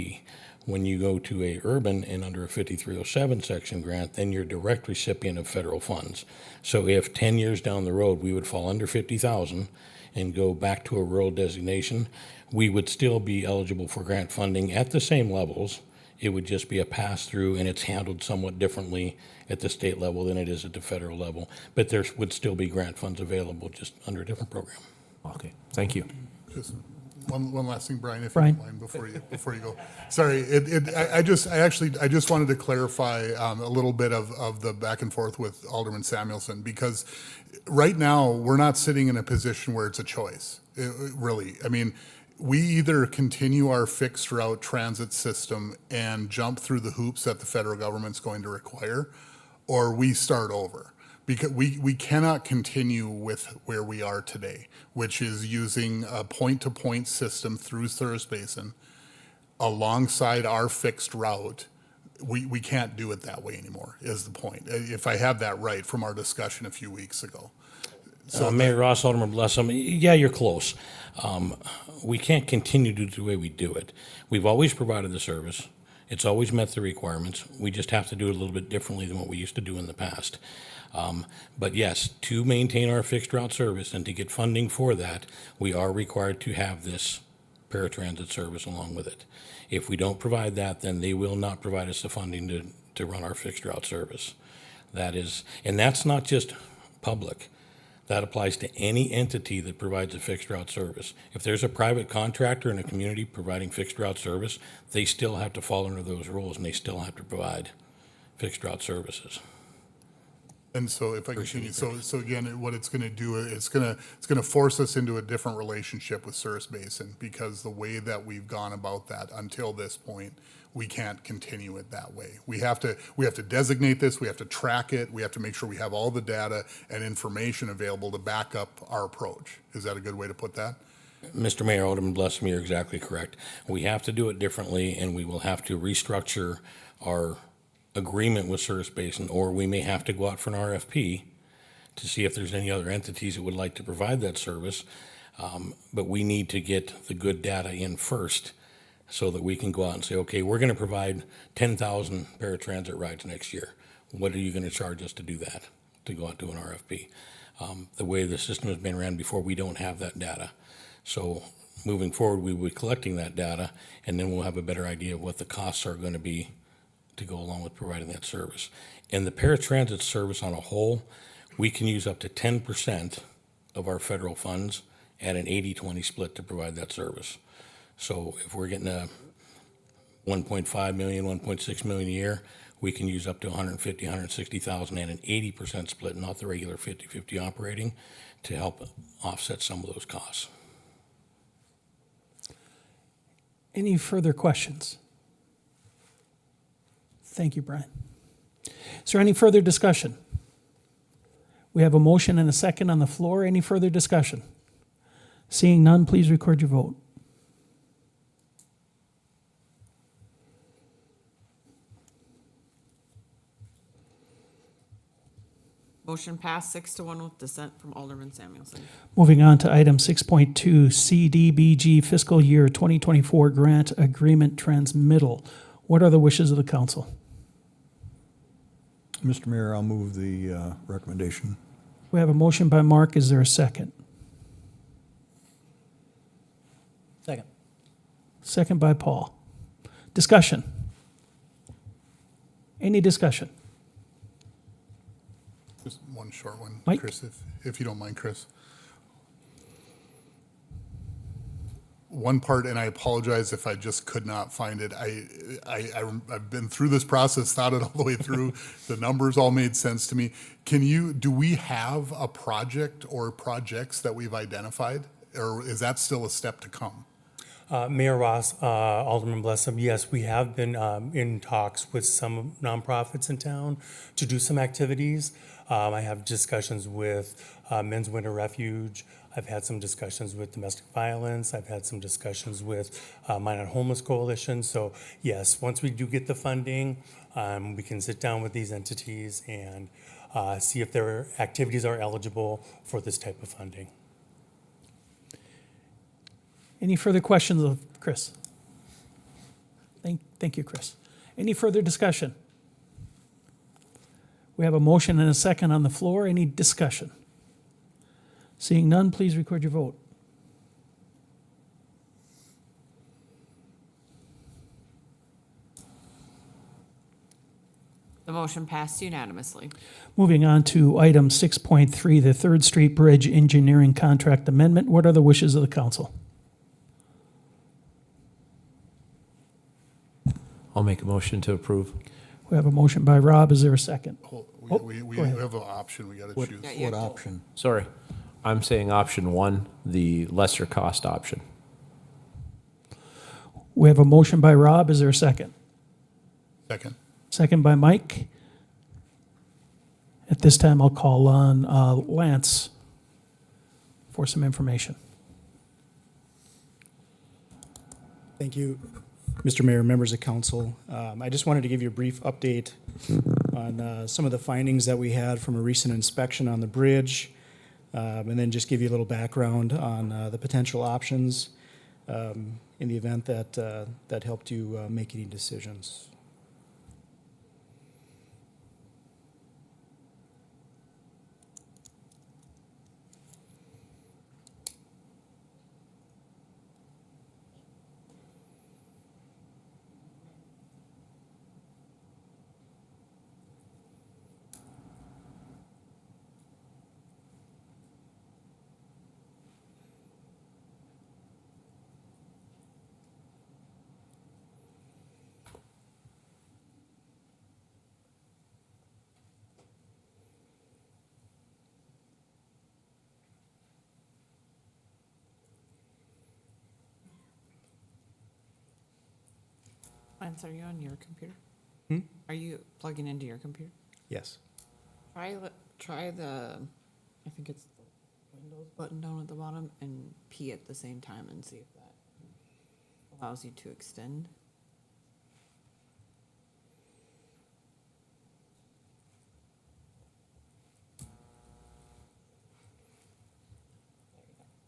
S15: When you go to a urban and under a 5307 section grant, then you're a direct recipient of federal funds. So if 10 years down the road, we would fall under 50,000 and go back to a rural designation, we would still be eligible for grant funding at the same levels. It would just be a pass-through, and it's handled somewhat differently at the state level than it is at the federal level. But there would still be grant funds available, just under a different program.
S5: Okay, thank you.
S7: Just one last thing, Brian, if
S1: Brian.
S7: you don't mind, before you go. Sorry, I just wanted to clarify a little bit of the back and forth with Alderman Samuelson, because right now we're not sitting in a position where it's a choice. Really, I mean, we either continue our fixed route transit system and jump through the hoops that the federal government's going to require, or we start over. Because we cannot continue with where we are today, which is using a point-to-point system through Service Basin alongside our fixed route. We can't do it that way anymore, is the point, if I have that right from our discussion a few weeks ago.
S15: So Mayor Ross, Alderman Blessum, yeah, you're close. We can't continue to do the way we do it. We've always provided the service. It's always met the requirements. We just have to do it a little bit differently than what we used to do in the past. But yes, to maintain our fixed route service and to get funding for that, we are required to have this paratransit service along with it. If we don't provide that, then they will not provide us the funding to run our fixed route service. That is, and that's not just public. That applies to any entity that provides a fixed route service. If there's a private contractor in a community providing fixed route service, they still have to fall under those rules and they still have to provide fixed route services.
S7: And so if I continue, so again, what it's gonna do, it's gonna force us into a different relationship with Souris Basin, because the way that we've gone about that until this point, we can't continue it that way. We have to designate this, we have to track it, we have to make sure we have all the data and information available to back up our approach. Is that a good way to put that?
S15: Mr. Mayor, Alderman Blessing, you're exactly correct. We have to do it differently, and we will have to restructure our agreement with Souris Basin, or we may have to go out for an RFP to see if there's any other entities that would like to provide that service. But we need to get the good data in first so that we can go out and say, okay, we're going to provide 10,000 paratransit rides next year. What are you going to charge us to do that, to go out to an RFP? The way the system has been ran before, we don't have that data. So moving forward, we will be collecting that data, and then we'll have a better idea of what the costs are going to be to go along with providing that service. And the paratransit service on a whole, we can use up to 10% of our federal funds at an 80-20 split to provide that service. So if we're getting a 1.5 million, 1.6 million a year, we can use up to 150, 160,000 at an 80% split, not the regular 50-50 operating, to help offset some of those costs.
S1: Any further questions? Thank you, Brian. Is there any further discussion? We have a motion and a second on the floor. Any further discussion? Seeing none, please record your vote.
S2: Motion passed 6-1 with dissent from Alderman Samuelson.
S1: Moving on to item 6.2, CDBG fiscal year 2024 grant agreement transmittal. What are the wishes of the council?
S12: Mr. Mayor, I'll move the recommendation.
S1: We have a motion by Mark. Is there a second?
S10: Second.
S1: Second by Paul. Discussion. Any discussion?
S7: Just one short one,
S1: Mike?
S7: Chris, if you don't mind, Chris. One part, and I apologize if I just could not find it. I've been through this process, thought it all the way through. The numbers all made sense to me. Do we have a project or projects that we've identified, or is that still a step to come?
S6: Mayor Ross, Alderman Blessum, yes, we have been in talks with some nonprofits in town to do some activities. I have discussions with Men's Winter Refuge. I've had some discussions with domestic violence. I've had some discussions with Minot Homeless Coalition. So yes, once we do get the funding, we can sit down with these entities and see if their activities are eligible for this type of funding.
S1: Any further questions of Chris? Thank you, Chris. Any further discussion? We have a motion and a second on the floor. Any discussion? Seeing none, please record your vote.
S2: The motion passed unanimously.
S1: Moving on to item 6.3, the Third Street Bridge Engineering Contract Amendment. What are the wishes of the council?
S5: I'll make a motion to approve.
S1: We have a motion by Rob. Is there a second?
S7: We
S1: go ahead.
S7: have an option, we gotta choose.
S2: Yeah, you
S12: What
S2: have to-
S12: option?
S5: Sorry, I'm saying option one, the lesser cost option.
S1: We have a motion by Rob. Is there a second?
S7: Second.
S1: Second by Mike. At this time, I'll call on Lance for some information.
S13: Thank you, Mr. Mayor, members of council. I just wanted to give you a brief update on some of the findings that we had from a recent inspection on the bridge, and then just give you a little background on the potential options in the event that helped you make any decisions.
S2: Lance, are you on your computer?
S13: Hmm?
S2: Are you plugging into your computer?
S13: Yes.
S2: Try the, I think it's the Windows button down at the bottom and P at the same time and see if that allows you to extend.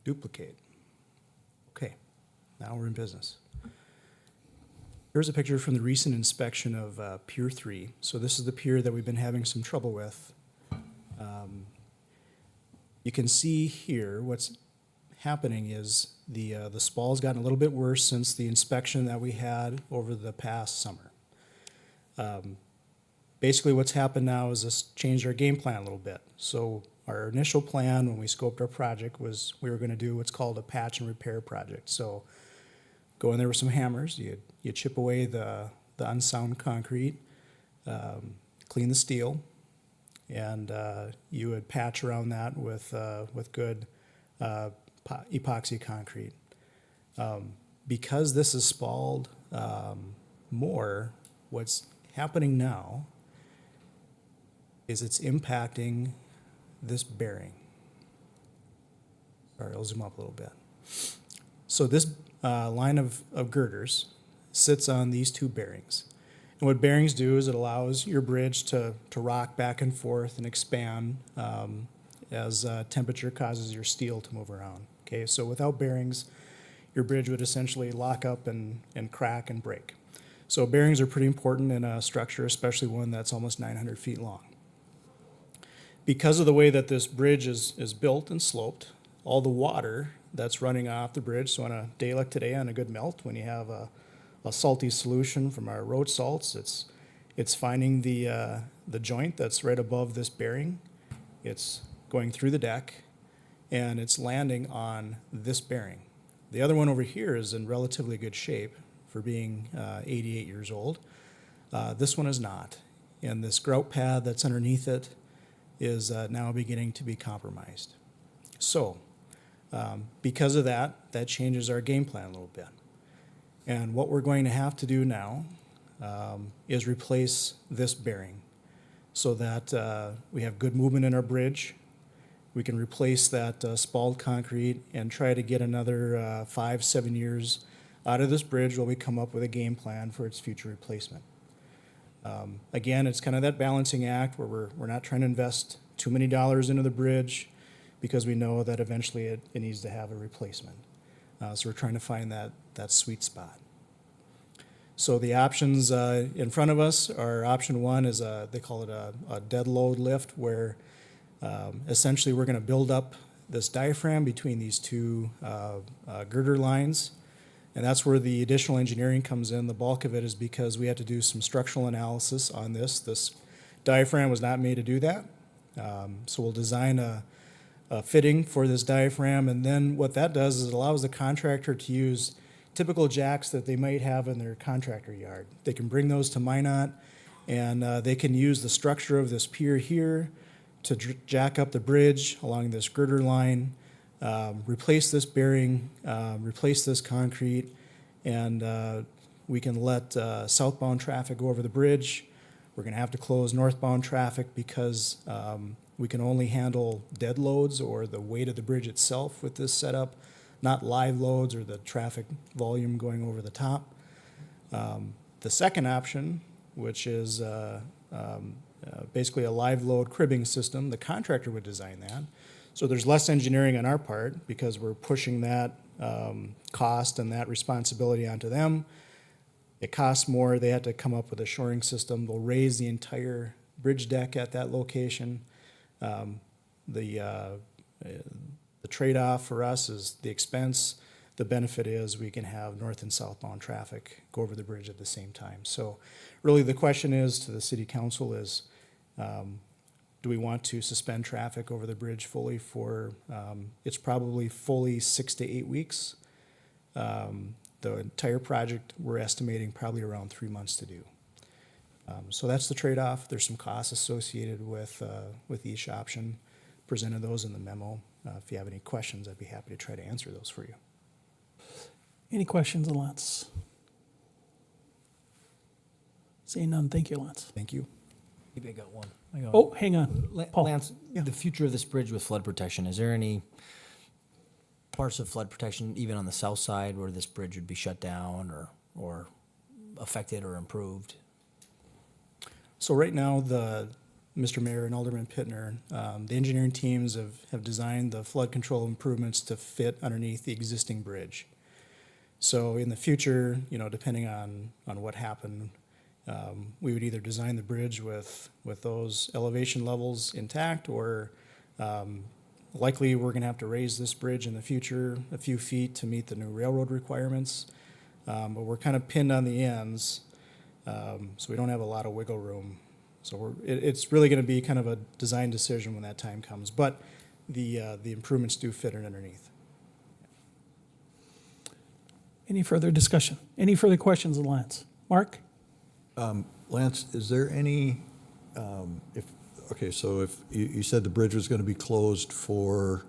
S13: Duplicate. Okay, now we're in business. Here's a picture from the recent inspection of Pier 3. So this is the pier that we've been having some trouble with. You can see here what's happening is the spall's gotten a little bit worse since the inspection that we had over the past summer. Basically what's happened now is this changed our game plan a little bit. So our initial plan when we scoped our project was we were going to do what's called a patch and repair project. So go in there with some hammers, you chip away the unsound concrete, clean the steel, and you would patch around that with good epoxy concrete. Because this is spalled more, what's happening now is it's impacting this bearing. Sorry, I'll zoom up a little bit. So this line of girders sits on these two bearings. And what bearings do is it allows your bridge to rock back and forth and expand as temperature causes your steel to move around. Okay, so without bearings, your bridge would essentially lock up and crack and break. So bearings are pretty important in a structure, especially one that's almost 900 feet long. Because of the way that this bridge is built and sloped, all the water that's running off the bridge, so on a day like today on a good melt, when you have a salty solution from our road salts, it's finding the joint that's right above this bearing, it's going through the deck, and it's landing on this bearing. The other one over here is in relatively good shape for being 88 years old. This one is not, and this grout pad that's underneath it is now beginning to be compromised. So, because of that, that changes our game plan a little bit. And what we're going to have to do now is replace this bearing so that we have good movement in our bridge. We can replace that spalled concrete and try to get another 5-7 years out of this bridge while we come up with a game plan for its future replacement. Again, it's kind of that balancing act where we're not trying to invest too many dollars into the bridge because we know that eventually it needs to have a replacement. So we're trying to find that sweet spot. So the options in front of us are option one is they call it a dead load lift, where essentially we're going to build up this diaphragm between these two girder lines. And that's where the additional engineering comes in. The bulk of it is because we had to do some structural analysis on this. This diaphragm was not made to do that. So we'll design a fitting for this diaphragm. And then what that does is it allows the contractor to use typical jacks that they might have in their contractor yard. They can bring those to Minot, and they can use the structure of this pier here to jack up the bridge along this girder line, replace this bearing, replace this concrete, and we can let southbound traffic go over the bridge. We're going to have to close northbound traffic because we can only handle dead loads or the weight of the bridge itself with this setup, not live loads or the traffic volume going over the top. The second option, which is basically a live load cribbing system, the contractor would design that. So there's less engineering on our part because we're pushing that cost and that responsibility onto them. It costs more. They have to come up with a shoring system. They'll raise the entire bridge deck at that location. The trade-off for us is the expense. The benefit is we can have north and southbound traffic go over the bridge at the same time. So really the question is to the city council is, do we want to suspend traffic over the bridge fully for, it's probably fully 6 to 8 weeks. The entire project, we're estimating probably around 3 months to do. So that's the trade-off. There's some costs associated with each option. Presented those in the memo. If you have any questions, I'd be happy to try to answer those for you.
S1: Any questions, Lance? Seeing none, thank you, Lance.
S13: Thank you.
S10: Maybe I got one.
S1: Oh, hang on, Paul.
S10: Lance, the future of this bridge with flood protection, is there any parts of flood protection, even on the south side, where this bridge would be shut down or affected or improved?
S13: So right now, Mr. Mayor and Alderman Pittner, the engineering teams have designed the flood control improvements to fit underneath the existing bridge. So in the future, depending on what happened, we would either design the bridge with those elevation levels intact, or likely we're gonna have to raise this bridge in the future a few feet to meet the new railroad requirements. But we're kind of pinned on the ends, so we don't have a lot of wiggle room. So it's really gonna be kind of a design decision when that time comes, but the improvements do fit in underneath.
S1: Any further discussion? Any further questions of Lance? Mark?
S12: Lance, is there any, so if you said the bridge was going to be closed for,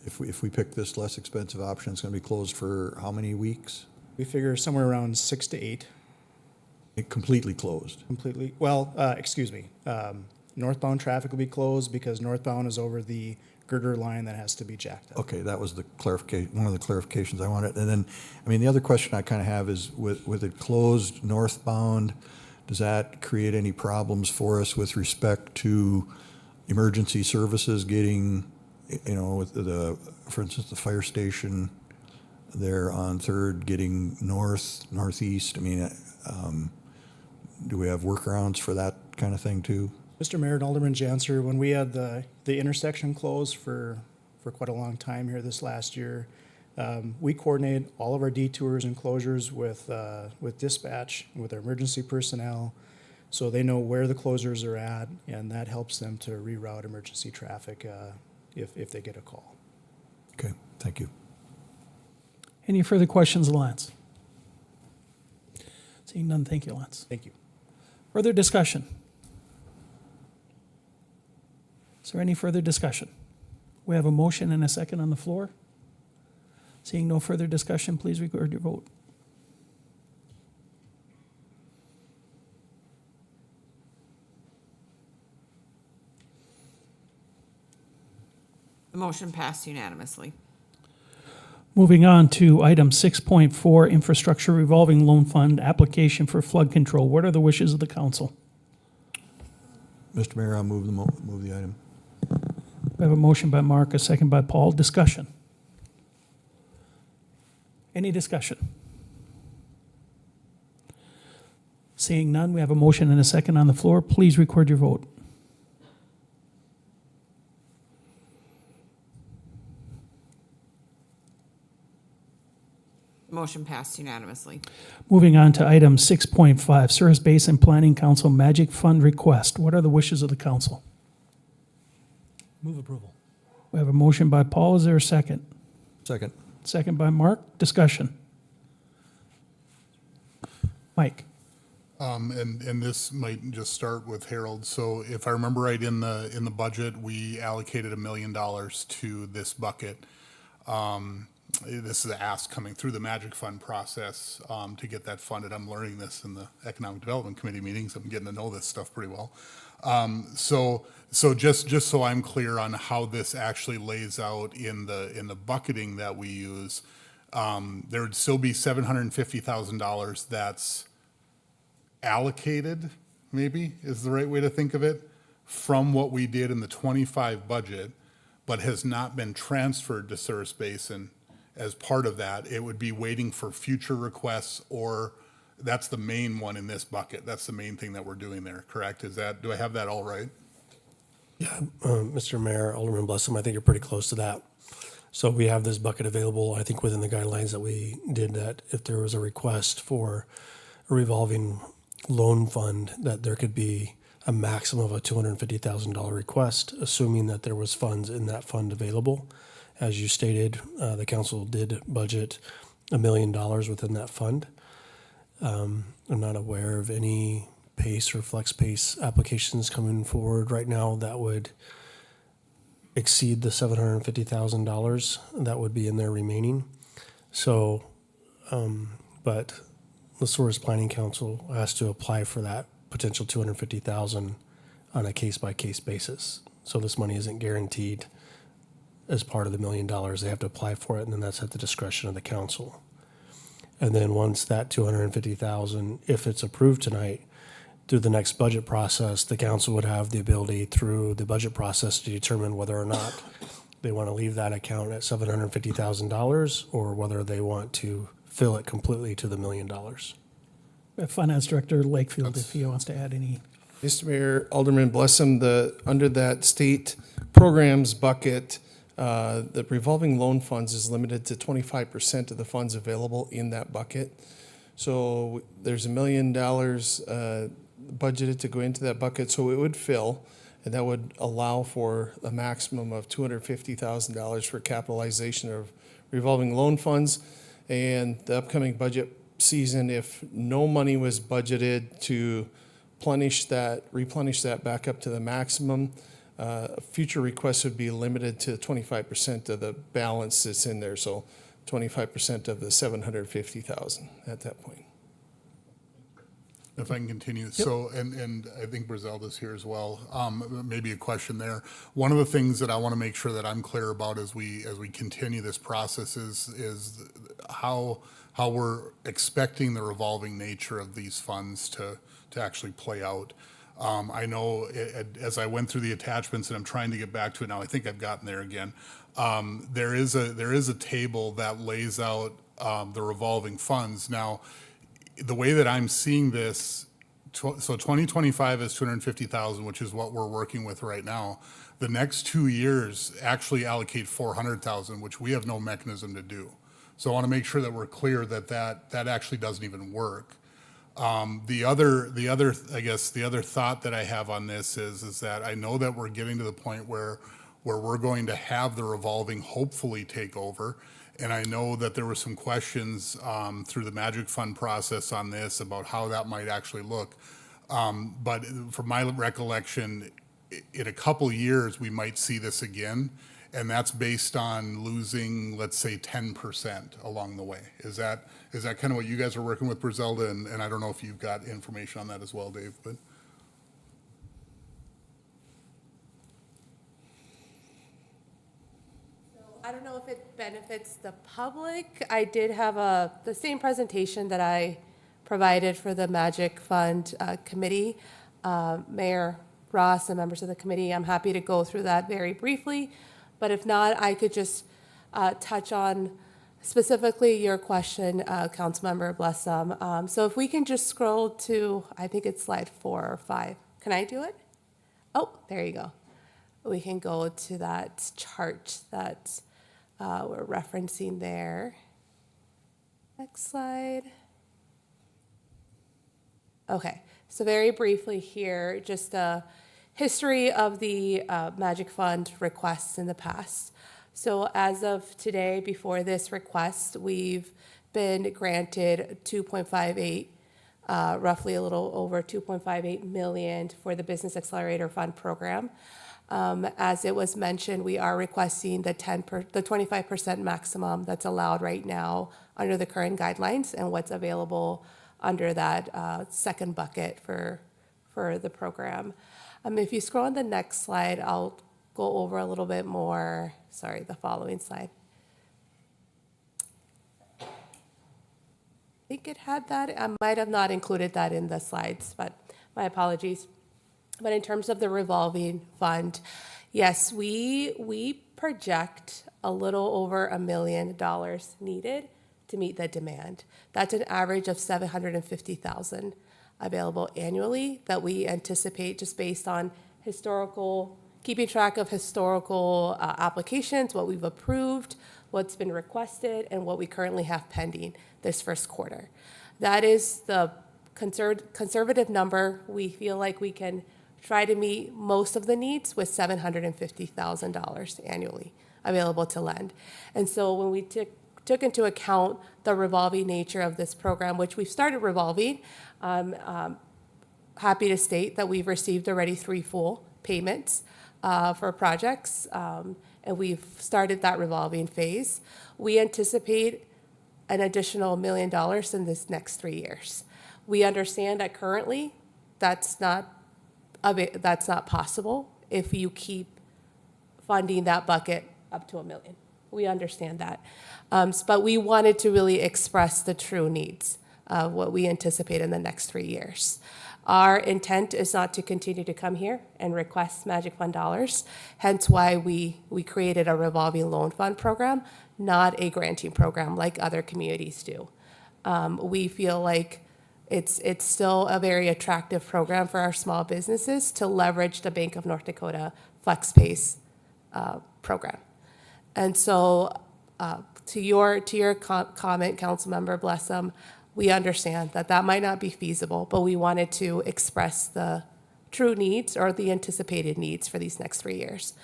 S12: if we pick this less expensive option, it's going to be closed for how many weeks?
S13: We figure somewhere around 6 to 8.
S12: Completely closed?
S13: Completely, well, excuse me. Northbound traffic will be closed because northbound is over the girder line that has to be jacked up.
S12: Okay, that was the clarification, one of the clarifications I wanted. And then, the other question I kind of have is with it closed northbound, does that create any problems for us with respect to emergency services getting, with for instance, the fire station there on 3rd getting northeast? Do we have workarounds for that kind of thing too?
S13: Mr. Mayor and Alderman Janser, when we had the intersection closed for quite a long time here this last year, we coordinate all of our detours and closures with dispatch, with our emergency personnel, so they know where the closures are at, and that helps them to reroute emergency traffic if they get a call.
S12: Okay, thank you.
S1: Any further questions of Lance? Seeing none, thank you, Lance.
S13: Thank you.
S1: Further discussion? Is there any further discussion? We have a motion and a second on the floor. Seeing no further discussion, please record your vote.
S2: The motion passed unanimously.
S1: Moving on to item 6.4, Infrastructure Revolving Loan Fund Application for Flood Control. What are the wishes of the council?
S12: Mr. Mayor, I'll move the item.
S1: We have a motion by Mark, a second by Paul. Discussion? Any discussion? Seeing none, we have a motion and a second on the floor. Please record your vote.
S2: Motion passed unanimously.
S1: Moving on to item 6.5, Service Basin Planning Council Magic Fund Request. What are the wishes of the council?
S10: Move approval.
S1: We have a motion by Paul. Is there a second?
S12: Second.
S1: Second by Mark. Discussion? Mike?
S7: And this might just start with Harold. So if I remember right, in the budget, we allocated $1 million to this bucket. This is an ask coming through the Magic Fund process to get that funded. I'm learning this in the Economic Development Committee meetings. I'm getting to know this stuff pretty well. So just so I'm clear on how this actually lays out in the bucketing that we use, there would still be $750,000 that's allocated, maybe is the right way to think of it, from what we did in the 25 budget, but has not been transferred to Service Basin as part of that. It would be waiting for future requests, or that's the main one in this bucket. That's the main thing that we're doing there, correct? Do I have that all right?
S6: Yeah, Mr. Mayor, Alderman Blessum, I think you're pretty close to that. So we have this bucket available, I think within the guidelines that we did, that if there was a request for a revolving loan fund, that there could be a maximum of a $250,000 request, assuming that there was funds in that fund available. As you stated, the council did budget $1 million within that fund. I'm not aware of any PACE or FlexPACE applications coming forward right now that would exceed the $750,000 that would be in there remaining. So, but LaSource Planning Council has to apply for that potential 250,000 on a case-by-case basis. So this money isn't guaranteed as part of the $1 million. They have to apply for it, and then that's at the discretion of the council. And then once that 250,000, if it's approved tonight, through the next budget process, the council would have the ability through the budget process to determine whether or not they want to leave that account at $750,000 or whether they want to fill it completely to the $1 million.
S1: Finance Director Lakefield, if he wants to add any.
S3: Mr. Mayor, Alderman Blessum, under that state programs bucket, the revolving loan funds is limited to 25% of the funds available in that bucket. So there's $1 million budgeted to go into that bucket, so it would fill, and that would allow for a maximum of $250,000 for capitalization of revolving loan funds. And the upcoming budget season, if no money was budgeted to replenish that back up to the maximum, future requests would be limited to 25% of the balance that's in there. So 25% of the 750,000 at that point.
S7: If I can continue, so, and I think Brizelda's here as well, maybe a question there. One of the things that I want to make sure that I'm clear about as we continue this process is how we're expecting the revolving nature of these funds to actually play out. I know as I went through the attachments, and I'm trying to get back to it now, I think I've gotten there again. There is a table that lays out the revolving funds. Now, the way that I'm seeing this, so 2025 is 250,000, which is what we're working with right now. The next 2 years actually allocate 400,000, which we have no mechanism to do. So I want to make sure that we're clear that actually doesn't even work. The other thought that I have on this is that I know that we're getting to the point where we're going to have the revolving hopefully take over. And I know that there were some questions through the Magic Fund process on this about how that might actually look. But from my recollection, in a couple years, we might see this again. And that's based on losing, let's say, 10% along the way. Is that kind of what you guys are working with, Brizelda? And I don't know if you've got information on that as well, Dave. But
S16: I don't know if it benefits the public. I did have the same presentation that I provided for the Magic Fund Committee. Mayor Ross and members of the committee, I'm happy to go through that very briefly. But if not, I could just touch on specifically your question, Councilmember Blessum. So if we can just scroll to, I think it's slide 4 or 5. Can I do it? Oh, there you go. We can go to that chart that we're referencing there. Next slide. Okay, so very briefly here, just a history of the Magic Fund requests in the past. So as of today, before this request, we've been granted 2.58, roughly a little over 2.58 million for the Business Accelerator Fund program. As it was mentioned, we are requesting the 25% maximum that's allowed right now under the current guidelines and what's available under that second bucket for the program. If you scroll on the next slide, I'll go over a little bit more. Sorry, the following slide. I think it had that. I might have not included that in the slides, but my apologies. But in terms of the revolving fund, yes, we project a little over $1 million needed to meet the demand. That's an average of 750,000 available annually that we anticipate just based on keeping track of historical applications, what we've approved, what's been requested, and what we currently have pending this first quarter. That is the conservative number. We feel like we can try to meet most of the needs with $750,000 annually available to lend. And so when we took into account the revolving nature of this program, which we've started revolving, happy to state that we've received already 3 full payments for projects, and we've started that revolving phase. We anticipate an additional $1 million in this next 3 years. We understand that currently that's not possible if you keep funding that bucket up to $1 million. We understand that. But we wanted to really express the true needs of what we anticipate in the next 3 years. Our intent is not to continue to come here and request Magic Fund dollars, hence why we created a revolving loan fund program, not a granting program like other communities do. We feel like it's still a very attractive program for our small businesses to leverage the Bank of North Dakota FlexPace program. And so to your comment, Councilmember Blessum, we understand that that might not be feasible, but we wanted to express the true needs or the anticipated needs for these next 3 years.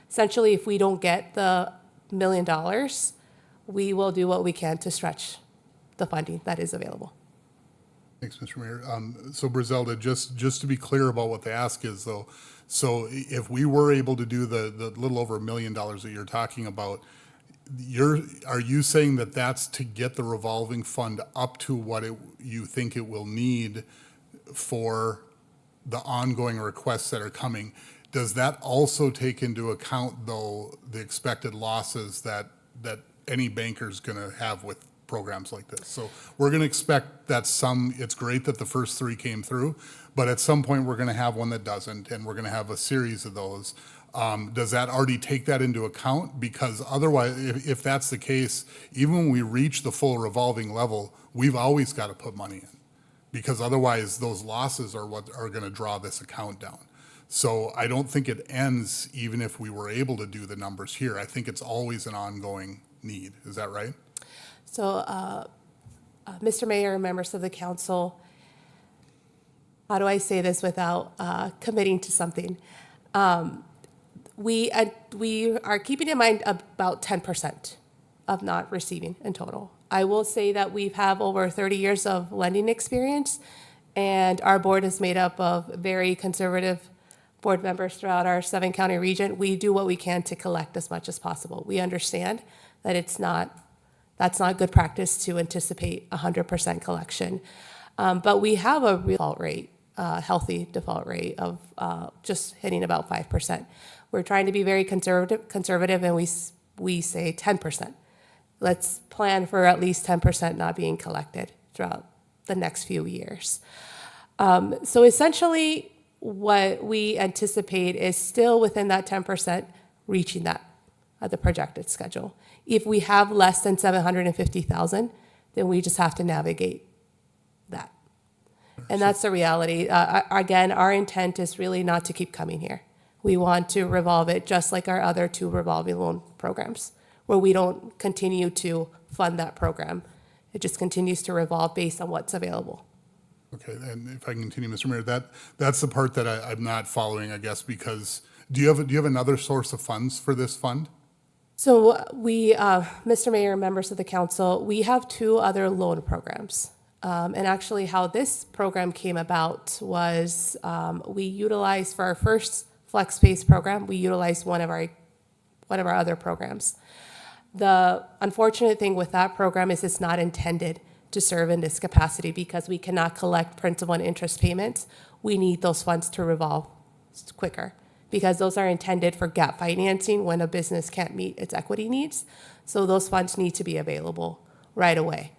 S16: Essentially, if we don't get the $1 million, we will do what we can to stretch the funding that is available.
S7: Thanks, Mr. Mayor. So Brizelda, just to be clear about what the ask is though, so if we were able to do the little over $1 million that you're talking about, are you saying that that's to get the revolving fund up to what you think it will need for the ongoing requests that are coming? Does that also take into account, though, the expected losses that any banker's going to have with programs like this? So we're going to expect that it's great that the first 3 came through, but at some point we're going to have one that doesn't, and we're going to have a series of those. Does that already take that into account? Because otherwise, if that's the case, even when we reach the full revolving level, we've always got to put money in, because otherwise those losses are what are going to draw this account down. So I don't think it ends even if we were able to do the numbers here. I think it's always an ongoing need. Is that right?
S16: So, Mr. Mayor and members of the council, how do I say this without committing to something? We are keeping in mind about 10% of not receiving in total. I will say that we have over 30 years of lending experience, and our board is made up of very conservative board members throughout our 7-county region. We do what we can to collect as much as possible. We understand that that's not good practice to anticipate 100% collection. But we have a real default rate, healthy default rate of just hitting about 5%. We're trying to be very conservative, and we say 10%. Let's plan for at least 10% not being collected throughout the next few years. So essentially, what we anticipate is still within that 10%, reaching that at the projected schedule. If we have less than 750,000, then we just have to navigate that. And that's the reality. Again, our intent is really not to keep coming here. We want to revolve it just like our other 2 revolving loan programs, where we don't continue to fund that program. It just continues to revolve based on what's available.
S7: Okay, and if I can continue, Mr. Mayor, that's the part that I'm not following, I guess, because do you have another source of funds for this fund?
S16: So we, Mr. Mayor, members of the council, we have 2 other loan programs. And actually how this program came about was we utilized, for our first FlexPace program, we utilized one of our other programs. The unfortunate thing with that program is it's not intended to serve in this capacity because we cannot collect principal and interest payments. We need those funds to revolve quicker because those are intended for gap financing when a business can't meet its equity needs. So those funds need to be available right away.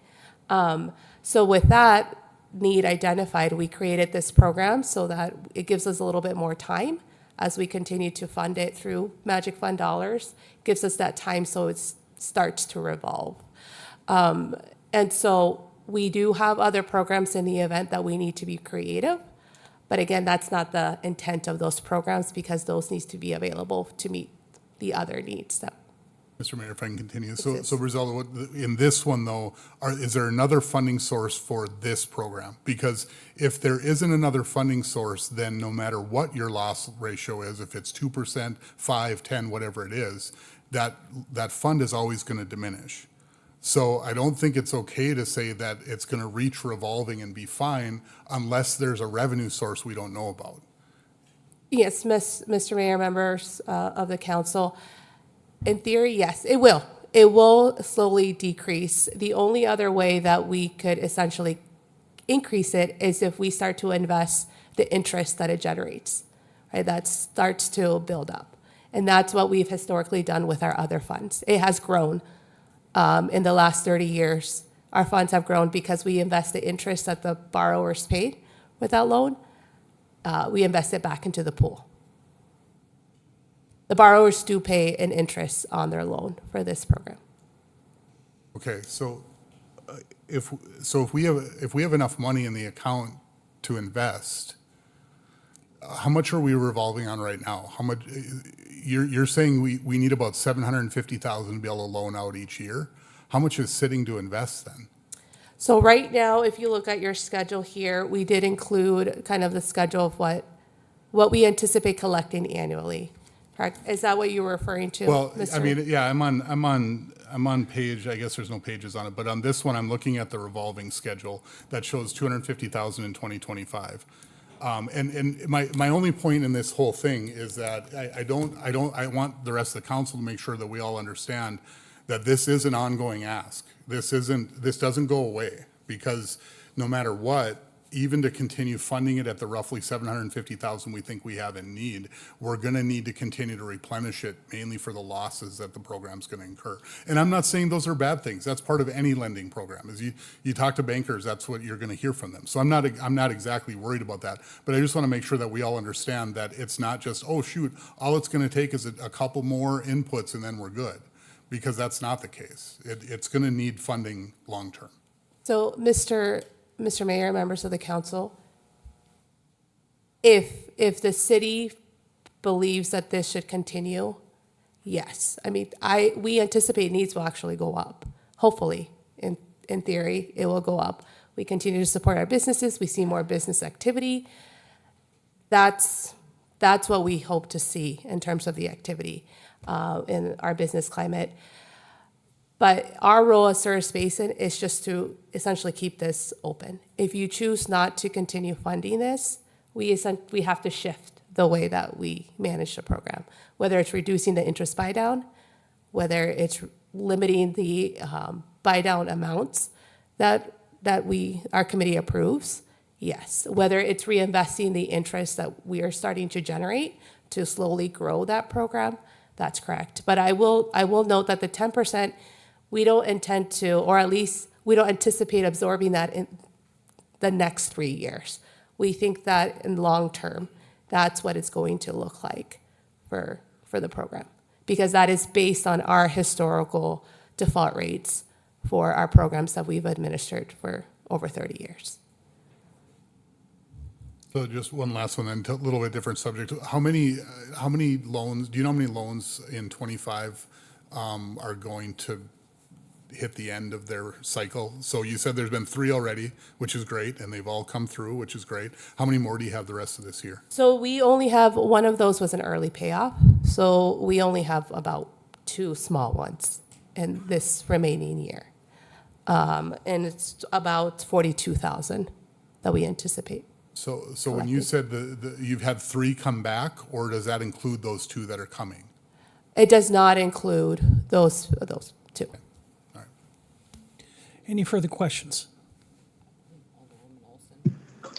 S16: So with that need identified, we created this program so that it gives us a little bit more time as we continue to fund it through Magic Fund dollars. Gives us that time so it starts to revolve. And so we do have other programs in the event that we need to be creative. But again, that's not the intent of those programs because those needs to be available to meet the other needs. That
S7: Mr. Mayor, if I can continue. So Brizelda, in this one though, is there another funding source for this program? Because if there isn't another funding source, then no matter what your loss ratio is, if it's 2%, 5, 10, whatever it is, that fund is always going to diminish. So I don't think it's okay to say that it's going to reach revolving and be fine unless there's a revenue source we don't know about.
S16: Yes, Mr. Mayor, members of the council, in theory, yes, it will. it will slowly decrease. The only other way that we could essentially increase it is if we start to invest the interest that it generates, right? That starts to build up. And that's what we've historically done with our other funds. It has grown in the last 30 years. Our funds have grown because we invest the interest that the borrowers paid with that loan. We invest it back into the pool. The borrowers do pay an interest on their loan for this program.
S7: Okay, so if we have enough money in the account to invest, how much are we revolving on right now? How much? You're saying we need about $750,000 to be able to loan out each year. How much is sitting to invest then?
S16: So right now, if you look at your schedule here, we did include kind of the schedule of what we anticipate collecting annually. Correct? Is that what you were referring to?
S7: Well,
S16: Mr.?
S7: I mean, yeah, I'm on page. I guess there's no pages on it, but on this one, I'm looking at the revolving schedule that shows $250,000 in 2025. And my only point in this whole thing is that I want the rest of the council to make sure that we all understand that this is an ongoing ask. This doesn't go away, because no matter what, even to continue funding it at the roughly $750,000 we think we have in need, we're going to need to continue to replenish it, mainly for the losses that the program's going to incur. And I'm not saying those are bad things. That's part of any lending program. As you talk to bankers, that's what you're going to hear from them. So I'm not exactly worried about that. But I just want to make sure that we all understand that it's not just, oh shoot, all it's going to take is a couple more inputs and then we're good, because that's not the case. It's going to need funding long term.
S16: So, Mr. Mayor, members of the council, if the city believes that this should continue, yes. I mean, we anticipate needs will actually go up. Hopefully, in theory, it will go up. We continue to support our businesses. We see more business activity. That's what we hope to see in terms of the activity in our business climate. But our role as Service Basin is just to essentially keep this open. If you choose not to continue funding this, we have to shift the way that we manage the program, whether it's reducing the interest buy down, whether it's limiting the buy down amounts that our committee approves. Yes, whether it's reinvesting the interest that we are starting to generate to slowly grow that program, that's correct. But I will note that the 10%, we don't intend to, or at least we don't anticipate absorbing that in the next 3 years. We think that in long term, that's what it's going to look like for the program, because that is based on our historical default rates for our programs that we've administered for over 30 years.
S7: So just one last one, then, a little bit different subject. How many loans, do you know how many loans in 25 are going to hit the end of their cycle? So you said there's been 3 already, which is great, and they've all come through, which is great. How many more do you have the rest of this year?
S16: So we only have, one of those was an early payoff. So we only have about 2 small ones in this remaining year. And it's about 42,000 that we anticipate.
S7: So when you said you've had 3 come back, or does that include those 2 that are coming?
S16: It does not include those 2.
S1: Any further questions?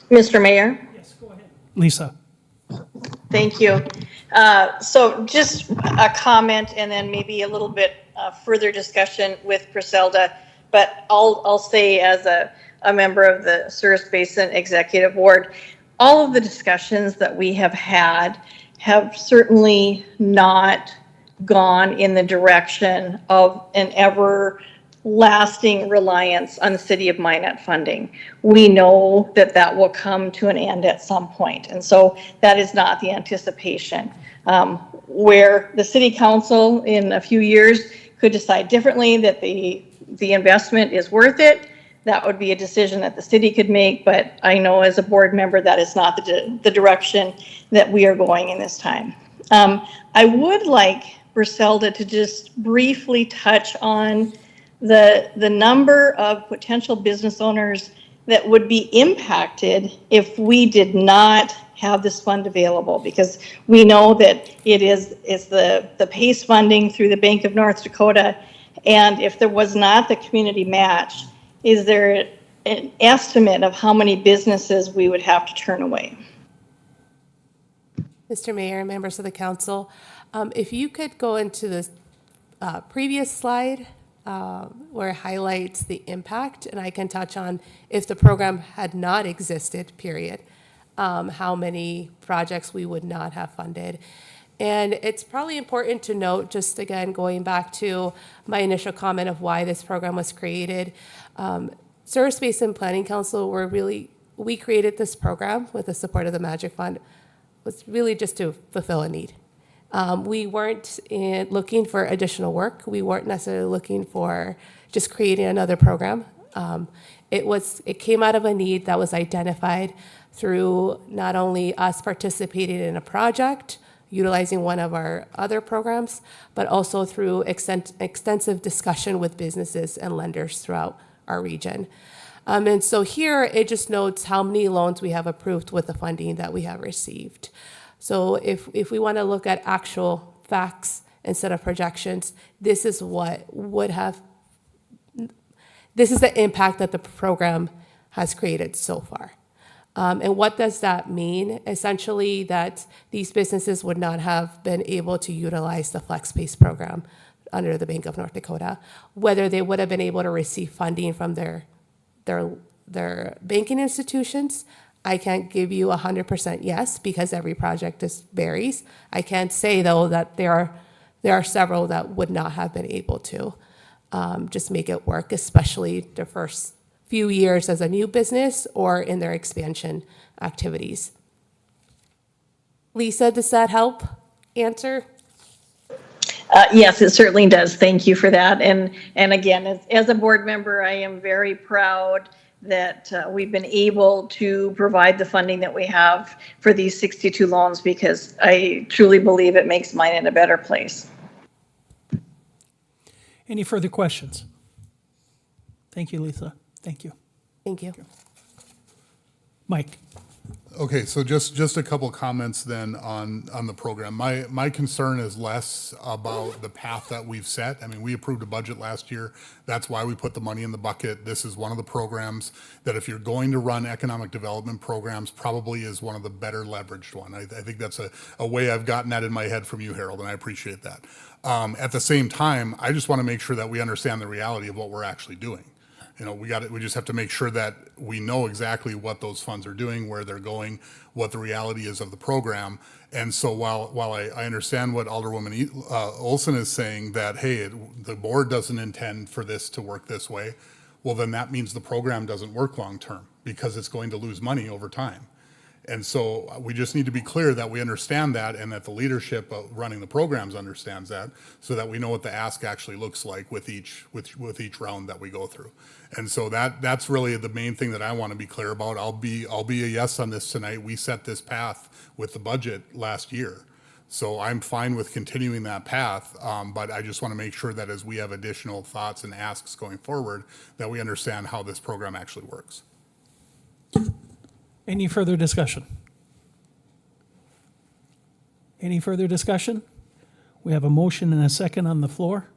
S17: Mr. Mayor?
S1: Yes, go ahead. Lisa?
S17: Thank you. So just a comment and then maybe a little bit further discussion with Griselda, but I'll say as a member of the Service Basin Executive Board, all of the discussions that we have had have certainly not gone in the direction of an everlasting reliance on the City of Minot funding. We know that will come to an end at some point, and so that is not the anticipation. Where the City Council in a few years could decide differently, that the investment is worth it, that would be a decision that the city could make, but I know as a board member that is not the direction that we are going in this time. I would like Griselda to just briefly touch on the number of potential business owners that would be impacted if we did not have this fund available, because we know that it's the PACE funding through the Bank of North Dakota And if there was not the community match, is there an estimate of how many businesses we would have to turn away?
S16: Mr. Mayor and members of the council, if you could go into the previous slide where it highlights the impact, and I can touch on if the program had not existed, period, how many projects we would not have funded. And it's probably important to note, just again, going back to my initial comment of why this program was created, Service Basin Planning Council, we created this program with the support of the Magic Fund, was really just to fulfill a need. We weren't looking for additional work. We weren't necessarily looking for just creating another program. It came out of a need that was identified through not only us participating in a project, utilizing one of our other programs, but also through extensive discussion with businesses and lenders throughout our region. And so here, it just notes how many loans we have approved with the funding that we have received. So if we want to look at actual facts instead of projections, this is the impact that the program has created so far. And what does that mean? Essentially, that these businesses would not have been able to utilize the FlexSpace program under the Bank of North Dakota, whether they would have been able to receive funding from their banking institutions. I can't give you 100% yes, because every project varies. I can say, though, that there are several that would not have been able to just make it work, especially the first few years as a new business or in their expansion activities. Lisa, does that help answer?
S17: Yes, it certainly does. Thank you for that. And again, as a board member, I am very proud that we've been able to provide the funding that we have for these 62 loans, because I truly believe it makes Minot a better place.
S1: Any further questions? Thank you, Lisa. Thank you.
S16: Thank you.
S1: Mike?
S7: Okay, so just a couple comments then on the program. My concern is less about the path that we've set. I mean, we approved a budget last year. That's why we put the money in the bucket. This is one of the programs that, if you're going to run economic development programs, probably is one of the better leveraged one. I think that's a way I've gotten that in my head from you, Harold, and I appreciate that. At the same time, I just want to make sure that we understand the reality of what we're actually doing. You know, we just have to make sure that we know exactly what those funds are doing, where they're going, what the reality is of the program. And so while I understand what Alderwoman Olson is saying, that, hey, the board doesn't intend for this to work this way, well, then that means the program doesn't work long-term, because it's going to lose money over time. And so we just need to be clear that we understand that, and that the leadership of running the programs understands that, so that we know what the ask actually looks like with each round that we go through. And so that's really the main thing that I want to be clear about. I'll be a yes on this tonight. We set this path with the budget last year, so I'm fine with continuing that path. But I just want to make sure that as we have additional thoughts and asks going forward, that we understand how this program actually works.
S1: Any further discussion? Any further discussion? We have a motion and a second on the floor.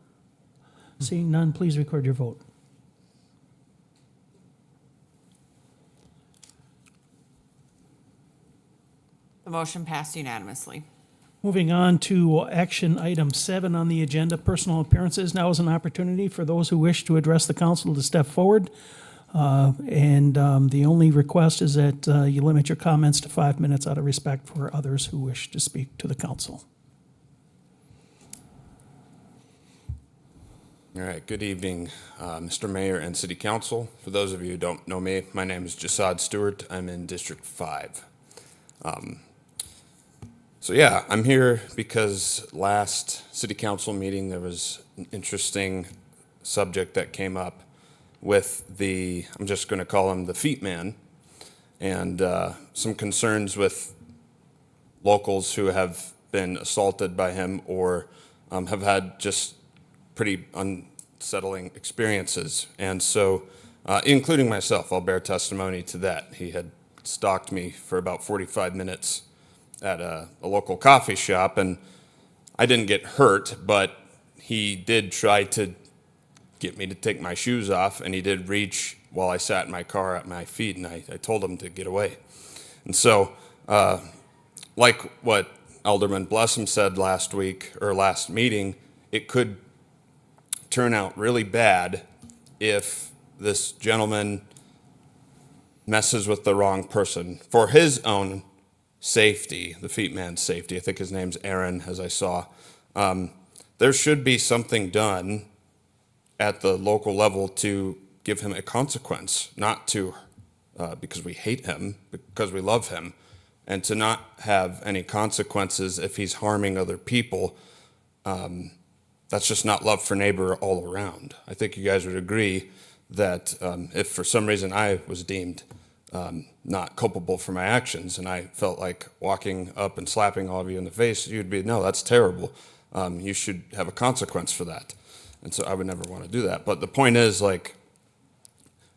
S1: Seeing none, please record your vote.
S2: The motion passed unanimously.
S1: Moving on to action item 7 on the agenda, personal appearances. Now is an opportunity for those who wish to address the council to step forward. The only request is that you limit your comments to 5 minutes out of respect for others who wish to speak to the council.
S18: All right, good evening, Mr. Mayor and City Council. For those of you who don't know me, my name is Jasad Stewart. I'm in District 5. I'm here because last City Council meeting there was an interesting subject that came up with I'm just going to call him the Feet Man, and some concerns with locals who have been assaulted by him or have had just pretty unsettling experiences. And so, including myself, I'll bear testimony to that. He had stalked me for about 45 minutes at a local coffee shop, and I didn't get hurt, but he did try to get me to take my shoes off, and he did reach while I sat in my car at my feet, and I told him to get away. And so, like what Alderman Blessum said last week or last meeting, it could turn out really bad if this gentleman messes with the wrong person for his own safety, the feet man's safety. I think his name's Aaron, as I saw. There should be something done at the local level to give him a consequence, not to because we hate him, because we love him, and to not have any consequences if he's harming other people. That's just not love for neighbor all around. I think you guys would agree that if for some reason I was deemed not culpable for my actions and I felt like walking up and slapping all of you in the face, you'd be, no, that's terrible. You should have a consequence for that. And so I would never want to do that. But the point is, like,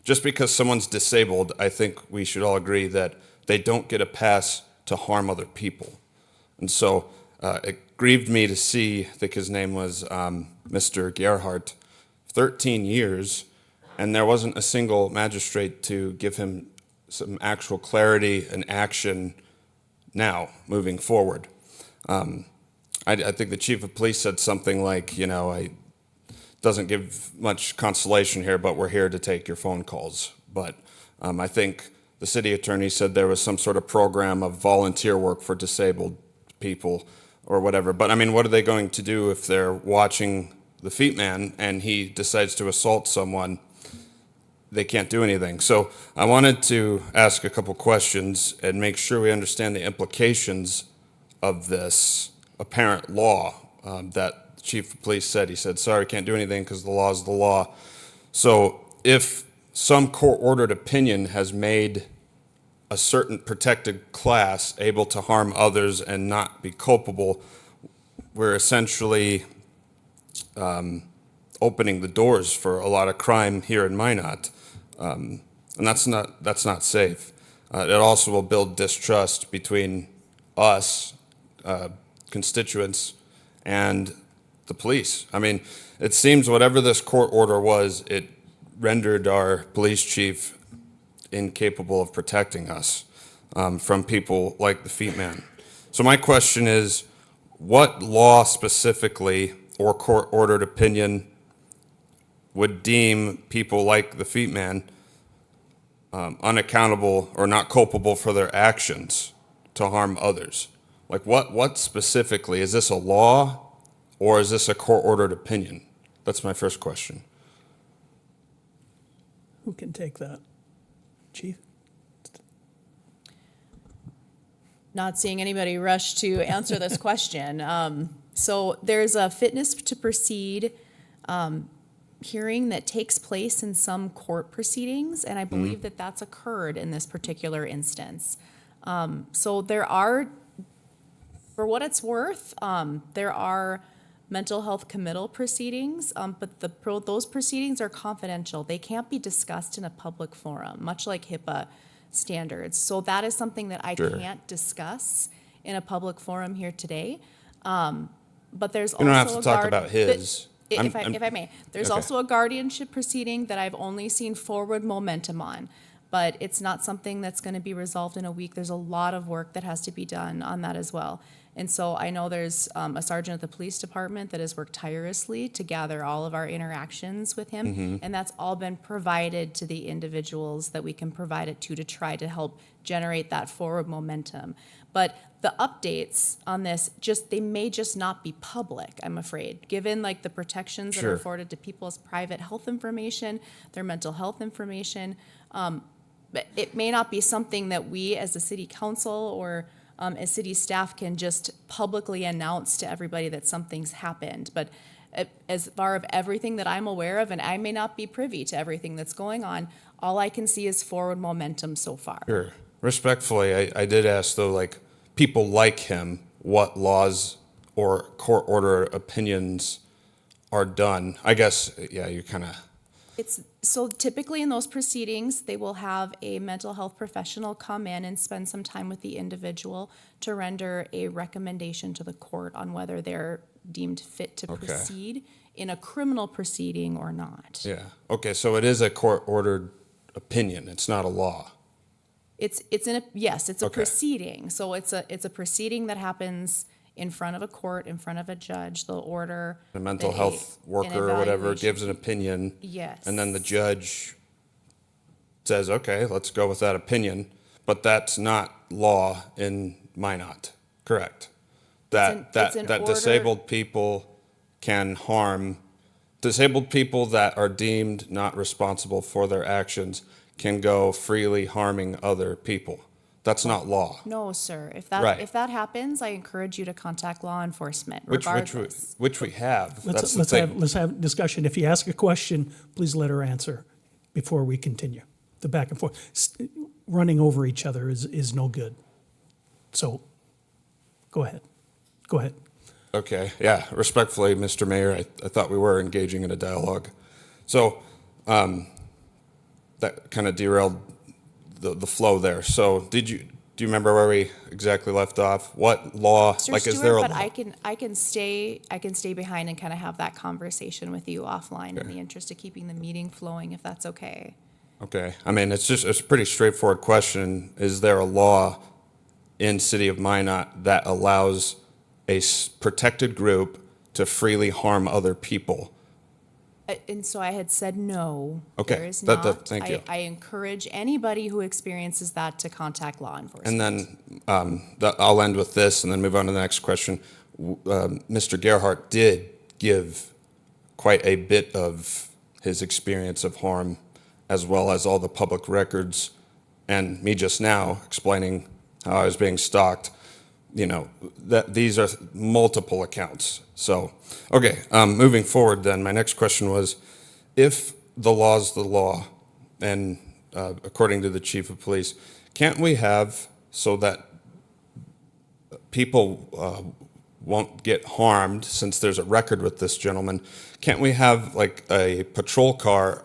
S18: just because someone's disabled, I think we should all agree that they don't get a pass to harm other people. And so it grieved me to see, I think his name was Mr. Gerhardt, 13 years, and there wasn't a single magistrate to give him some actual clarity and action now, moving forward. I think the chief of police said something like, doesn't give much consolation here, but we're here to take your phone calls. But I think the city attorney said there was some sort of program of volunteer work for disabled people or whatever. But I mean, what are they going to do if they're watching the feet man and he decides to assault someone? They can't do anything. So I wanted to ask a couple questions and make sure we understand the implications of this apparent law that the chief of police said. He said, sorry, can't do anything because the law is the law. So if some court-ordered opinion has made a certain protected class able to harm others and not be culpable, we're essentially opening the doors for a lot of crime here in Minot. And that's not safe. It also will build distrust between us, constituents, and the police. I mean, it seems whatever this court order was, it rendered our police chief incapable of protecting us from people like the feet man. So my question is, what law specifically or court-ordered opinion would deem people like the feet man unaccountable or not culpable for their actions to harm others? Like what specifically? Is this a law or is this a court-ordered opinion? That's my first question.
S1: Who can take that? Chief?
S11: Not seeing anybody rush to answer this question. So there's a fitness to proceed hearing that takes place in some court proceedings, and I believe that that's occurred in this particular instance. So there are, for what it's worth, there are mental health committal proceedings, but those proceedings are confidential. They can't be discussed in a public forum, much like HIPAA standards. So that is something that I can't discuss in a public forum here today. But there's also
S18: You don't have to talk about his.
S11: If I may, there's
S18: okay.
S11: also a guardianship proceeding that I've only seen forward momentum on, but it's not something that's going to be resolved in a week. There's a lot of work that has to be done on that as well. And so I know there's a sergeant at the police department that has worked tirelessly to gather all of our interactions with him, and that's all been provided to the individuals that we can provide it to try to help generate that forward momentum. But the updates on this, they may just not be public, I'm afraid, given like the protections that are afforded to people's private health information, their mental health information. But it may not be something that we as a city council or as city staff can just publicly announce to everybody that something's happened. But as far as everything that I'm aware of, and I may not be privy to everything that's going on, all I can see is forward momentum so far.
S18: Sure. Respectfully, I did ask, though, like, people like him, what laws or court order opinions are done. I guess, yeah, you kind of...
S11: So typically in those proceedings, they will have a mental health professional come in and spend some time with the individual to render a recommendation to the court on whether they're deemed fit to proceed in a criminal proceeding or not.
S18: Yeah. Okay, so it is a court-ordered opinion. It's not a law.
S11: It's a
S18: Okay.
S11: proceeding. So it's a proceeding that happens in front of a court, in front of a judge. They'll order
S18: A mental
S11: that
S18: health
S11: an
S18: worker or whatever
S11: evaluation-
S18: gives an opinion.
S11: Yes.
S18: And then the judge says, okay, let's go with that opinion. But that's not law in Minot, correct? That
S11: it's an order-
S18: disabled people can harm, disabled people that are deemed not responsible for their actions can go freely harming other people. That's not law.
S11: No, sir. If
S18: Right.
S11: that happens, I encourage you to contact law enforcement,
S18: Which
S11: regardless.
S18: we have. That's the
S1: Let's
S18: thing.
S1: have discussion. If you ask a question, please let her answer before we continue. The back and forth. Running over each other is no good. So, go ahead. Go ahead.
S18: Okay, yeah, respectfully, Mr. Mayor, I thought we were engaging in a dialogue. So, that kind of derailed the flow there. So do you remember where we exactly left off? What law,
S11: Mr.
S18: like, is
S11: Stewart,
S18: there a
S11: but
S18: law?
S11: I can stay behind and kind of have that conversation with you offline in the interest of keeping the meeting flowing, if that's okay.
S18: Okay, I mean, it's a pretty straightforward question. Is there a law in City of Minot that allows a protected group to freely harm other people?
S11: And so I had said no.
S18: Okay,
S11: There is
S18: that-
S11: not.
S18: thank you.
S11: I encourage anybody who experiences that to contact law enforcement.
S18: And then I'll end with this and then move on to the next question. Mr. Gerhart did give quite a bit of his experience of harm, as well as all the public records, and me just now explaining how I was being stalked. You know, that these are multiple accounts. So, okay, moving forward then, my next question was, if the law's the law, and according to the chief of police, can't we have so that people won't get harmed, since there's a record with this gentleman, can't we have like a patrol car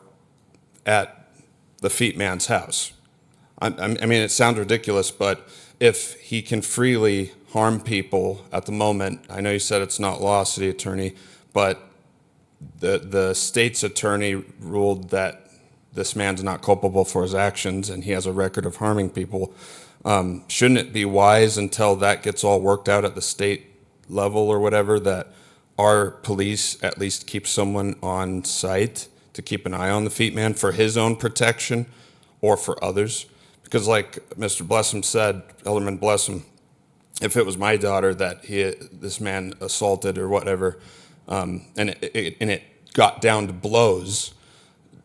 S18: at the Feet Man's house? I mean, it sounds ridiculous, but if he can freely harm people at the moment, I know you said it's not law, city attorney, but the state's attorney ruled that this man's not culpable for his actions and he has a record of harming people. Shouldn't it be wise, until that gets all worked out at the state level or whatever, that our police at least keep someone on site to keep an eye on the Feet Man for his own protection or for others? Because like Mr. Blessum said, Alderman Blessum, if it was my daughter that this man assaulted or whatever, and it got down to blows,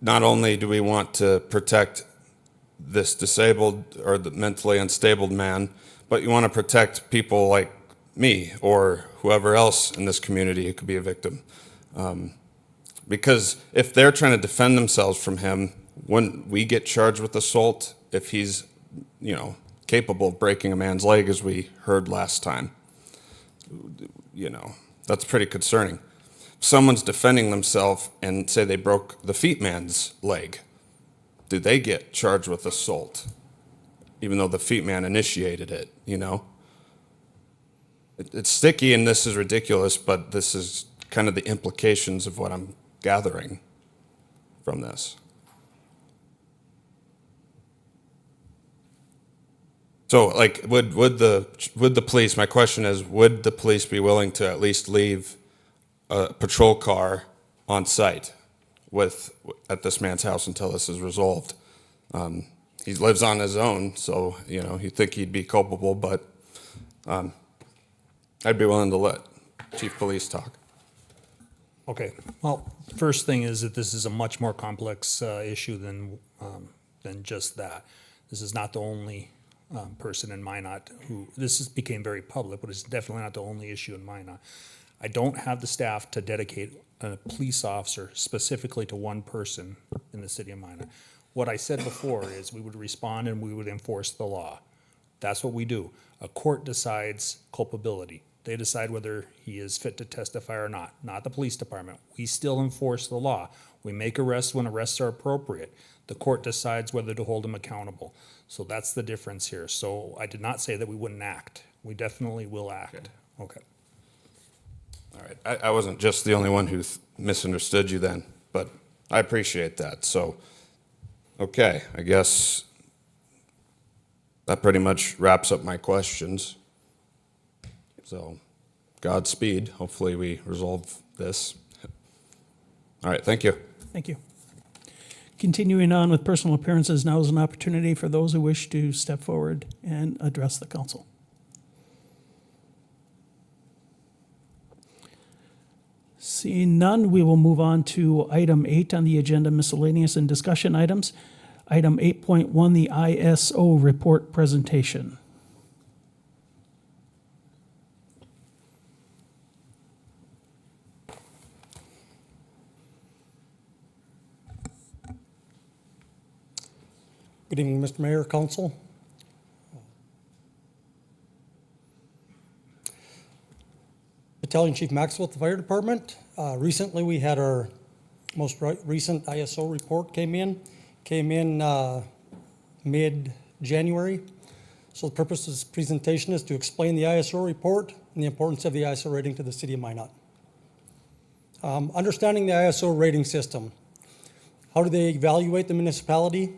S18: not only do we want to protect this disabled or the mentally unstable man, but you want to protect people like me or whoever else in this community who could be a victim. Because if they're trying to defend themselves from him, when we get charged with assault, if he's, capable of breaking a man's leg, as we heard last time, that's pretty concerning. If someone's defending themselves and say they broke the Feet Man's leg, do they get charged with assault, even though the Feet Man initiated it, It's sticky and this is ridiculous, but this is kind of the implications of what I'm gathering from this. So, like, would the police? My question is, would the police be willing to at least leave a patrol car on site at this man's house until this is resolved? He lives on his own, so you'd think he'd be culpable, but I'd be willing to let Chief Police talk.
S19: Okay. Well, first thing is that this is a much more complex issue than just that. This is not the only person in Minot became very public, but it's definitely not the only issue in Minot. I don't have the staff to dedicate a police officer specifically to one person in the city of Minot. What I said before is we would respond and we would enforce the law. That's what we do. A court decides culpability. They decide whether he is fit to testify or not the police department. We still enforce the law. We make arrests when arrests are appropriate. The court decides whether to hold him accountable. So that's the difference here. So I did not say that we wouldn't act. We definitely will act. Okay.
S18: All right, I wasn't just the only one who misunderstood you then, but I appreciate that. So, okay, I guess that pretty much wraps up my questions. So, Godspeed. Hopefully we resolve this. All right, thank you.
S1: Thank you. Continuing on with personal appearances, now is an opportunity for those who wish to step forward and address the council. Seeing none, we will move on to item 8 on the agenda, miscellaneous and discussion items. Item 8.1, the ISO report presentation.
S20: Good evening, Mr. Mayor, Council. Battalion Chief Maxwell at the Fire Department. Recently, we had our most recent ISO report came in mid-January. So the purpose of this presentation is to explain the ISO report and the importance of the ISO rating to the city of Minot. Understanding the ISO rating system. How do they evaluate the municipality?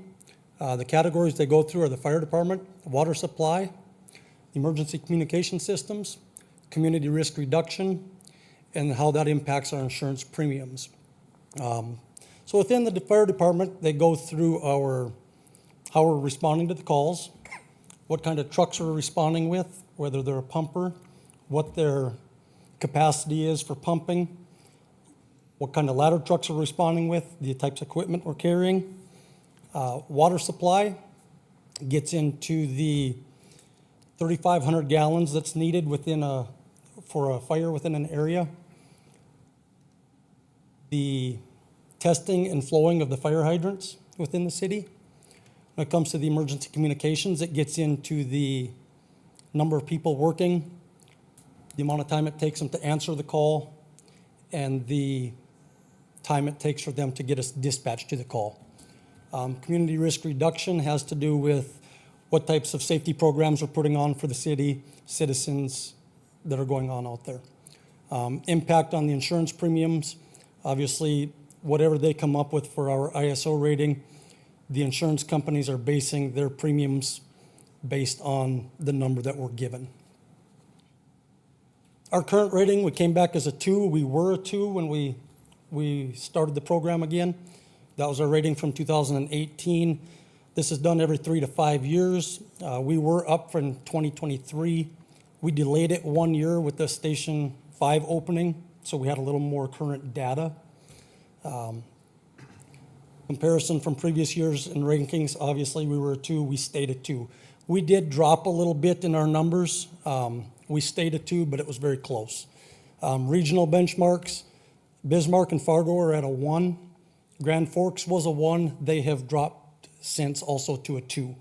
S20: The categories they go through are the fire department, water supply, emergency communication systems, community risk reduction, and how that impacts our insurance premiums. So within the fire department, they go through how we're responding to the calls, what kind of trucks we're responding with, whether they're a pumper, what their capacity is for pumping, what kind of ladder trucks we're responding with, the types of equipment we're carrying. Water supply gets into the 3,500 gallons that's needed for a fire within an area. The testing and flowing of the fire hydrants within the city. When it comes to the emergency communications, it gets into the number of people working, the amount of time it takes them to answer the call, and the time it takes for them to get us dispatched to the call. Community risk reduction has to do with what types of safety programs we're putting on for the city, citizens that are going on out there. Impact on the insurance premiums, obviously, whatever they come up with for our ISO rating, the insurance companies are basing their premiums based on the number that we're given. Our current rating, we came back as a 2. We were a 2 when we started the program again. That was our rating from 2018. This is done every 3 to 5 years. We were up from 2023. We delayed it 1 year with the Station 5 opening, so we had a little more current data. Comparison from previous years in rankings, obviously we were a 2, we stayed at 2. We did drop a little bit in our numbers. We stayed at 2, but it was very close. Regional benchmarks, Bismarck and Fargo are at a 1. Grand Forks was a 1. They have dropped since also to a 2.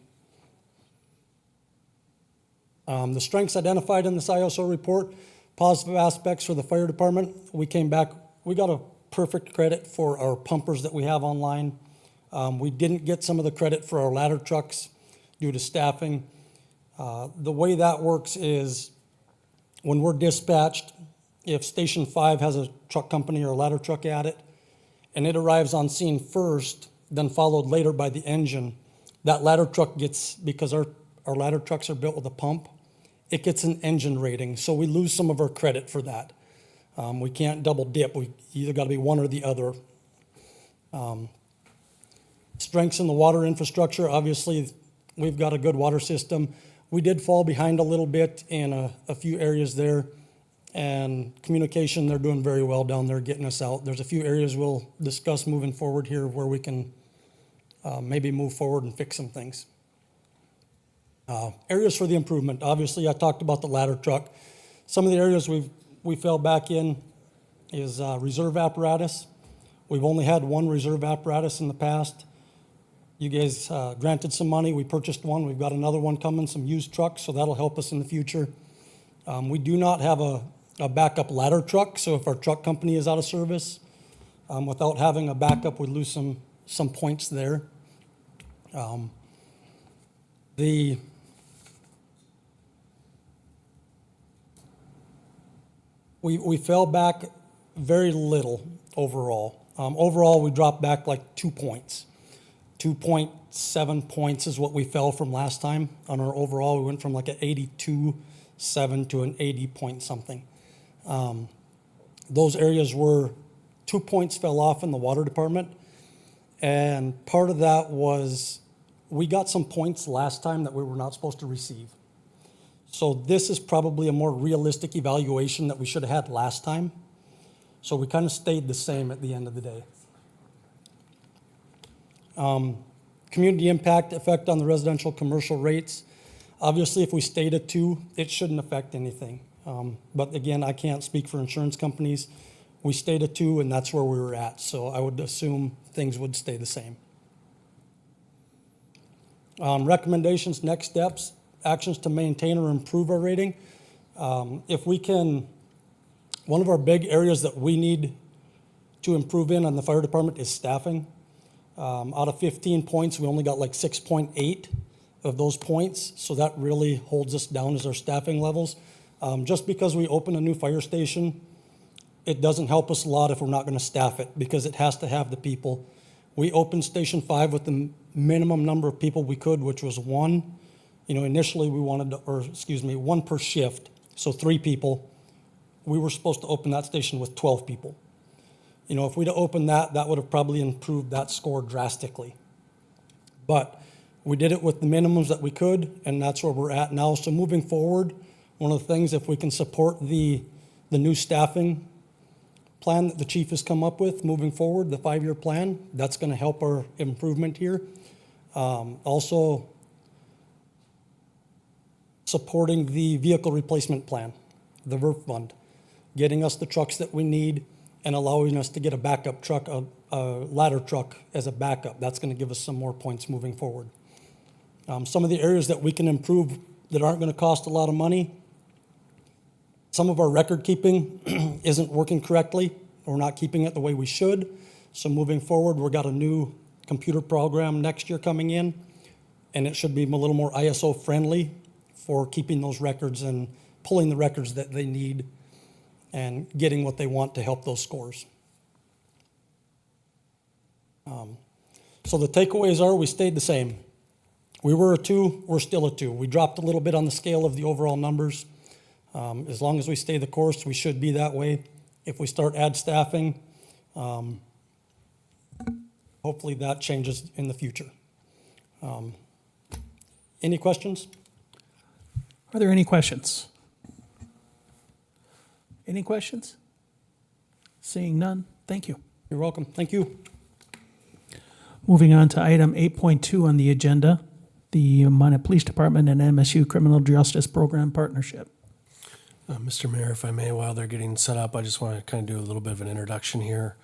S20: The strengths identified in this ISO report, positive aspects for the fire department. We came back, we got a perfect credit for our pumpers that we have online. We didn't get some of the credit for our ladder trucks due to staffing. The way that works is when we're dispatched, if Station 5 has a truck company or a ladder truck at it, and it arrives on scene first, then followed later by the engine, that ladder truck gets, because our ladder trucks are built with a pump, it gets an engine rating, so we lose some of our credit for that. We can't double dip, we either gotta be one or the other. Strengths in the water infrastructure, obviously, we've got a good water system. We did fall behind a little bit in a few areas there. And communication, they're doing very well down there getting us out. There's a few areas we'll discuss moving forward here where we can maybe move forward and fix some things. Areas for the improvement. Obviously, I talked about the ladder truck. Some of the areas we fell back in is reserve apparatus. We've only had 1 reserve apparatus in the past. You guys granted some money. We purchased one. We've got another one coming, some used trucks, so that'll help us in the future. We do not have a backup ladder truck, so if our truck company is out of service, without having a backup, we lose some points there. we fell back very little overall. Overall, we dropped back like 2 points. 2.7 points is what we fell from last time on our overall. We went from like an 82.7 to an 80 point something. Those areas were 2 points fell off in the water department. And part of that was we got some points last time that we were not supposed to receive. So this is probably a more realistic evaluation that we should have had last time. So we kind of stayed the same at the end of the day. Community impact effect on the residential commercial rates. Obviously, if we stayed at 2, it shouldn't affect anything. But again, I can't speak for insurance companies. We stayed at 2, and that's where we were at. So I would assume things would stay the same. Recommendations, next steps, actions to maintain or improve our rating. If we can, one of our big areas that we need to improve in on the fire department is staffing. Out of 15 points, we only got like 6.8 of those points. So that really holds us down as our staffing levels. Just because we open a new fire station, it doesn't help us a lot if we're not going to staff it because it has to have the people. We opened Station 5 with the minimum number of people we could, which was 1. You know, initially we wanted to, 1 per shift, so 3 people. We were supposed to open that station with 12 people. You know, if we'd have opened that, that would have probably improved that score drastically. But we did it with the minimums that we could, and that's where we're at now. So moving forward, one of the things, if we can support the new staffing plan that the chief has come up with moving forward, the 5-year plan, that's going to help our improvement here. Also, supporting the vehicle replacement plan, the VERF fund, getting us the trucks that we need and allowing us to get a backup truck, a ladder truck as a backup. That's going to give us some more points moving forward. Some of the areas that we can improve that aren't going to cost a lot of money, some of our record keeping isn't working correctly. We're not keeping it the way we should. So moving forward, we've got a new computer program next year coming in, and it should be a little more ISO friendly for keeping those records and pulling the records that they need and getting what they want to help those scores. So the takeaways are we stayed the same. We were a 2, we're still a 2. We dropped a little bit on the scale of the overall numbers. As long as we stay the course, we should be that way. If we start add staffing, hopefully that changes in the future. Any questions?
S1: Are there any questions? Any questions? Seeing none, thank you.
S20: You're welcome. Thank you.
S1: Moving on to item 8.2 on the agenda, the Minot Police Department and MSU Criminal Justice Program Partnership.
S6: Mr. Mayor, if I may, while they're getting set up, I just want to kind of do a little bit of an introduction here.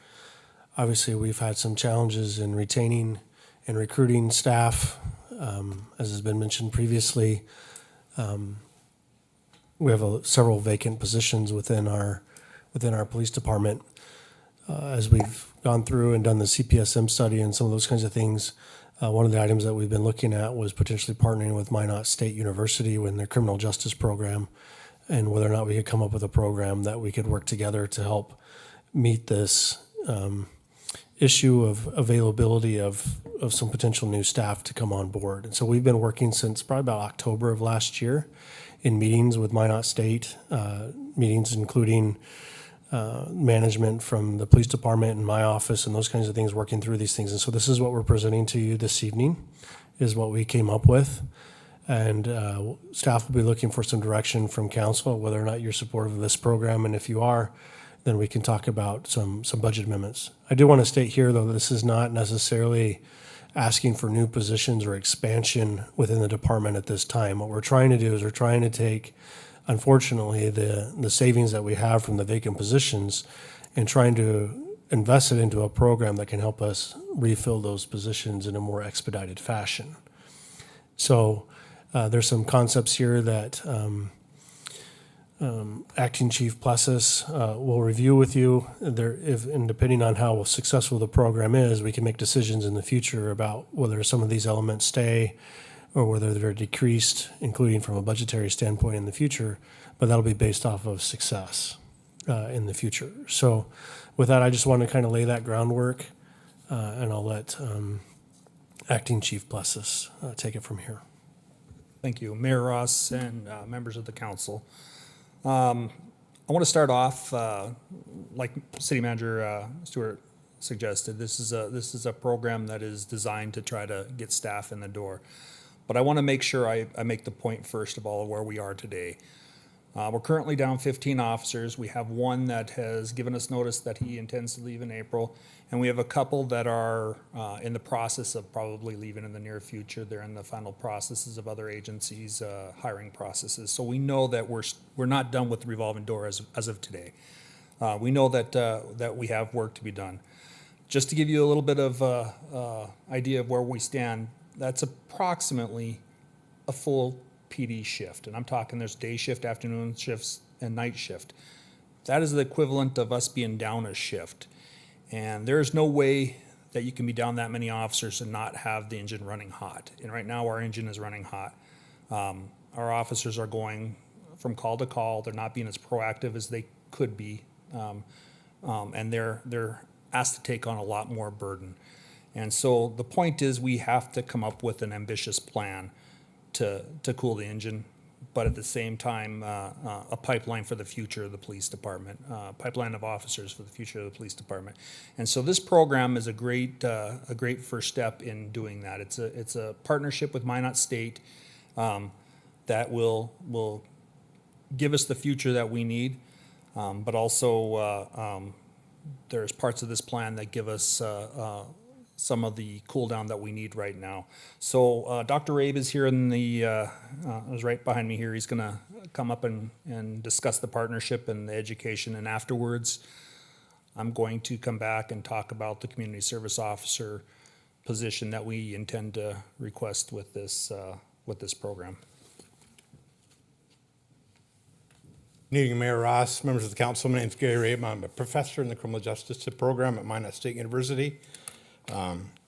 S6: Obviously, we've had some challenges in retaining and recruiting staff, as has been mentioned previously. We have several vacant positions within our police department. As we've gone through and done the CPSM study and some of those kinds of things, one of the items that we've been looking at was potentially partnering with Minot State University in their criminal justice program, and whether or not we could come up with a program that we could work together to help meet this issue of availability of some potential new staff to come on board. And so we've been working since probably about October of last year in meetings with Minot State, meetings including management from the police department and my office and those kinds of things, working through these things. And so this is what we're presenting to you this evening, is what we came up with. And staff will be looking for some direction from council, whether or not you're supportive of this program. And if you are, then we can talk about some budget amendments. I do want to state here, though, that this is not necessarily asking for new positions or expansion within the department at this time. What we're trying to do is we're trying to take, unfortunately, the savings that we have from the vacant positions and trying to invest it into a program that can help us refill those positions in a more expedited fashion. So there's some concepts here that Acting Chief Plessis will review with you. And depending on how successful the program is, we can make decisions in the future about whether some of these elements stay or whether they're decreased, including from a budgetary standpoint in the future, but that'll be based off of success. in the future. So with that, I just want to kind of lay that groundwork, and I'll let Acting Chief Plessis take it from here.
S19: Thank you, Mayor Ross and members of the council. I want to start off, like City Manager Stewart suggested, this is a program that is designed to try to get staff in the door. But I want to make sure I make the point first of all of where we are today. We're currently down 15 officers. We have one that has given us notice that he intends to leave in April, and we have a couple that are in the process of probably leaving in the near future. They're in the final processes of other agencies' hiring processes. So we know that we're not done with the revolving door as of today. We know that we have work to be done. Just to give you a little bit of idea of where we stand, that's approximately a full PD shift. And I'm talking there's day shift, afternoon shifts, and night shift. That is the equivalent of us being down a shift. And there's no way that you can be down that many officers and not have the engine running hot. And right now our engine is running hot. Our officers are going from call to call. They're not being as proactive as they could be. And they're asked to take on a lot more burden. And so the point is we have to come up with an ambitious plan to cool the engine, but at the same time, a pipeline for the future of the police department, pipeline of officers for the future of the police department. And so this program is a great first step in doing that. It's a partnership with Minot State that will give us the future that we need, but also there's parts of this plan that give us some of the cool down that we need right now. So Dr. Abe is here in the, is right behind me here. He's gonna come up and discuss the partnership and the education, and afterwards, I'm going to come back and talk about the community service officer position that we intend to request with this program.
S21: Good evening, Mayor Ross, members of the council. My name is Gary Rabe. I'm a professor in the criminal justice program at Minot State University.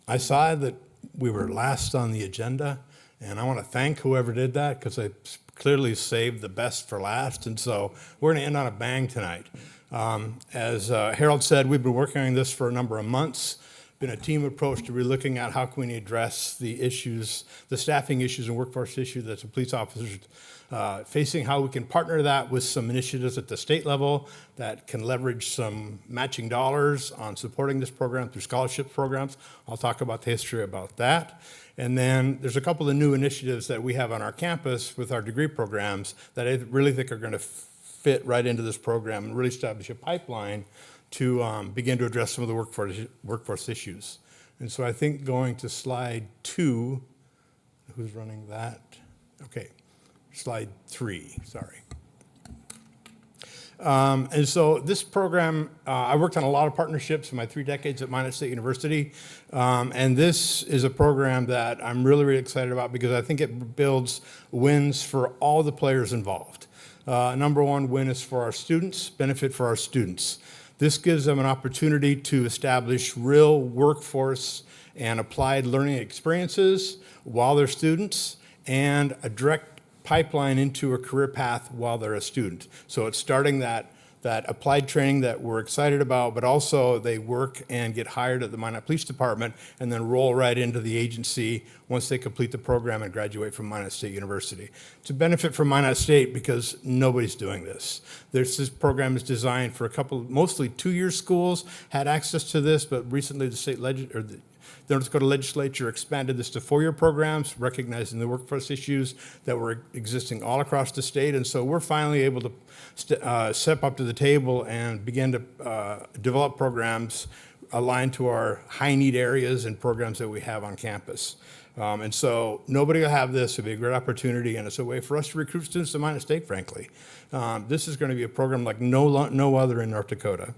S21: I saw that we were last on the agenda, and I want to thank whoever did that because I clearly saved the best for last, and so we're going to end on a bang tonight. As Harold said, we've been working on this for a number of months. Been a team approach to really looking at how can we address the issues, the staffing issues and workforce issues that the police officers facing, how we can partner that with some initiatives at the state level that can leverage some matching dollars on supporting this program through scholarship programs. I'll talk about the history about that. And then there's a couple of new initiatives that we have on our campus with our degree programs that I really think are going to fit right into this program and really establish a pipeline to begin to address some of the workforce issues. And so I think going to slide 2, who's running that? Okay, slide 3, sorry. And so this program, I worked on a lot of partnerships in my 3 decades at Minot State University. And this is a program that I'm really, really excited about because I think it builds wins for all the players involved. Number one win is for our students, benefit for our students. This gives them an opportunity to establish real workforce and applied learning experiences while they're students and a direct pipeline into a career path while they're a student. So it's starting that applied training that we're excited about, but also they work and get hired at the Minot Police Department and then roll right into the agency once they complete the program and graduate from Minot State University. It's a benefit for Minot State because nobody's doing this. This program is designed for a couple, mostly 2-year schools had access to this, but recently the North Dakota legislature expanded this to 4-year programs, recognizing the workforce issues that were existing all across the state. And so we're finally able to step up to the table and begin to develop programs aligned to our high need areas and programs that we have on campus. And so nobody will have this. It'll be a great opportunity, and it's a way for us to recruit students to Minot State, frankly. This is going to be a program like no other in North Dakota.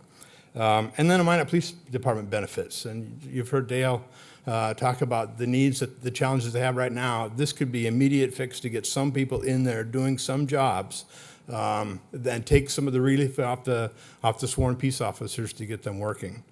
S21: And then the Minot Police Department benefits. And you've heard Dale talk about the needs, the challenges they have right now. This could be immediate fix to get some people in there doing some jobs then take some of the relief off the sworn peace officers to get them working.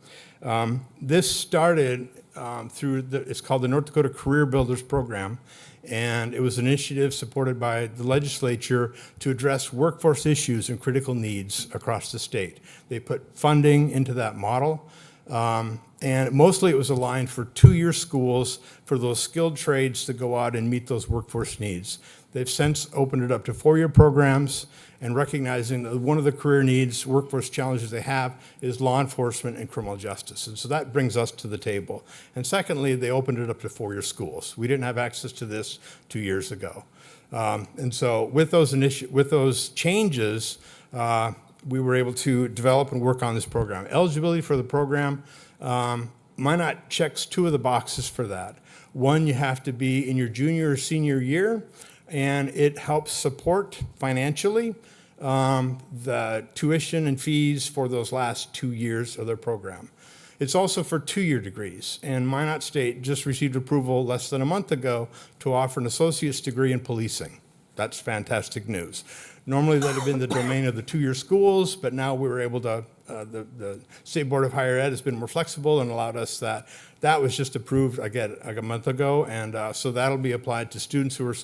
S21: This started it's called the North Dakota Career Builders Program, and it was an initiative supported by the legislature to address workforce issues and critical needs across the state. They put funding into that model, and mostly it was aligned for 2-year schools for those skilled trades to go out and meet those workforce needs. They've since opened it up to 4-year programs, and recognizing that one of the career needs, workforce challenges they have is law enforcement and criminal justice. And so that brings us to the table. And secondly, they opened it up to 4-year schools. We didn't have access to this 2 years ago. And so with those changes, we were able to develop and work on this program. Eligibility for the program, Minot checks 2 of the boxes for that. One, you have to be in your junior or senior year, and it helps support financially the tuition and fees for those last 2 years of their program. It's also for 2-year degrees, and Minot State just received approval less than a month ago to offer an associate's degree in policing. That's fantastic news. Normally that had been the domain of the 2-year schools, but now we were able to, the State Board of Higher Ed has been more flexible and allowed us that. That was just approved, again, like a month ago, and so that'll be applied to students who are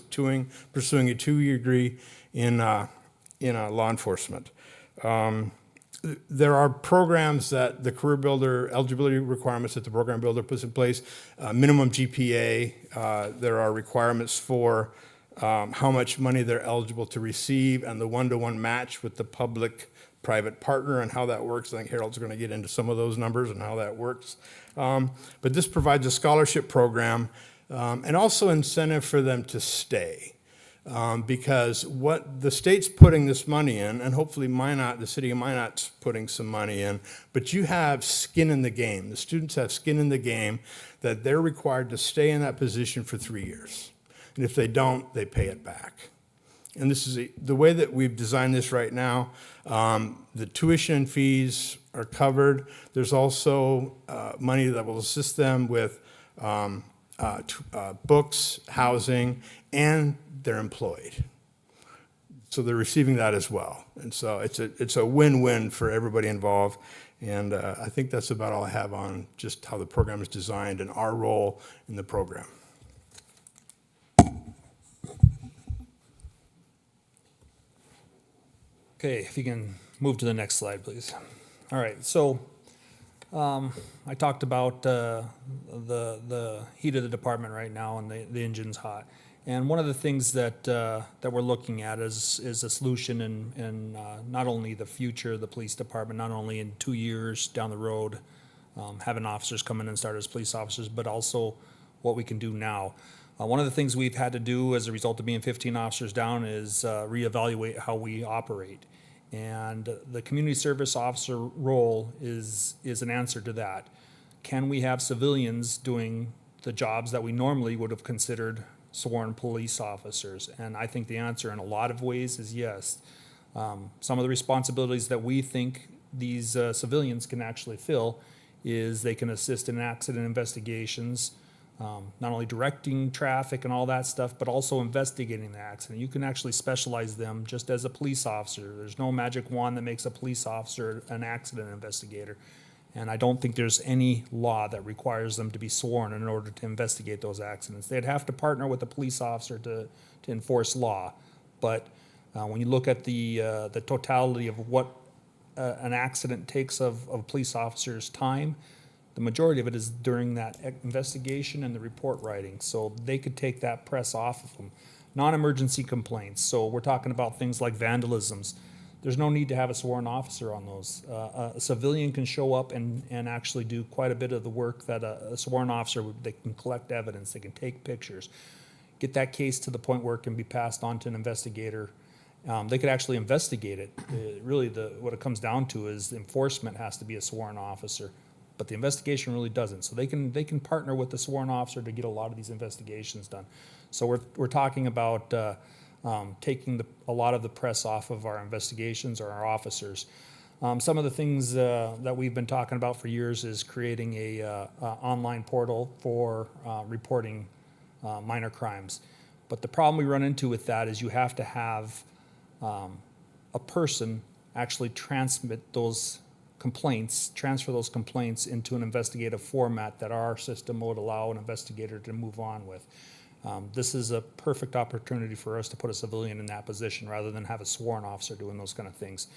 S21: pursuing a 2-year degree in law enforcement. There are programs that the Career Builder eligibility requirements that the Program Builder puts in place. Minimum GPA, there are requirements for how much money they're eligible to receive, and the 1-to-1 match with the public-private partner and how that works. I think Harold's going to get into some of those numbers and how that works. But this provides a scholarship program and also incentive for them to stay. Because what the state's putting this money in, and hopefully Minot, the city of Minot's putting some money in, but you have skin in the game. The students have skin in the game that they're required to stay in that position for 3 years. And if they don't, they pay it back. And this is the way that we've designed this right now. The tuition and fees are covered. There's also money that will assist them with books, housing, and they're employed. So they're receiving that as well. And so it's a win-win for everybody involved. And I think that's about all I have on just how the program is designed and our role in the program.
S19: Okay, if you can move to the next slide, please. All right, so I talked about the heat of the department right now, and the engine's hot. And one of the things that we're looking at is a solution in not only the future of the police department, not only in 2 years down the road, having officers come in and start as police officers, but also what we can do now. One of the things we've had to do as a result of being 15 officers down is reevaluate how we operate. And the community service officer role is an answer to that. Can we have civilians doing the jobs that we normally would have considered sworn police officers? And I think the answer in a lot of ways is yes. Some of the responsibilities that we think these civilians can actually fill is they can assist in accident investigations, not only directing traffic and all that stuff, but also investigating the accident. You can actually specialize them just as a police officer. There's no magic wand that makes a police officer an accident investigator. And I don't think there's any law that requires them to be sworn in order to investigate those accidents. They'd have to partner with a police officer to enforce law. But when you look at the totality of what an accident takes of a police officer's time, the majority of it is during that investigation and the report writing. So they could take that press off of them. Non-emergency complaints. So we're talking about things like vandalisms. There's no need to have a sworn officer on those. A civilian can show up and actually do quite a bit of the work that a sworn officer would. They can collect evidence, they can take pictures, get that case to the point where it can be passed on to an investigator. They could actually investigate it. Really, what it comes down to is enforcement has to be a sworn officer, but the investigation really doesn't. So they can partner with the sworn officer to get a lot of these investigations done. So we're talking about taking a lot of the press off of our investigations or our officers. Some of the things that we've been talking about for years is creating a online portal for reporting minor crimes. But the problem we run into with that is you have to have a person actually transfer those complaints into an investigative format that our system would allow an investigator to move on with. This is a perfect opportunity for us to put a civilian in that position rather than have a sworn officer doing those kind of things.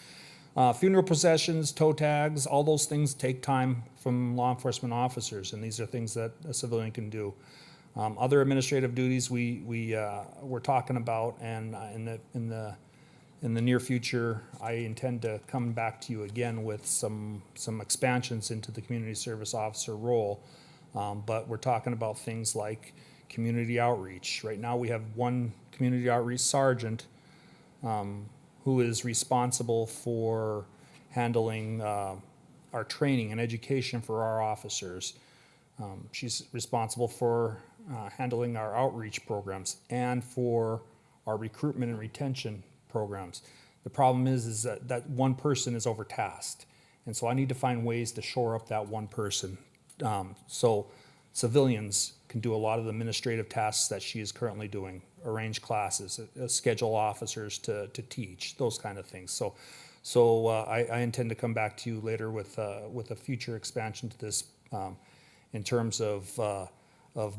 S19: Funeral processions, toe tags, all those things take time from law enforcement officers, and these are things that a civilian can do. Other administrative duties we're talking about, and in the near future, I intend to come back to you again with some expansions into the community service officer role. But we're talking about things like community outreach. Right now, we have one community outreach sergeant who is responsible for handling our training and education for our officers. She's responsible for handling our outreach programs and for our recruitment and retention programs. The problem is that one person is overtasked. And so I need to find ways to shore up that one person. So civilians can do a lot of the administrative tasks that she is currently doing, arrange classes, schedule officers to teach, those kind of things. So I intend to come back to you later with a future expansion to this in terms of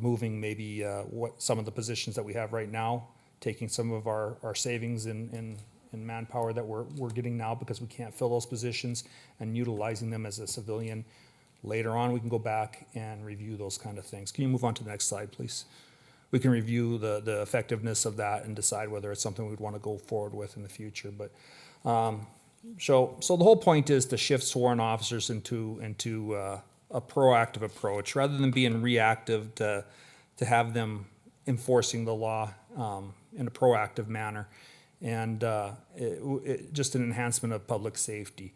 S19: moving maybe what some of the positions that we have right now, taking some of our savings in manpower that we're getting now because we can't fill those positions, and utilizing them as a civilian. Later on, we can go back and review those kind of things. Can you move on to the next slide, please? We can review the effectiveness of that and decide whether it's something we'd want to go forward with in the future. But so the whole point is to shift sworn officers into a proactive approach rather than being reactive, to have them enforcing the law in a proactive manner, and just an enhancement of public safety.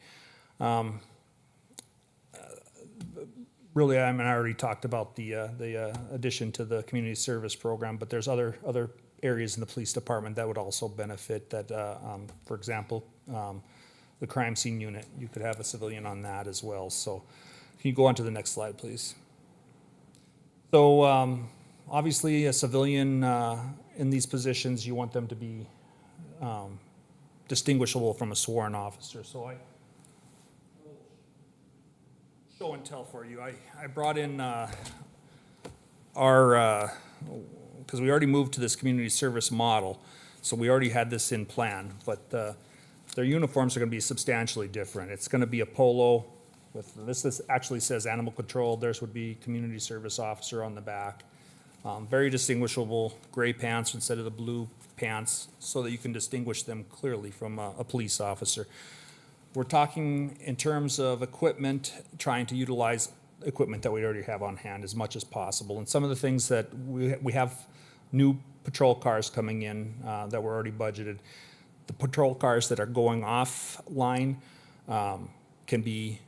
S19: Really, I already talked about the addition to the community service program, but there's other areas in the police department that would also benefit. That, for example, the crime scene unit, you could have a civilian on that as well. So, can you go on to the next slide, please? So, obviously, a civilian in these positions, you want them to be distinguishable from a sworn officer. So show and tell for you. I brought in our, because we already moved to this community service model, so we already had this in plan, but their uniforms are going to be substantially different. It's going to be a polo with, this actually says animal control. Theirs would be community service officer on the back. Very distinguishable, gray pants instead of the blue pants, so that you can distinguish them clearly from a police officer. We're talking in terms of equipment, trying to utilize equipment that we already have on hand as much as possible. And some of the things that we have new patrol cars coming in that were already budgeted. The patrol cars that are going offline can be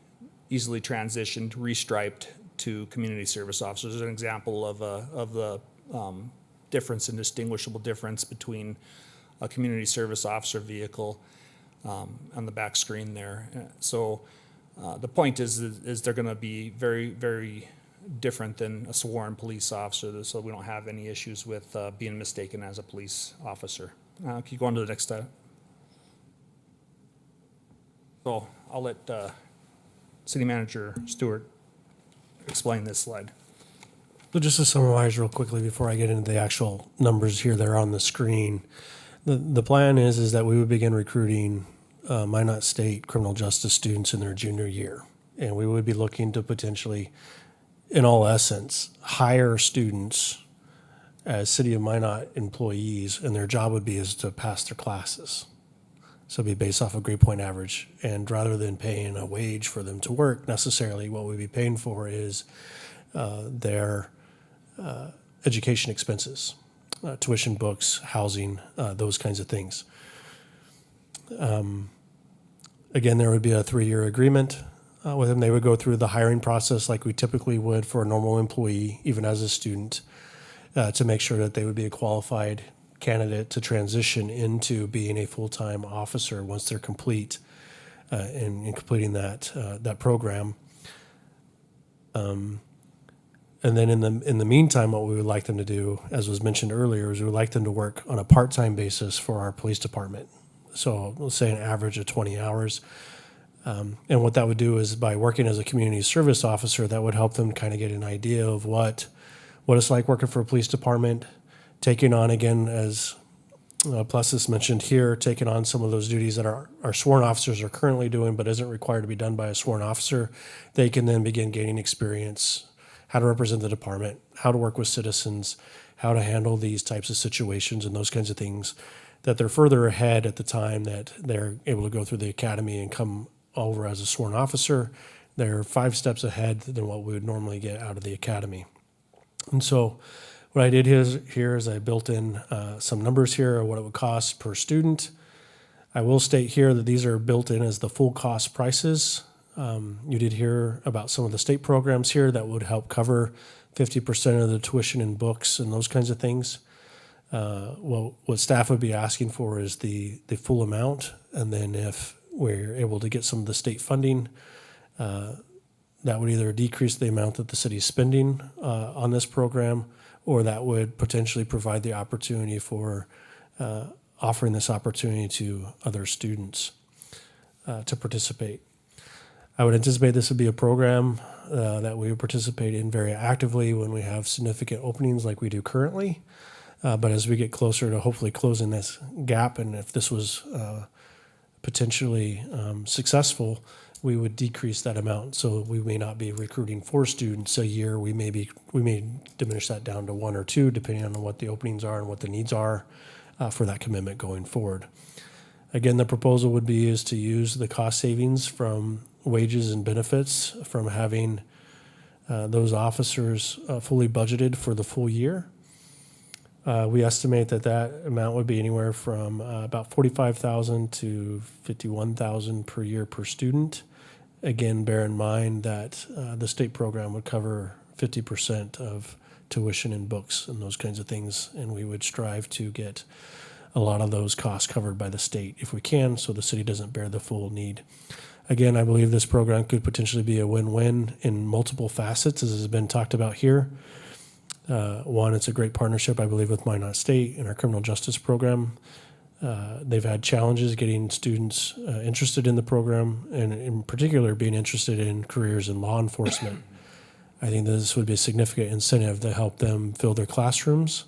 S19: easily transitioned, restriped to community service officers. There's an example of the difference and distinguishable difference between a community service officer vehicle on the back screen there. So the point is they're going to be very, very different than a sworn police officer, so we don't have any issues with being mistaken as a police officer. Can you go on to the next slide? So I'll let City Manager Stewart explain this slide.
S6: So just to summarize real quickly before I get into the actual numbers here that are on the screen, the plan is that we would begin recruiting Minot State criminal justice students in their junior year. And we would be looking to potentially, in all essence, hire students as City of Minot employees, and their job would be is to pass their classes. So it'd be based off a grade point average. And rather than paying a wage for them to work necessarily, what we'd be paying for is their education expenses, tuition, books, housing, those kinds of things. Again, there would be a 3-year agreement with them. They would go through the hiring process like we typically would for a normal employee, even as a student, to make sure that they would be a qualified candidate to transition into being a full-time officer once they're complete in completing that program. And then in the meantime, what we would like them to do, as was mentioned earlier, is we would like them to work on a part-time basis for our police department. So let's say an average of 20 hours. And what that would do is by working as a community service officer, that would help them kind of get an idea of what it's like working for a police department, taking on, again, as Plessis mentioned here, taking on some of those duties that our sworn officers are currently doing, but isn't required to be done by a sworn officer. They can then begin gaining experience, how to represent the department, how to work with citizens, how to handle these types of situations and those kinds of things, that they're further ahead at the time that they're able to go through the academy and come over as a sworn officer. They're 5 steps ahead than what we would normally get out of the academy. And so what I did here is I built in some numbers here of what it would cost per student. I will state here that these are built in as the full cost prices. You did hear about some of the state programs here that would help cover 50% of the tuition and books and those kinds of things. Well, what staff would be asking for is the full amount, and then if we're able to get some of the state funding, that would either decrease the amount that the city is spending on this program, or that would potentially provide the opportunity for offering this opportunity to other students to participate. I would anticipate this would be a program that we would participate in very actively when we have significant openings like we do currently. But as we get closer to hopefully closing this gap, and if this was potentially successful, we would decrease that amount. So we may not be recruiting 4 students a year. We may diminish that down to 1 or 2, depending on what the openings are and what the needs are for that commitment going forward. Again, the proposal would be is to use the cost savings from wages and benefits from having those officers fully budgeted for the full year. We estimate that amount would be anywhere from about $45,000 to $51,000 per year per student. Again, bear in mind that the state program would cover 50% of tuition and books and those kinds of things, and we would strive to get a lot of those costs covered by the state if we can, so the city doesn't bear the full need. Again, I believe this program could potentially be a win-win in multiple facets, as has been talked about here. One, it's a great partnership, I believe, with Minot State and our criminal justice program. They've had challenges getting students interested in the program, and in particular being interested in careers in law enforcement. I think this would be a significant incentive to help them fill their classrooms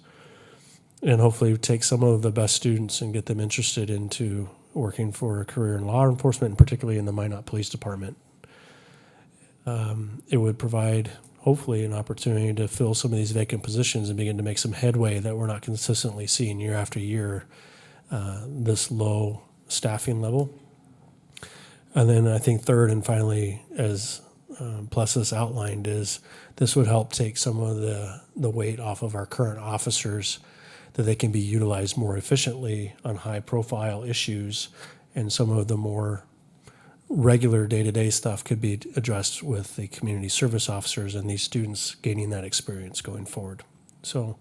S6: and hopefully take some of the best students and get them interested into working for a career in law enforcement, and particularly in the Minot Police Department. It would provide, hopefully, an opportunity to fill some of these vacant positions and begin to make some headway that we're not consistently seeing year after year, this low staffing level. And then I think third and finally, as Plessis outlined, is this would help take some of the weight off of our current officers, that they can be utilized more efficiently on high-profile issues, and some of the more regular day-to-day stuff could be addressed with the community service officers and these students gaining that experience going forward. So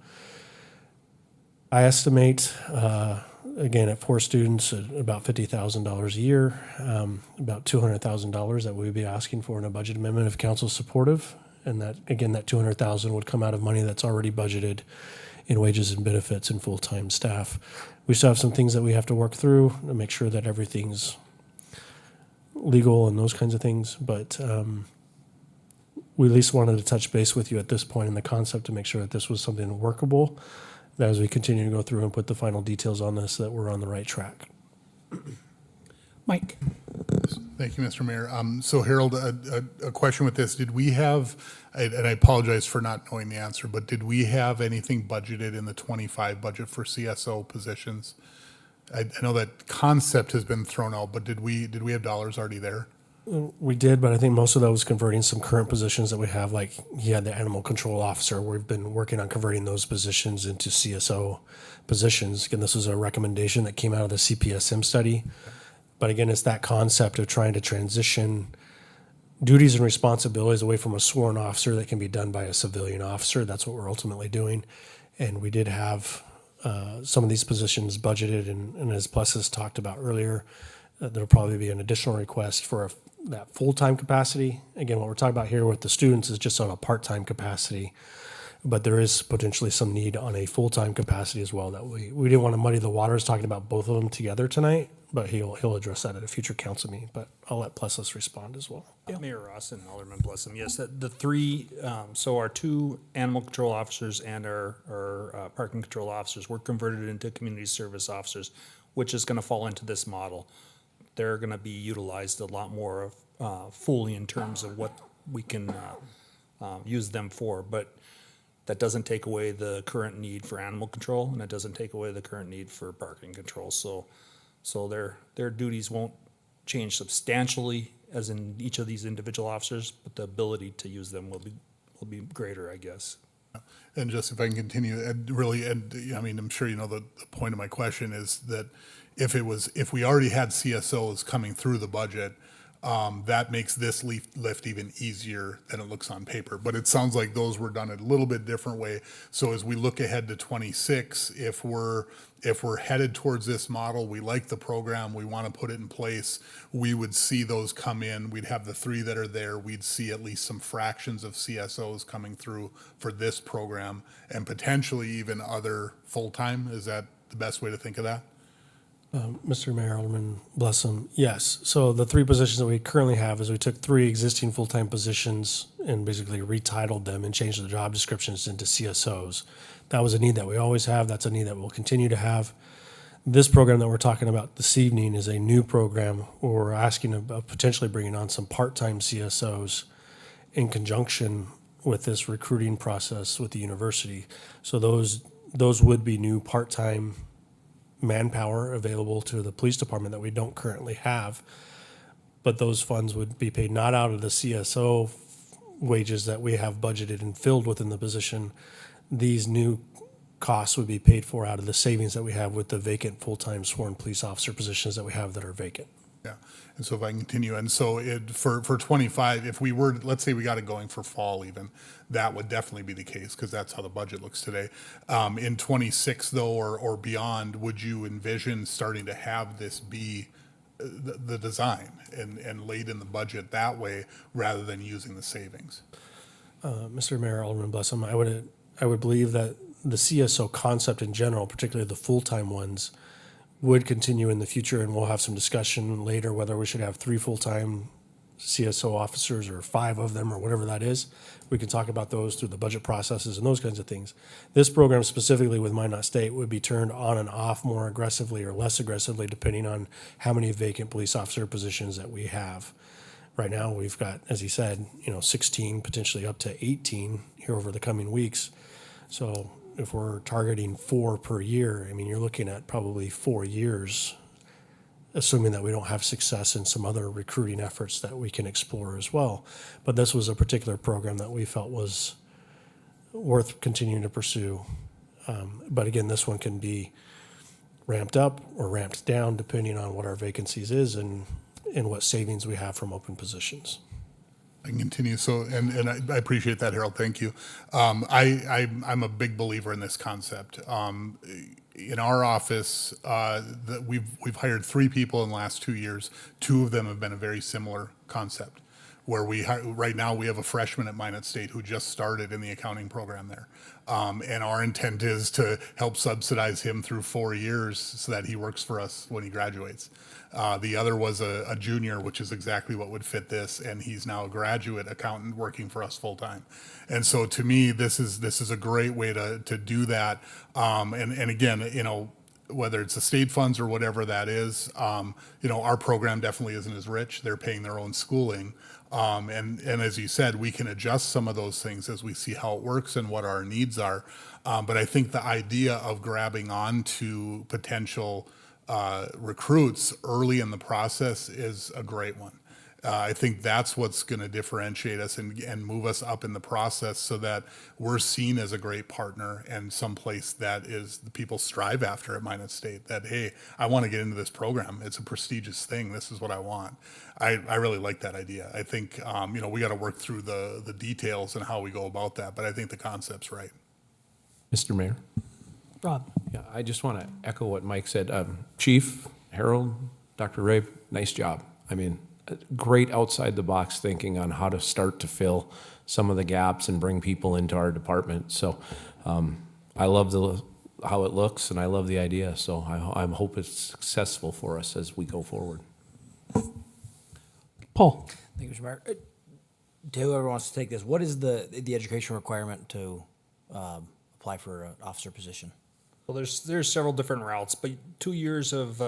S6: I estimate, again, at 4 students, at about $50,000 a year, about $200,000 that we would be asking for in a budget amendment if council's supportive. And that, again, that $200,000 would come out of money that's already budgeted in wages and benefits and full-time staff. We still have some things that we have to work through to make sure that everything's legal and those kinds of things, but we at least wanted to touch base with you at this point in the concept to make sure that this was something workable, that as we continue to go through and put the final details on this, that we're on the right track.
S1: Mike.
S7: Thank you, Mr. Mayor. So Harold, a question with this. Did we have, and I apologize for not knowing the answer, but did we have anything budgeted in the 25 budget for CSO positions? I know that concept has been thrown out, but did we have dollars already there?
S6: We did, but I think most of that was converting some current positions that we have, like he had the animal control officer. We've been working on converting those positions into CSO positions. Again, this was a recommendation that came out of the CPSM study. But again, it's that concept of trying to transition duties and responsibilities away from a sworn officer that can be done by a civilian officer. That's what we're ultimately doing. And we did have some of these positions budgeted, and as Plessis talked about earlier, there'll probably be an additional request for that full-time capacity. Again, what we're talking about here with the students is just on a part-time capacity. but there is potentially some need on a full-time capacity as well that we didn't want to muddy the waters talking about both of them together tonight, but he'll address that at a future council meeting, but I'll let Plessis respond as well.
S19: Mayor Ross and Alderman Blessum, yes, the three, so our 2 animal control officers and our parking control officers were converted into community service officers, which is going to fall into this model. They're going to be utilized a lot more fully in terms of what we can use them for, but that doesn't take away the current need for animal control, and it doesn't take away the current need for parking control. So their duties won't change substantially as in each of these individual officers, but the ability to use them will be greater, I guess.
S7: And just if I can continue, and really, and I mean, I'm sure you know the point of my question is that if we already had CSOs coming through the budget, that makes this lift even easier than it looks on paper. But it sounds like those were done a little bit different way. So as we look ahead to 26, if we're headed towards this model, we like the program, we want to put it in place, we would see those come in. We'd have the 3 that are there. We'd see at least some fractions of CSOs coming through for this program and potentially even other full-time. Is that the best way to think of that?
S6: Mr. Mayor, Alderman Blessum, yes. So the 3 positions that we currently have is we took 3 existing full-time positions and basically retitled them and changed the job descriptions into CSOs. That was a need that we always have. That's a need that we'll continue to have. This program that we're talking about this evening is a new program where we're asking about potentially bringing on some part-time CSOs in conjunction with this recruiting process with the university. So those would be new part-time manpower available to the police department that we don't currently have, but those funds would be paid not out of the CSO wages that we have budgeted and filled within the position. These new costs would be paid for out of the savings that we have with the vacant full-time sworn police officer positions that we have that are vacant.
S7: Yeah, and so if I can continue, and so for 25, if we were, let's say we got it going for fall even, that would definitely be the case because that's how the budget looks today. In 26 though, or beyond, would you envision starting to have this be the design and laid in the budget that way rather than using the savings?
S6: Mr. Mayor, Alderman Blessum, I would believe that the CSO concept in general, particularly the full-time ones, would continue in the future, and we'll have some discussion later whether we should have 3 full-time CSO officers or 5 of them or whatever that is. We can talk about those through the budget processes and those kinds of things. This program specifically with Minot State would be turned on and off more aggressively or less aggressively depending on how many vacant police officer positions that we have. Right now, we've got, as he said, 16, potentially up to 18 here over the coming weeks. So if we're targeting 4 per year, I mean, you're looking at probably 4 years, assuming that we don't have success in some other recruiting efforts that we can explore as well. But this was a particular program that we felt was worth continuing to pursue. But again, this one can be ramped up or ramped down depending on what our vacancies is and what savings we have from open positions.
S7: I can continue. So, and I appreciate that, Harold. Thank you. I'm a big believer in this concept. In our office, we've hired 3 people in the last 2 years. 2 of them have been a very similar concept, where right now we have a freshman at Minot State who just started in the accounting program there. And our intent is to help subsidize him through 4 years so that he works for us when he graduates. The other was a junior, which is exactly what would fit this, and he's now a graduate accountant working for us full time. And so to me, this is a great way to do that. And again, whether it's the state funds or whatever that is, our program definitely isn't as rich. They're paying their own schooling. And as you said, we can adjust some of those things as we see how it works and what our needs are. But I think the idea of grabbing on to potential recruits early in the process is a great one. I think that's what's going to differentiate us and move us up in the process so that we're seen as a great partner and someplace that is the people strive after at Minot State, that, hey, I want to get into this program. It's a prestigious thing. This is what I want. I really like that idea. I think, we got to work through the details and how we go about that, but I think the concept's right.
S5: Mr. Mayor?
S1: Rob?
S5: Yeah, I just want to echo what Mike said. Chief, Harold, Dr. Ray, nice job. I mean, great outside the box thinking on how to start to fill some of the gaps and bring people into our department. So I love how it looks, and I love the idea. So I hope it's successful for us as we go forward.
S1: Paul?
S10: Thank you, Mr. Mayor. To whoever wants to take this, what is the education requirement to apply for an officer position?
S19: Well, there's several different routes, but 2 years of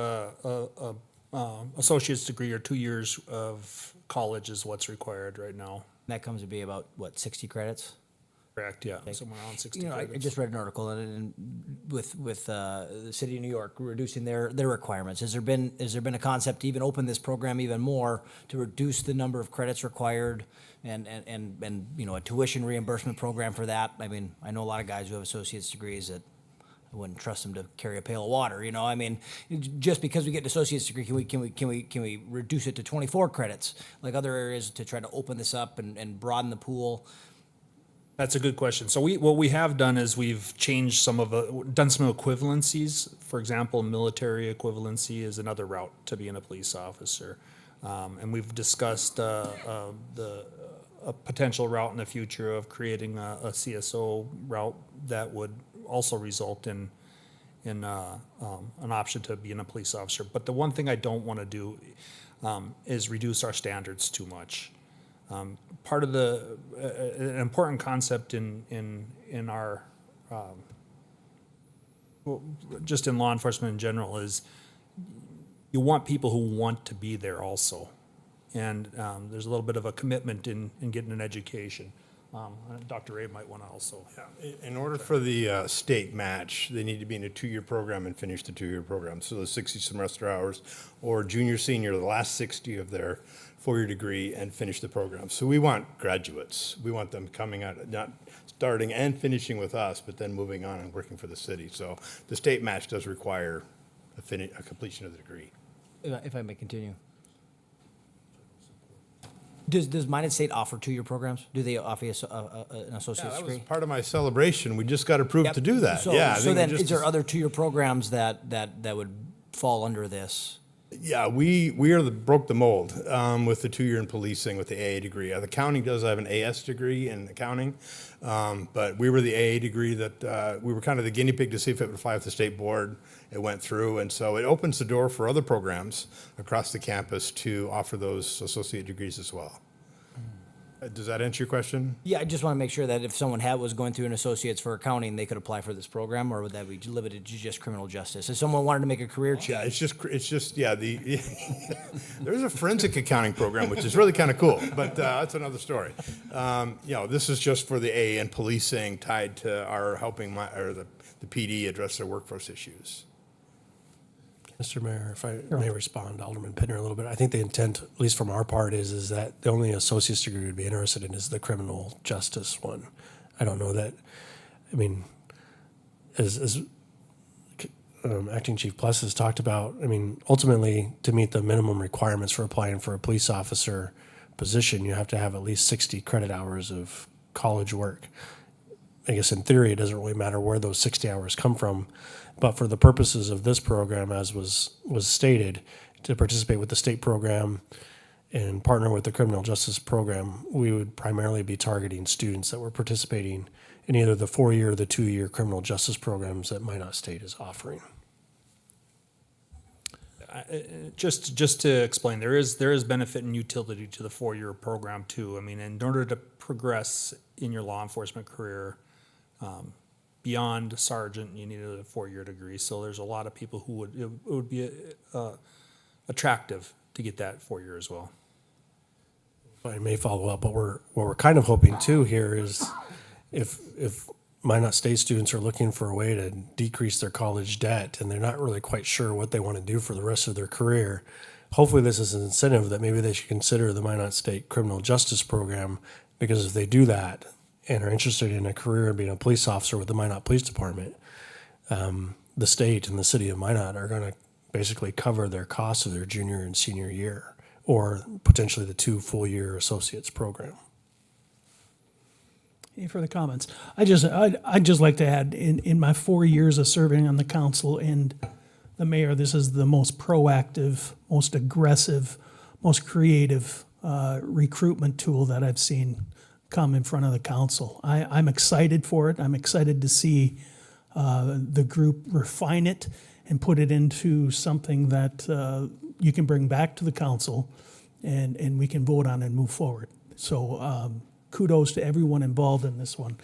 S19: associate's degree or 2 years of college is what's required right now.
S10: That comes to be about, what, 60 credits?
S19: Correct, yeah, somewhere around 60
S10: You know, I
S19: credits.
S10: just read an article and with the city of New York reducing their requirements. Has there been a concept to even open this program even more to reduce the number of credits required and you know, a tuition reimbursement program for that? I mean, I know a lot of guys who have associate's degrees that I wouldn't trust them to carry a pail of water. You know, I mean, just because we get an associate's degree, can we reduce it to 24 credits like other areas to try to open this up and broaden the pool?
S19: That's a good question. So what we have done is we've changed done some equivalencies. For example, military equivalency is another route to being a police officer. And we've discussed a potential route in the future of creating a CSO route that would also result in an option to being a police officer. But the one thing I don't want to do is reduce our standards too much. Part of an important concept in our just in law enforcement in general is you want people who want to be there also, and there's a little bit of a commitment in getting an education. Dr. Ray might want to also.
S21: Yeah. In order for the state match, they need to be in a 2-year program and finish the 2-year program. So the 60 semester hours, or junior, senior, the last 60 of their 4-year degree and finish the program. So we want graduates. We want them coming out, not starting and finishing with us, but then moving on and working for the city. So the state match does require a completion of the degree.
S10: If I may continue. Does Minot State offer 2-year programs? Do they offer an associate's
S21: That was
S10: degree?
S21: part of my celebration. We just got approved to do that.
S10: So,
S21: yeah.
S10: So then, is there other 2-year programs that would fall under this?
S21: Yeah, we broke the mold with the 2-year in policing with the AA degree. The county does have an AS degree in accounting, but we were the AA degree that we were kind of the guinea pig to see if it would fly with the state board. It went through, and so it opens the door for other programs across the campus to offer those associate degrees as well. Does that answer your question?
S10: Yeah, I just want to make sure that if someone was going through an associate's for accounting, they could apply for this program, or would that be limited to just criminal justice? If someone wanted to make a career change,
S21: Yeah, it's just there's a forensic accounting program which is really kind of cool, but that's another story. This is just for the AA and policing tied to our helping the PD address their workforce issues.
S6: Mr. Mayor, if I may respond, Alderman Pinner, a little bit. I think the intent, at least from our part, is that the only associate's degree we'd be interested in is the criminal justice one. I don't know that, I mean, as Acting Chief Plus has talked about, I mean, ultimately, to meet the minimum requirements for applying for a police officer position, you have to have at least 60 credit hours of college work. I guess in theory, it doesn't really matter where those 60 hours come from. But for the purposes of this program, as was stated, to participate with the state program and partner with the criminal justice program, we would primarily be targeting students that were participating in either the 4-year or the 2-year criminal justice programs that Minot State is offering.
S19: Just to explain, there is benefit and utility to the 4-year program too. I mean, in order to progress in your law enforcement career, beyond sergeant, you need a 4-year degree. So there's a lot of people who it would be attractive to get that 4-year as well.
S6: If I may follow up, what we're kind of hoping too here is if Minot State students are looking for a way to decrease their college debt and they're not really quite sure what they want to do for the rest of their career, hopefully this is an incentive that maybe they should consider the Minot State criminal justice program, because if they do that and are interested in a career in being a police officer with the Minot Police Department, the state and the city of Minot are going to basically cover their costs of their junior and senior year, or potentially the 2 full-year associates program.
S1: Any further comments? I'd just like to add, in my 4 years of serving on the council and the mayor, this is the most proactive, most aggressive, most creative recruitment tool that I've seen come in front of the council. I'm excited for it. I'm excited to see the group refine it and put it into something that you can bring back to the council and we can vote on and move forward. So kudos to everyone involved in this one.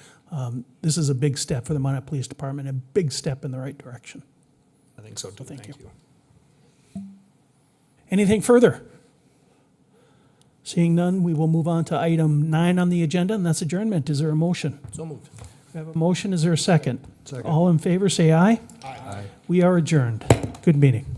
S1: This is a big step for the Minot Police Department, a big step in the right direction.
S19: I think so too. Thank you.
S1: Anything further? Seeing none, we will move on to item 9 on the agenda, and that's adjournment. Is there a motion?
S19: So moved.
S1: We have a motion. Is there a second?
S12: Second.
S1: All in favor, say aye.
S19: Aye.
S1: We are adjourned. Good meeting.